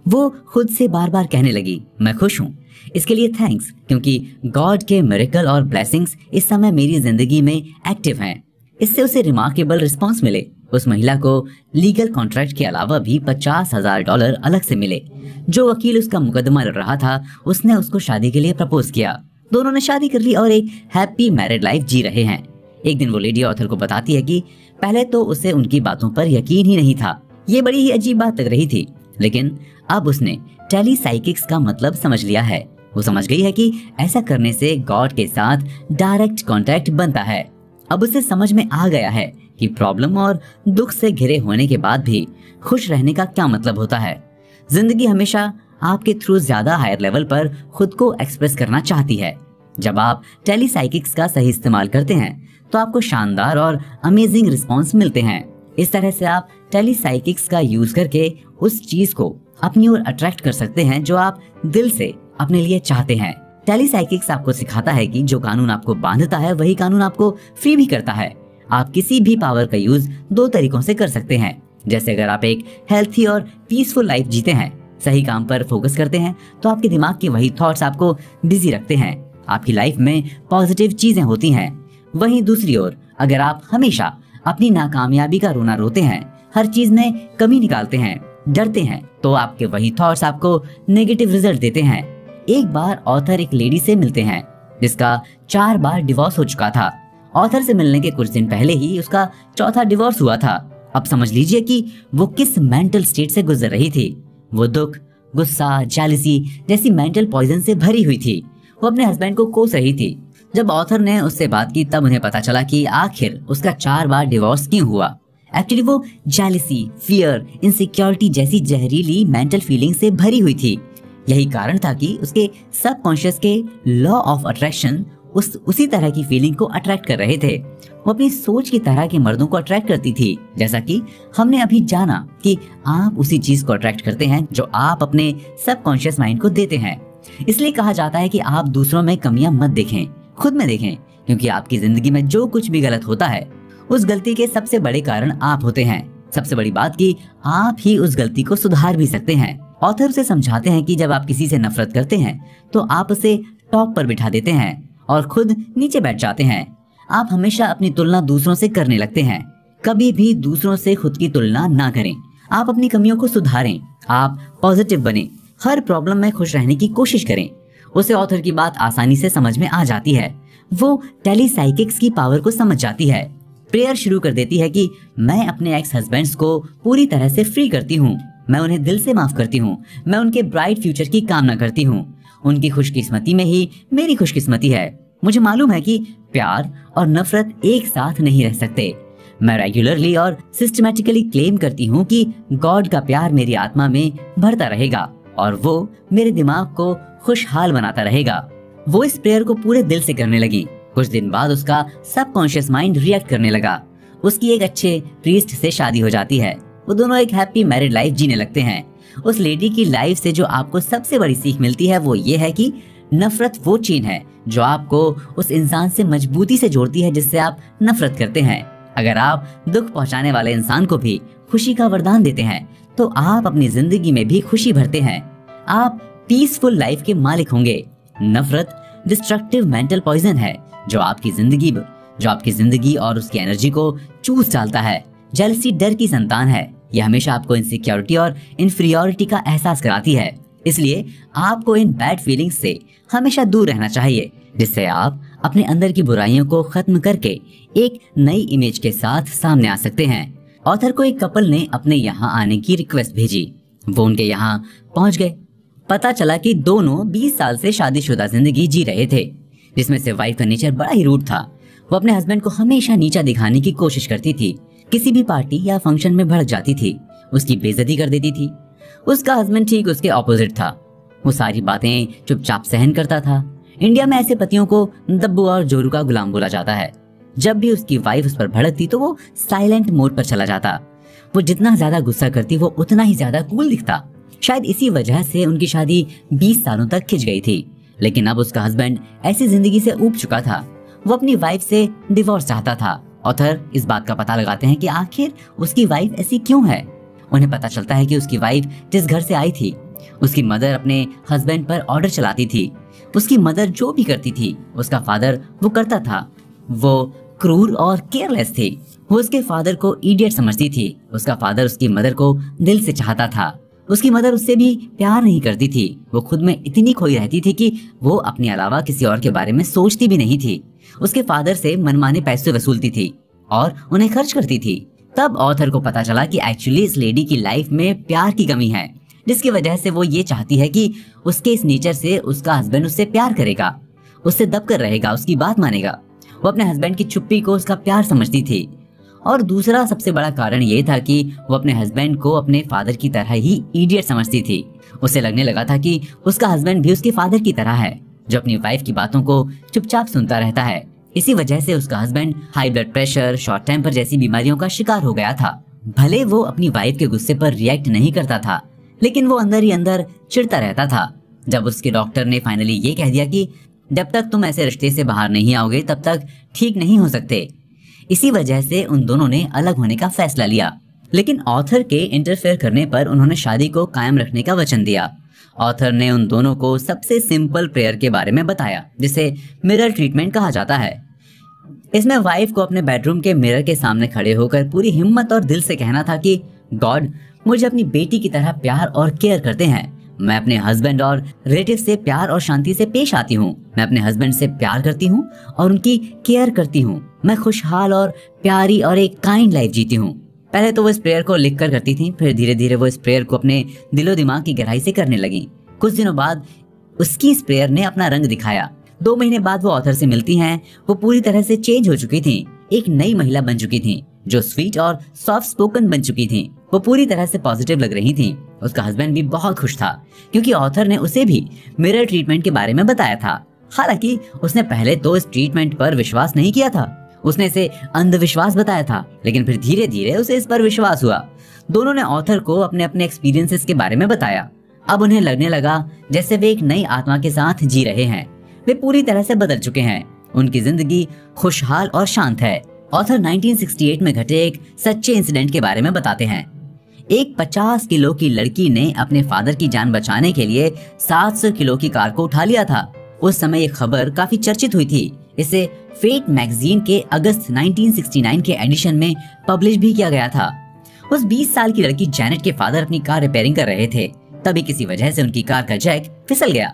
वो खुद से बार बार कहने लगी, मैं खुश हूँ, इसके लिए थैंक्स, क्योंकि गॉड के मिरेकल और ब्लेसिंग्स इस समय मेरी जिंदगी में एक्टिव हैं। इससे उसे रिमार्केबल रिस्पॉन्स मिले। उस महिला को लीगल कॉन्ट्रैक्ट के अलावा भी $50,000 अलग से मिले। जो वकील उसका मुकदमा लड़ रहा था उसने उसको शादी के लिए प्रपोज किया। दोनों ने शादी कर ली और एक हैप्पी मैरिड लाइफ जी रहे हैं। एक दिन वो लेडी ऑथर को बताती है कि पहले तो उसे उनकी बातों पर यकीन ही नहीं था। ये बड़ी ही अजीब बात लग रही थी, लेकिन अब उसने टेलीसाइकिक्स का मतलब समझ लिया है। वो समझ गई है कि ऐसा करने से गॉड के साथ डायरेक्ट कांटेक्ट बनता है। अब उसे समझ में आ गया है कि प्रॉब्लम और दुख से घिरे होने के बाद भी खुश रहने का क्या मतलब होता है। जिंदगी हमेशा आपके थ्रू ज्यादा हायर लेवल पर खुद को एक्सप्रेस करना चाहती है। जब आप टेलीसाइकिक्स का सही इस्तेमाल करते हैं तो आपको शानदार और अमेजिंग रिस्पॉन्स मिलते हैं। इस तरह से आप टेलीसाइकिक्स का यूज करके उस चीज को अपनी ओर अट्रैक्ट कर सकते हैं जो आप दिल से अपने लिए चाहते हैं। टेलीसाइकिक्स आपको सिखाता है कि जो कानून आपको बांधता है वही कानून आपको फ्री भी करता है। आप किसी भी पावर का यूज 2 तरीकों से कर सकते हैं। जैसे अगर आप एक हेल्थी और पीसफुल लाइफ जीते हैं, सही काम पर फोकस करते हैं, तो आपके दिमाग के वही थॉट्स आपको बिजी रखते हैं। आपकी लाइफ में पॉजिटिव चीजें होती हैं। वहीं दूसरी ओर अगर आप हमेशा अपनी नाकामयाबी का रोना रोते हैं, हर चीज में कमी निकालते हैं, डरते हैं, तो आपके वही थॉट्स आपको नेगेटिव रिजल्ट देते हैं। एक बार ऑथर एक लेडी से मिलते हैं जिसका 4 बार डिवोर्स हो चुका था। ऑथर से मिलने के कुछ दिन पहले ही उसका 4था डिवोर्स हुआ था। अब समझ लीजिए कि वो किस मेंटल स्टेट से गुजर रही थी। वो दुख, गुस्सा, जेलसी जैसी मेंटल पॉइजन से भरी हुई थी। वो अपने हस्बैंड को कोस रही थी। जब ऑथर ने उससे बात की तब उन्हें पता चला कि आखिर उसका 4 बार डिवोर्स क्यों हुआ। एक्चुअली वो जेलसी, फियर, इनसिक्योरिटी जैसी जहरीली मेंटल फीलिंग से भरी हुई थी। यही कारण था कि उसके सबकॉन्शियस के लॉ ऑफ अट्रैक्शन उसी तरह की फीलिंग को अट्रैक्ट कर रहे थे। वो अपनी सोच की तरह के मर्दों को अट्रैक्ट करती थी। जैसा कि हमने अभी जाना कि आप उसी चीज को अट्रैक्ट करते हैं जो आप अपने सबकॉन्शियस माइंड को देते हैं। इसलिए कहा जाता है कि आप दूसरों में कमियां मत देखें, खुद में देखें, क्योंकि आपकी जिंदगी में जो कुछ भी गलत होता है उस गलती के सबसे बड़े कारण आप होते हैं। सबसे बड़ी बात कि आप ही उस गलती को सुधार भी सकते हैं। ऑथर से समझाते हैं कि जब आप किसी से नफरत करते हैं तो आप उसे टॉप पर बिठा देते हैं और खुद नीचे बैठ जाते हैं। आप हमेशा अपनी तुलना दूसरों से करने लगते हैं। कभी भी दूसरों से खुद की तुलना ना करें। आप अपनी कमियों को सुधारें। आप पॉजिटिव बने। हर प्रॉब्लम में खुश रहने की कोशिश करें। उसे ऑथर की बात आसानी से समझ में आ जाती है। वो टेलीसाइकिक्स की पावर को समझ जाती है। प्रेयर शुरू कर देती है कि मैं अपने एक्स हस्बैंड्स को पूरी तरह से फ्री करती हूँ। मैं उन्हें दिल से माफ करती हूँ। मैं उनके ब्राइट फ्यूचर की कामना करती हूँ। उनकी खुशकिस्मती में ही मेरी खुशकिस्मती है। मुझे मालूम है कि प्यार और नफरत एक साथ नहीं रह सकते। मैं रेगुलरली और सिस्टमैटिकली क्लेम करती हूँ कि गॉड का प्यार मेरी आत्मा में भरता रहेगा और वो मेरे दिमाग को खुशहाल बनाता रहेगा। वो इस प्रेयर को पूरे दिल से करने लगी। कुछ दिन बाद उसका सबकॉन्शियस माइंड रिएक्ट करने लगा। उसकी एक अच्छे प्रीस्ट से शादी हो जाती है। वो दोनों एक हैप्पी मैरिड लाइफ जीने लगते हैं। उस लेडी की लाइफ से जो आपको सबसे बड़ी सीख मिलती है वो ये है कि नफरत वो चीज है जो आपको उस इंसान से मजबूती से जोड़ती है जिससे आप नफरत करते हैं। अगर आप दुख पहुंचाने वाले इंसान को भी खुशी का वरदान देते हैं तो आप अपनी जिंदगी में भी खुशी भरते हैं। आप पीसफुल लाइफ के मालिक होंगे। नफरत डिस्ट्रक्टिव मेंटल पॉइजन है जो आपकी जिंदगी और उसकी एनर्जी को चूस डालता है। जेलसी डर की संतान है। यह हमेशा आपको इनसिक्योरिटी और इन्फीरियोरिटी का एहसास कराती है। इसलिए आपको इन बैड फीलिंग्स से हमेशा दूर रहना चाहिए, जिससे आप अपने अंदर की बुराइयों को खत्म करके एक नई इमेज के साथ सामने आ सकते हैं। ऑथर को एक कपल ने अपने यहाँ आने की रिक्वेस्ट भेजी। वो उनके यहाँ पहुंच गए। पता चला कि दोनों 20 साल से शादीशुदा जिंदगी जी रहे थे, जिसमें से वाइफ का नेचर बड़ा ही रूड था। वो अपने हस्बैंड को हमेशा नीचा दिखाने की कोशिश करती थी। किसी भी पार्टी या फंक्शन में भड़क जाती थी, उसकी बेइज्जती कर देती थी। उसका हस्बैंड ठीक उसके ऑपोजिट था। वो सारी बातें चुपचाप सहन करता था। इंडिया में ऐसे पतियों को दब्बू और जोरू का गुलाम बोला जाता है। जब भी उसकी वाइफ उस पर भड़कती तो वो साइलेंट मोड पर चला जाता। वो जितना ज्यादा गुस्सा करती वो उतना ही ज्यादा कूल दिखता। शायद इसी वजह से उनकी शादी 20 सालों तक खिंच गई थी। लेकिन अब उसका हस्बैंड ऐसी जिंदगी से ऊब चुका था। वो अपनी वाइफ से डिवोर्स चाहता था। ऑथर इस बात का पता लगाते हैं कि आखिर उसकी वाइफ ऐसी क्यों है। उन्हें पता चलता है कि उसकी वाइफ जिस घर से आई थी, उसकी मदर अपने हस्बैंड पर ऑर्डर चलाती थी। उसकी मदर जो भी करती थी उसका फादर वो करता था। वो क्रूर और केयरलेस थी। वो उसके फादर को इडियट समझती थी। उसका फादर उसकी मदर को दिल से चाहता था। उसकी मदर उससे भी प्यार नहीं करती थी। वो खुद में इतनी खोई रहती थी कि वो अपने अलावा किसी और के बारे में सोचती भी नहीं थी। उसके फादर से मनमाने पैसे वसूलती थी और उन्हें खर्च करती थी। तब ऑथर को पता चला कि एक्चुअली इस लेडी की लाइफ में प्यार की कमी है, जिसकी वजह से वो ये चाहती है कि उसके इस नेचर से उसका हस्बैंड उससे प्यार करेगा, उससे दबकर रहेगा, उसकी बात मानेगा। वो अपने हस्बैंड की चुप्पी को उसका प्यार समझती थी। और दूसरा सबसे बड़ा कारण ये था कि वो अपने हस्बैंड को अपने फादर की तरह ही इडियट समझती थी। उसे लगने लगा था कि उसका हस्बैंड भी उसके फादर की तरह है, जो अपनी वाइफ की बातों को चुपचाप सुनता रहता है। इसी वजह से उसका husband high blood pressure, short temper जैसी बीमारियों का शिकार हो गया था। भले वो अपनी वाइफ के गुस्से पर रिएक्ट नहीं करता था, लेकिन वो अंदर ही अंदर चिढ़ता रहता था। जब उसके डॉक्टर ने फाइनली ये कह दिया कि जब तक तुम ऐसे रिश्ते से बाहर नहीं आओगे तब तक ठीक नहीं हो सकते, इसी वजह से उन दोनों ने अलग होने का फैसला लिया। लेकिन ऑथर के इंटरफेयर करने पर उन्होंने शादी को कायम रखने का वचन दिया। ऑथर ने उन दोनों को सबसे सिंपल प्रेयर के बारे में बताया, जिसे मिरर ट्रीटमेंट कहा जाता है। इसमें वाइफ को अपने बेडरूम के मिरर के सामने खड़े होकर पूरी हिम्मत और दिल से कहना था कि गॉड मुझे अपनी बेटी की तरह प्यार और केयर करते हैं। मैं अपने हस्बैंड और रिलेटिव से प्यार और शांति से पेश आती हूँ। मैं अपने हस्बैंड से प्यार करती हूँ और उनकी केयर करती हूँ। मैं खुशहाल और प्यारी और एक काइंड लाइफ जीती हूँ। पहले तो वो इस प्रेयर को लिख कर करती थी, फिर धीरे धीरे वो इस प्रेयर को अपने दिलो दिमाग की गहराई से करने लगी। कुछ दिनों बाद उसकी इस प्रेयर ने अपना रंग दिखाया। 2 महीने बाद वो ऑथर से मिलती हैं। वो पूरी तरह से चेंज हो चुकी थी, एक नई महिला बन चुकी थी, जो स्वीट और सॉफ्ट स्पोकन बन चुकी थी। वो पूरी तरह से पॉजिटिव लग रही थी। उसका हस्बैंड भी बहुत खुश था, क्योंकि ऑथर ने उसे भी मिरर ट्रीटमेंट के बारे में बताया था। हालांकि उसने पहले तो इस ट्रीटमेंट पर विश्वास नहीं किया था, उसने इसे अंधविश्वास बताया था, लेकिन फिर धीरे धीरे उसे इस पर विश्वास हुआ। दोनों ने ऑथर को अपने अपने एक्सपीरियंसेस के बारे में बताया। अब उन्हें लगने लगा जैसे वे एक नई आत्मा के साथ जी रहे हैं। वे पूरी तरह से बदल चुके हैं। उनकी जिंदगी खुशहाल और शांत है। ऑथर 1968 में घटे एक सच्चे इंसिडेंट के बारे में बताते हैं। एक 50 किलो की लड़की ने अपने फादर की जान बचाने के लिए 700 किलो की कार को उठा लिया था। उस समय ये खबर काफी चर्चित हुई थी। इसे फेट मैगजीन के अगस्त 1969 के एडिशन में पब्लिश भी किया गया था। उस 20 साल की लड़की जैनेट के फादर अपनी कार रिपेयरिंग कर रहे थे। तभी किसी वजह से उनकी कार का जैक फिसल गया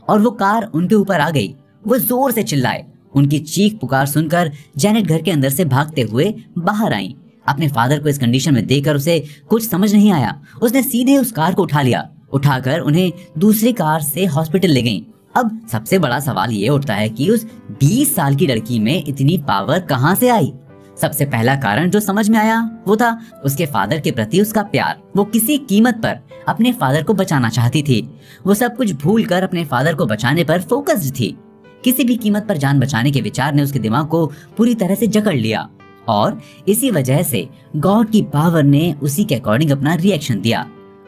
और वो कार उनके ऊपर आ गई। वो जोर से चिल्लाए। उनकी चीख पुकार सुनकर जैनेट घर के अंदर से भागते हुए बाहर आई। अपने फादर को इस कंडीशन में देखकर उसे कुछ समझ नहीं आया। उसने सीधे उस कार को उठा लिया। उठाकर उन्हें दूसरी कार से हॉस्पिटल ले गई। अब सबसे बड़ा सवाल ये उठता है कि उस 20 साल की लड़की में इतनी पावर कहां से आई। सबसे पहला कारण जो समझ में आया वो था उसके फादर के प्रति उसका प्यार। वो किसी कीमत पर अपने फादर को बचाना चाहती थी। वो सब कुछ भूलकर अपने फादर को बचाने पर फोकस्ड थी। किसी भी कीमत पर जान बचाने के विचार ने उसके दिमाग को पूरी तरह से जकड़ लिया और इसी वजह से गॉड की पावर ने उसी के अकॉर्डिंग अपना रिएक्शन दिया।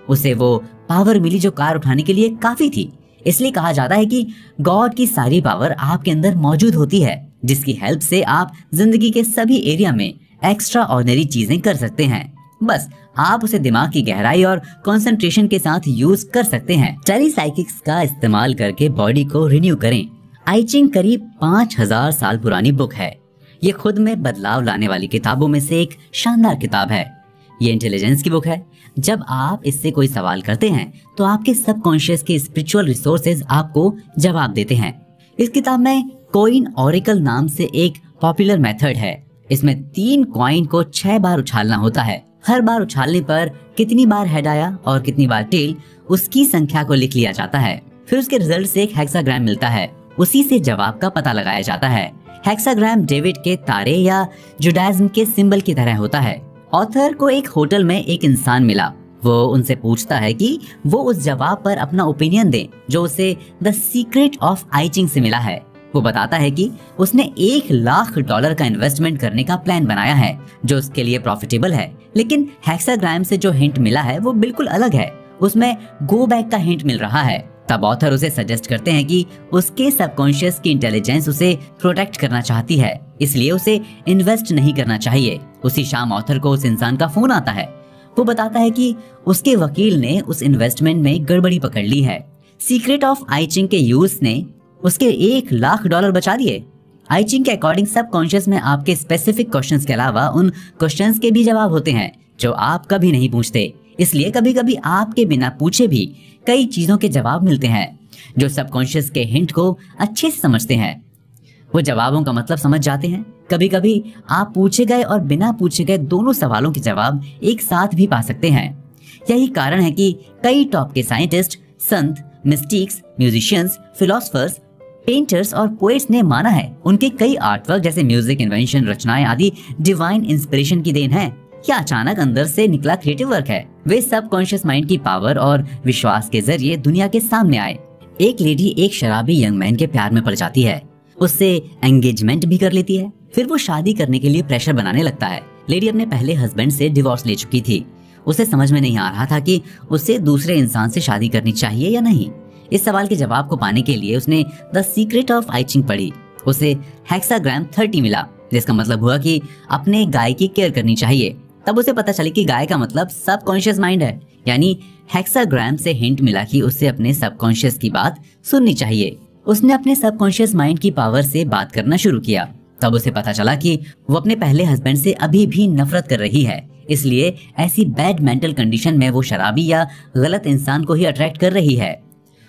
उसे वो पावर मिली जो कार उठाने के लिए काफी थी। इसलिए कहा जाता है कि गॉड की सारी पावर आपके अंदर मौजूद होती है, जिसकी हेल्प से आप जिंदगी के सभी एरिया में एक्स्ट्रा ऑर्डिनरी चीजें कर सकते हैं। बस आप उसे दिमाग की गहराई और कंसंट्रेशन के साथ यूज कर सकते हैं। टेलीसाइकिक्स का इस्तेमाल करके बॉडी को रिन्यू करें। आई चिंग करीब 5000 साल पुरानी बुक है। ये खुद में बदलाव लाने वाली किताबों में से एक शानदार किताब है। ये इंटेलिजेंस की बुक है। जब आप इससे कोई सवाल करते हैं तो आपके सबकॉन्शियस के स्पिरिचुअल रिसोर्सेज आपको जवाब देते हैं। इस किताब में कॉइन ऑरेकल नाम से एक पॉपुलर मेथड है। इसमें 3 कॉइन को 6 बार उछालना होता है। हर बार उछालने पर कितनी बार हेड आया और कितनी बार टेल, उसकी संख्या को लिख लिया जाता है। फिर उसके रिजल्ट से एक हेक्साग्राम मिलता है। उसी से जवाब का पता लगाया जाता है। हेक्साग्राम डेविड के तारे या जुडाइज्म के सिंबल की तरह होता है। ऑथर को एक होटल में एक इंसान मिला। वो उनसे पूछता है कि वो उस जवाब पर अपना ओपिनियन दे जो उसे द सीक्रेट ऑफ आई चिंग से मिला है। वो बताता है कि उसने $1,00,000 का इन्वेस्टमेंट करने का प्लान बनाया है जो उसके लिए प्रॉफिटेबल है, लेकिन हेक्साग्राम से जो हिंट मिला है वो बिल्कुल अलग है। उसमें गो बैक का हिंट मिल रहा है। तब ऑथर उसे सजेस्ट करते हैं कि उसके सबकॉन्शियस की इंटेलिजेंस उसे प्रोटेक्ट करना चाहती है, इसलिए उसे इन्वेस्ट नहीं करना चाहिए। उसी शाम ऑथर को उस इंसान का फोन आता है। वो बताता है कि उसके वकील ने उस इन्वेस्टमेंट में गड़बड़ी पकड़ ली है। सीक्रेट ऑफ आई चिंग के यूज ने उसके $1,00,000 बचा दिए। आई चिंग के अकॉर्डिंग सबकॉन्शियस में आपके स्पेसिफिक क्वेश्चंस के अलावा उन क्वेश्चंस के भी जवाब होते हैं जो आप कभी नहीं पूछते। इसलिए कभी कभी आपके बिना पूछे भी कई चीजों के जवाब मिलते हैं जो सबकॉन्शियस के हिंट को अच्छे से समझते हैं। वो जवाबों का मतलब समझ जाते हैं। कभी कभी आप पूछे गए और बिना पूछे गए दोनों सवालों के जवाब एक साथ भी पा सकते हैं। यही कारण है कि कई टॉप के साइंटिस्ट, संत, मिस्टिक्स, म्यूजिशियंस, फिलोसफर्स, पेंटर्स और पोएट्स ने माना है उनके कई आर्टवर्क जैसे म्यूजिक इन्वेंशन, रचनाएं आदि डिवाइन इंस्पिरेशन की देन है या अचानक अंदर से निकला क्रिएटिव वर्क है। वे सबकॉन्शियस माइंड की पावर और विश्वास के जरिए दुनिया के सामने आए। एक लेडी एक शराबी यंग मैन के प्यार में पड़ जाती है। उससे एंगेजमेंट भी कर लेती है। फिर वो शादी करने के लिए प्रेशर बनाने लगता है। लेडी अपने पहले हस्बैंड से डिवोर्स ले चुकी थी। उसे समझ में नहीं आ रहा था कि उसे दूसरे इंसान से शादी करनी चाहिए या नहीं। इस सवाल के जवाब को पाने के लिए उसने द सीक्रेट ऑफ आई चिंग पढ़ी। उसे हेक्साग्राम 30 मिला, जिसका मतलब हुआ कि अपने गाय की केयर करनी चाहिए। तब उसे पता चली कि गाय का मतलब सबकॉन्शियस माइंड है, यानी हेक्साग्राम से हिंट मिला कि उसे अपने सबकॉन्शियस की बात सुननी चाहिए। उसने अपने सबकॉन्शियस माइंड की पावर से बात करना शुरू किया। तब उसे पता चला कि वो अपने पहले हस्बैंड से अभी भी नफरत कर रही है, इसलिए ऐसी बैड मेंटल कंडीशन में वो शराबी या गलत इंसान को ही अट्रैक्ट कर रही है।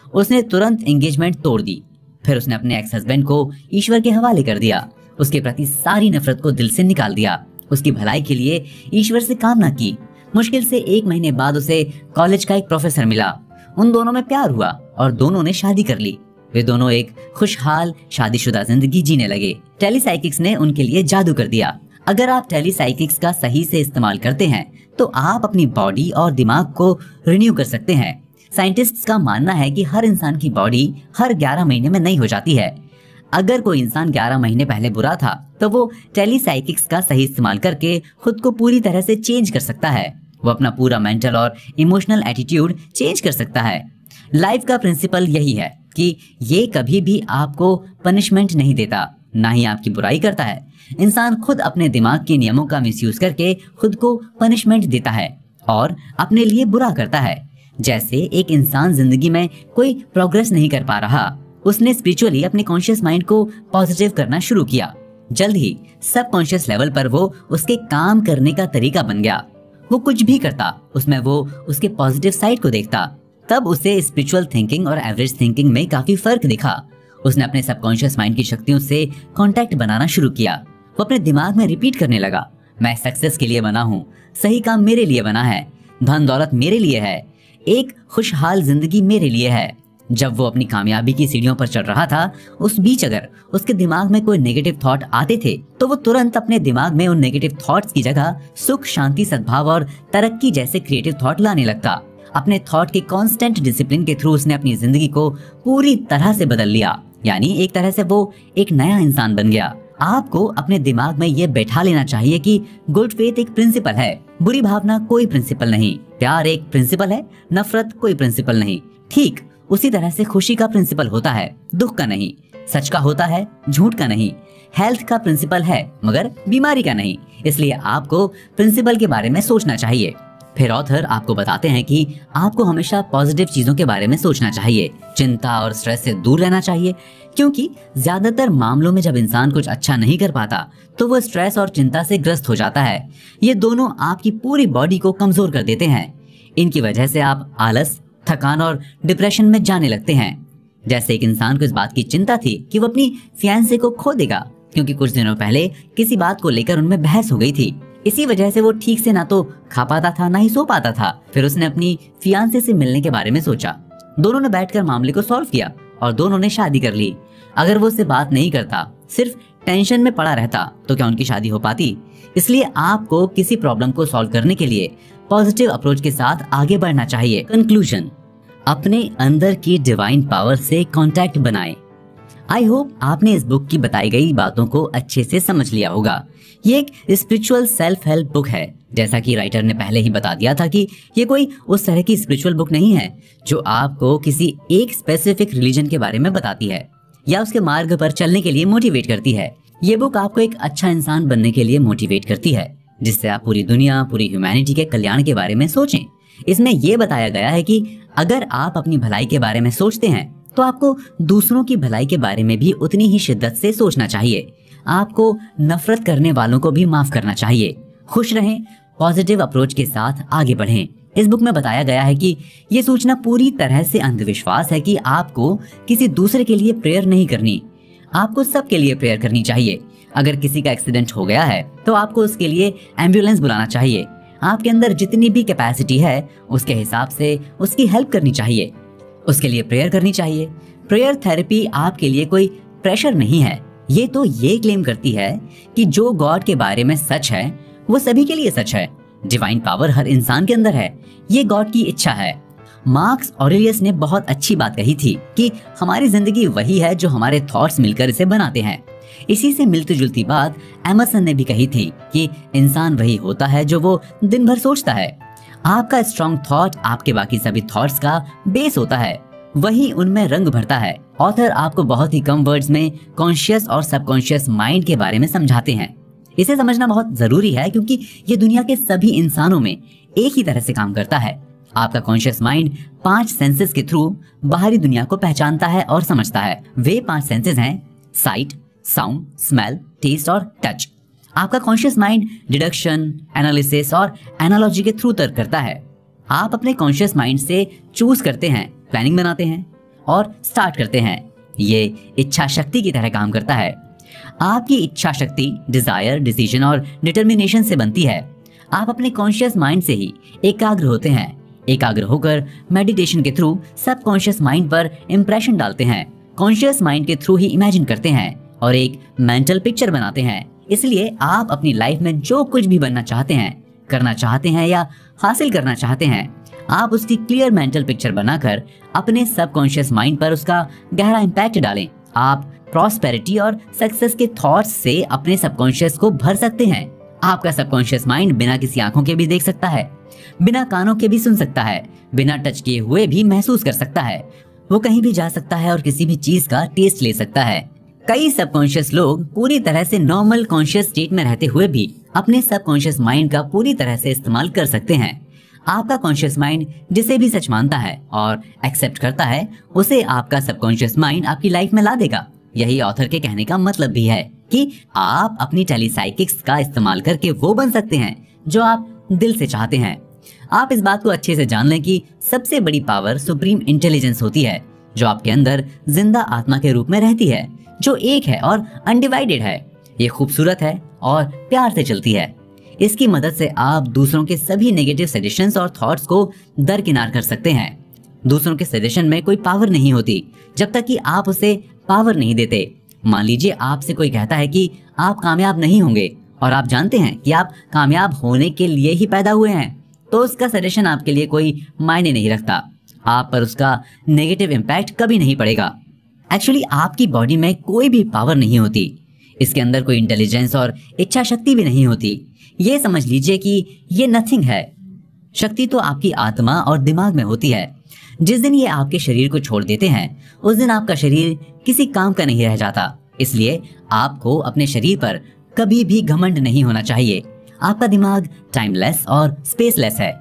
उसने तुरंत एंगेजमेंट तोड़ दी। फिर उसने अपने एक्स हस्बैंड को ईश्वर के हवाले कर दिया। उसके प्रति सारी नफरत को दिल से निकाल दिया। उसकी भलाई के लिए ईश्वर से कामना की। मुश्किल से 1 महीने बाद उसे कॉलेज का एक प्रोफेसर मिला। उन दोनों में प्यार हुआ और दोनों ने शादी कर ली। वे दोनों एक खुशहाल शादीशुदा जिंदगी जीने लगे। टेलीसाइकिक्स ने उनके लिए जादू कर दिया। अगर आप टेलीसाइकिक्स का सही से इस्तेमाल करते हैं तो आप अपनी बॉडी और दिमाग को रिन्यू कर सकते हैं। साइंटिस्ट्स का मानना है कि हर इंसान की बॉडी हर 11 महीने में नई हो जाती है। अगर कोई इंसान 11 महीने पहले बुरा था तो वो टेलीसाइकिक्स का सही इस्तेमाल करके खुद को पूरी तरह से चेंज कर सकता है। वो अपना पूरा मेंटल और इमोशनल एटीट्यूड चेंज कर सकता है। लाइफ का प्रिंसिपल यही है कि ये कभी भी आपको पनिशमेंट नहीं देता, ना ही आपकी बुराई करता है। इंसान खुद अपने दिमाग के नियमों का मिसयूज करके खुद को पनिशमेंट देता है और अपने लिए बुरा करता है। जैसे एक इंसान जिंदगी में कोई प्रोग्रेस नहीं कर पा रहा, उसने स्पिरिचुअली अपने कॉन्शियस माइंड को पॉजिटिव करना शुरू किया। जल्द ही सबकॉन्शियस लेवल पर वो उसके काम करने का तरीका बन गया। वो कुछ भी करता उसमें वो उसके पॉजिटिव साइड को देखता। तब उसे स्पिरिचुअल थिंकिंग और एवरेज थिंकिंग में काफी फर्क दिखा। उसने अपने सबकॉन्शियस माइंड की शक्तियों से कांटेक्ट बनाना शुरू किया। वो अपने दिमाग में रिपीट करने लगा, मैं सक्सेस के लिए बना हूँ, सही काम मेरे लिए बना है, धन दौलत मेरे लिए है, एक खुशहाल जिंदगी मेरे लिए है। जब वो अपनी कामयाबी की सीढ़ियों पर चढ़ रहा था, उस बीच अगर उसके दिमाग में कोई नेगेटिव थॉट आते थे तो वो तुरंत अपने दिमाग में उन नेगेटिव थॉट्स की जगह सुख, शांति, सद्भाव और तरक्की जैसे क्रिएटिव थॉट लाने लगता। अपने थॉट के कांस्टेंट डिसिप्लिन के थ्रू उसने अपनी जिंदगी को पूरी तरह से बदल लिया। यानी एक तरह से वो एक नया इंसान बन गया। आपको अपने दिमाग में ये बैठा लेना चाहिए कि गुड फेथ एक प्रिंसिपल है, बुरी भावना कोई प्रिंसिपल नहीं, प्यार एक प्रिंसिपल है, नफरत कोई प्रिंसिपल नहीं। ठीक उसी तरह से खुशी का प्रिंसिपल होता है, दुख का नहीं, सच का होता है, झूठ का नहीं, हेल्थ का प्रिंसिपल है मगर बीमारी का नहीं। इसलिए आपको प्रिंसिपल के बारे में सोचना चाहिए। फिर ऑथर आपको बताते हैं कि आपको हमेशा पॉजिटिव चीजों के बारे में सोचना चाहिए, चिंता और स्ट्रेस से दूर रहना चाहिए, क्योंकि ज्यादातर मामलों में जब इंसान कुछ अच्छा नहीं कर पाता तो वो स्ट्रेस और चिंता से ग्रस्त हो जाता है। ये दोनों आपकी पूरी बॉडी को कमजोर कर देते हैं। इनकी वजह से आप आलस, थकान और डिप्रेशन में जाने लगते हैं। जैसे एक इंसान को इस बात की चिंता थी कि वो अपनी फियांसे को खो देगा, क्योंकि कुछ दिनों पहले किसी बात को लेकर उनमें बहस हो गई थी। इसी वजह से वो ठीक से ना तो खा पाता था ना ही सो पाता था। फिर उसने अपनी फियांसे से मिलने के बारे में सोचा। दोनों ने बैठकर मामले को सॉल्व किया और दोनों ने शादी कर ली। अगर वो उससे बात नहीं करता, सिर्फ टेंशन में पड़ा रहता, तो क्या उनकी शादी हो पाती? इसलिए आपको किसी प्रॉब्लम को सॉल्व करने के लिए पॉजिटिव अप्रोच के साथ आगे बढ़ना चाहिए। कंक्लूजन, अपने अंदर की डिवाइन पावर से कांटेक्ट बनाएं। आई होप आपने इस बुक की बताई गई बातों को अच्छे से समझ लिया होगा। ये एक स्पिरिचुअल सेल्फ हेल्प बुक है। जैसा कि राइटर ने पहले ही बता दिया था कि ये कोई उस तरह की स्पिरिचुअल बुक नहीं है जो आपको किसी एक स्पेसिफिक रिलीजन के बारे में बताती है या उसके मार्ग पर चलने के लिए मोटिवेट करती है। ये बुक आपको एक अच्छा इंसान बनने के लिए मोटिवेट करती है, जिससे आप पूरी दुनिया, पूरी ह्यूमैनिटी के कल्याण के बारे में सोचें। इसमें यह बताया गया है कि अगर आप अपनी भलाई के बारे में सोचते हैं तो आपको दूसरों की भलाई के बारे में भी उतनी ही शिद्दत से सोचना चाहिए। आपको नफरत करने वालों को भी माफ करना चाहिए। खुश रहें, पॉजिटिव अप्रोच के साथ आगे बढ़ें। इस बुक में बताया गया है कि ये सोचना पूरी तरह से अंधविश्वास है कि आपको किसी दूसरे के लिए प्रेयर नहीं करनी। आपको सबके लिए प्रेयर करनी चाहिए। अगर किसी का एक्सीडेंट हो गया है तो आपको उसके लिए एम्बुलेंस बुलाना चाहिए। आपके अंदर जितनी भी कैपेसिटी है उसके हिसाब से उसकी हेल्प करनी चाहिए, उसके लिए प्रेयर करनी चाहिए। प्रेयर थेरेपी आपके लिए कोई प्रेशर नहीं है। ये तो ये क्लेम करती है कि जो गॉड के बारे में सच है वो सभी के लिए सच है। डिवाइन पावर हर इंसान के अंदर है। ये गॉड की इच्छा है। मार्क्स ऑरेलियस ने बहुत अच्छी बात कही थी कि हमारी जिंदगी वही है जो हमारे थॉट्स मिलकर इसे बनाते हैं। इसी से मिलती जुलती बात एमर्सन ने भी कही थी कि इंसान वही होता है जो वो दिन भर सोचता है। आपका स्ट्रॉन्ग थॉट आपके बाकी सभी थॉट्स का बेस होता है, वही उनमें रंग भरता है। ऑथर आपको बहुत ही कम वर्ड्स में कॉन्शियस और सबकॉन्शियस माइंड के बारे में समझाते हैं। इसे समझना बहुत जरूरी है क्योंकि ये दुनिया के सभी इंसानों में एक ही तरह से काम करता है। आपका कॉन्शियस माइंड 5 सेंसेस के थ्रू बाहरी दुनिया को पहचानता है और समझता है। वे 5 सेंसेस हैं साइट, साउंड, स्मेल, टेस्ट और टच। आपका कॉन्शियस माइंड डिडक्शन, एनालिसिस और एनालॉजी के थ्रू तर्क करता है। आप अपने कॉन्शियस माइंड से चूज करते हैं, प्लानिंग बनाते हैं और स्टार्ट करते हैं। ये इच्छा शक्ति की तरह काम करता है। आपकी इच्छा शक्ति डिजायर, डिसीजन और डिटर्मिनेशन से बनती है। आप अपने कॉन्शियस माइंड से ही एकाग्र होते हैं। एकाग्र होकर मेडिटेशन के थ्रू सबकॉन्शियस माइंड पर इंप्रेशन डालते हैं। कॉन्शियस माइंड के थ्रू ही इमेजिन करते हैं और एक मेंटल पिक्चर बनाते हैं। इसलिए आप अपनी लाइफ में जो कुछ भी बनना चाहते हैं, करना चाहते हैं या हासिल करना चाहते हैं, आप उसकी क्लियर मेंटल पिक्चर बनाकर अपने सबकॉन्शियस माइंड पर उसका गहरा इम्पैक्ट डालें। आप प्रॉस्पेरिटी और सक्सेस के थॉट्स से अपने सबकॉन्शियस को भर सकते हैं। आपका सबकॉन्शियस माइंड बिना किसी आंखों के भी देख सकता है, बिना कानों के भी सुन सकता है, बिना टच किए हुए भी महसूस कर सकता है। वो कहीं भी जा सकता है और किसी भी चीज का टेस्ट ले सकता है। कई सबकॉन्शियस लोग पूरी तरह से नॉर्मल कॉन्शियस स्टेट में रहते हुए भी अपने सबकॉन्शियस माइंड का पूरी तरह से इस्तेमाल कर सकते हैं। आपका कॉन्शियस माइंड जिसे भी सच मानता है और एक्सेप्ट करता है, उसे आपका सबकॉन्शियस माइंड आपकी लाइफ में ला देगा। यही ऑथर के कहने का मतलब भी है कि आप अपनी टेलीसाइकिक्स का इस्तेमाल करके वो बन सकते हैं जो आप दिल से चाहते हैं। आप इस बात को अच्छे से जान लें कि सबसे बड़ी पावर सुप्रीम इंटेलिजेंस होती है, जो आपके अंदर जिंदा आत्मा के रूप में रहती है, जो एक है और अनडिवाइडेड है। ये खूबसूरत है और प्यार से चलती है। इसकी मदद से आप दूसरों के सभी नेगेटिव सजेशंस और थॉट्स को दरकिनार कर सकते हैं। दूसरों के सजेशन में कोई पावर नहीं होती जब तक कि आप उसे पावर नहीं देते। मान लीजिए आपसे कोई कहता है कि आप कामयाब नहीं होंगे और आप जानते हैं कि आप कामयाब होने के लिए ही पैदा हुए हैं, तो उसका सजेशन आपके लिए कोई मायने नहीं रखता। आप पर उसका नेगेटिव इम्पैक्ट कभी नहीं पड़ेगा। एक्चुअली आपकी बॉडी में कोई भी पावर नहीं होती, इसके अंदर कोई इंटेलिजेंस और इच्छा शक्ति भी नहीं होती। ये समझ लीजिए कि ये नथिंग है। शक्ति तो आपकी आत्मा और दिमाग में होती है। जिस दिन ये आपके शरीर को छोड़ देते हैं उस दिन आपका शरीर किसी काम का नहीं रह जाता। इसलिए आपको अपने शरीर पर कभी भी घमंड नहीं होना चाहिए। आपका दिमाग टाइमलेस और स्पेसलेस है।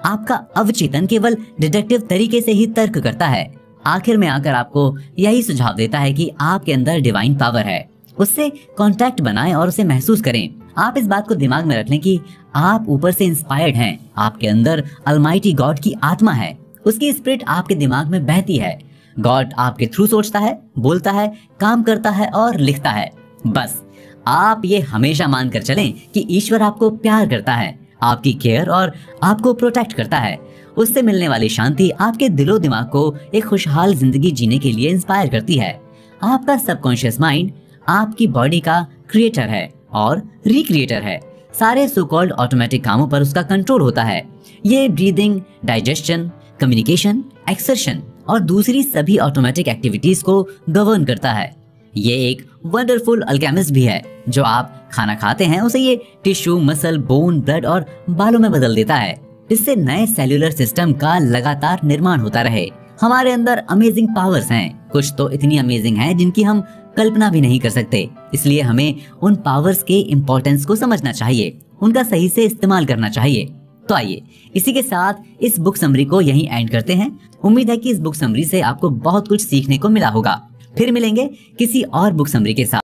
आपका अवचेतन केवल डिडक्टिव तरीके से ही तर्क करता है। आखिर में आकर आपको यही सुझाव देता है कि आपके अंदर डिवाइन पावर है। उससे कांटेक्ट बनाएं और उसे महसूस करें। आप इस बात को दिमाग में रख लें कि आप ऊपर से इंस्पायर्ड हैं। आपके अंदर अलमाइटी गॉड की आत्मा है। उसकी स्पिरिट आपके दिमाग में बहती है। गॉड आपके थ्रू सोचता है, बोलता है, काम करता है और लिखता है। बस आप ये हमेशा मानकर चलें कि ईश्वर आपको प्यार करता है, आपकी केयर और आपको प्रोटेक्ट करता है। उससे मिलने वाली शांति आपके दिलो दिमाग को एक खुशहाल जिंदगी जीने के लिए इंस्पायर करती है। आपका सबकॉन्शियस माइंड आपकी बॉडी का क्रिएटर है और रिक्रिएटर है। सारे सो कॉल्ड ऑटोमेटिक कामों पर उसका कंट्रोल होता है। ये ब्रीदिंग, डाइजेशन, कम्युनिकेशन, एक्सर्शन और दूसरी सभी ऑटोमेटिक एक्टिविटीज को गवर्न करता है। ये एक वंडरफुल अल्केमिस्ट भी है। जो आप खाना खाते हैं उसे ये टिश्यू, मसल, बोन, ब्लड और बालों में बदल देता है, जिससे नए सेल्यूलर सिस्टम का लगातार निर्माण होता रहे। हमारे अंदर अमेजिंग पावर्स हैं। कुछ तो इतनी अमेजिंग हैं जिनकी हम कल्पना भी नहीं कर सकते। इसलिए हमें उन पावर्स के इम्पोर्टेंस को समझना चाहिए, उनका सही से इस्तेमाल करना चाहिए। तो आइए इसी के साथ इस बुक समरी को यहीं एंड करते हैं। उम्मीद है कि इस बुक समरी से आपको बहुत कुछ सीखने को मिला होगा। फिर मिलेंगे किसी और बुक समरी के साथ।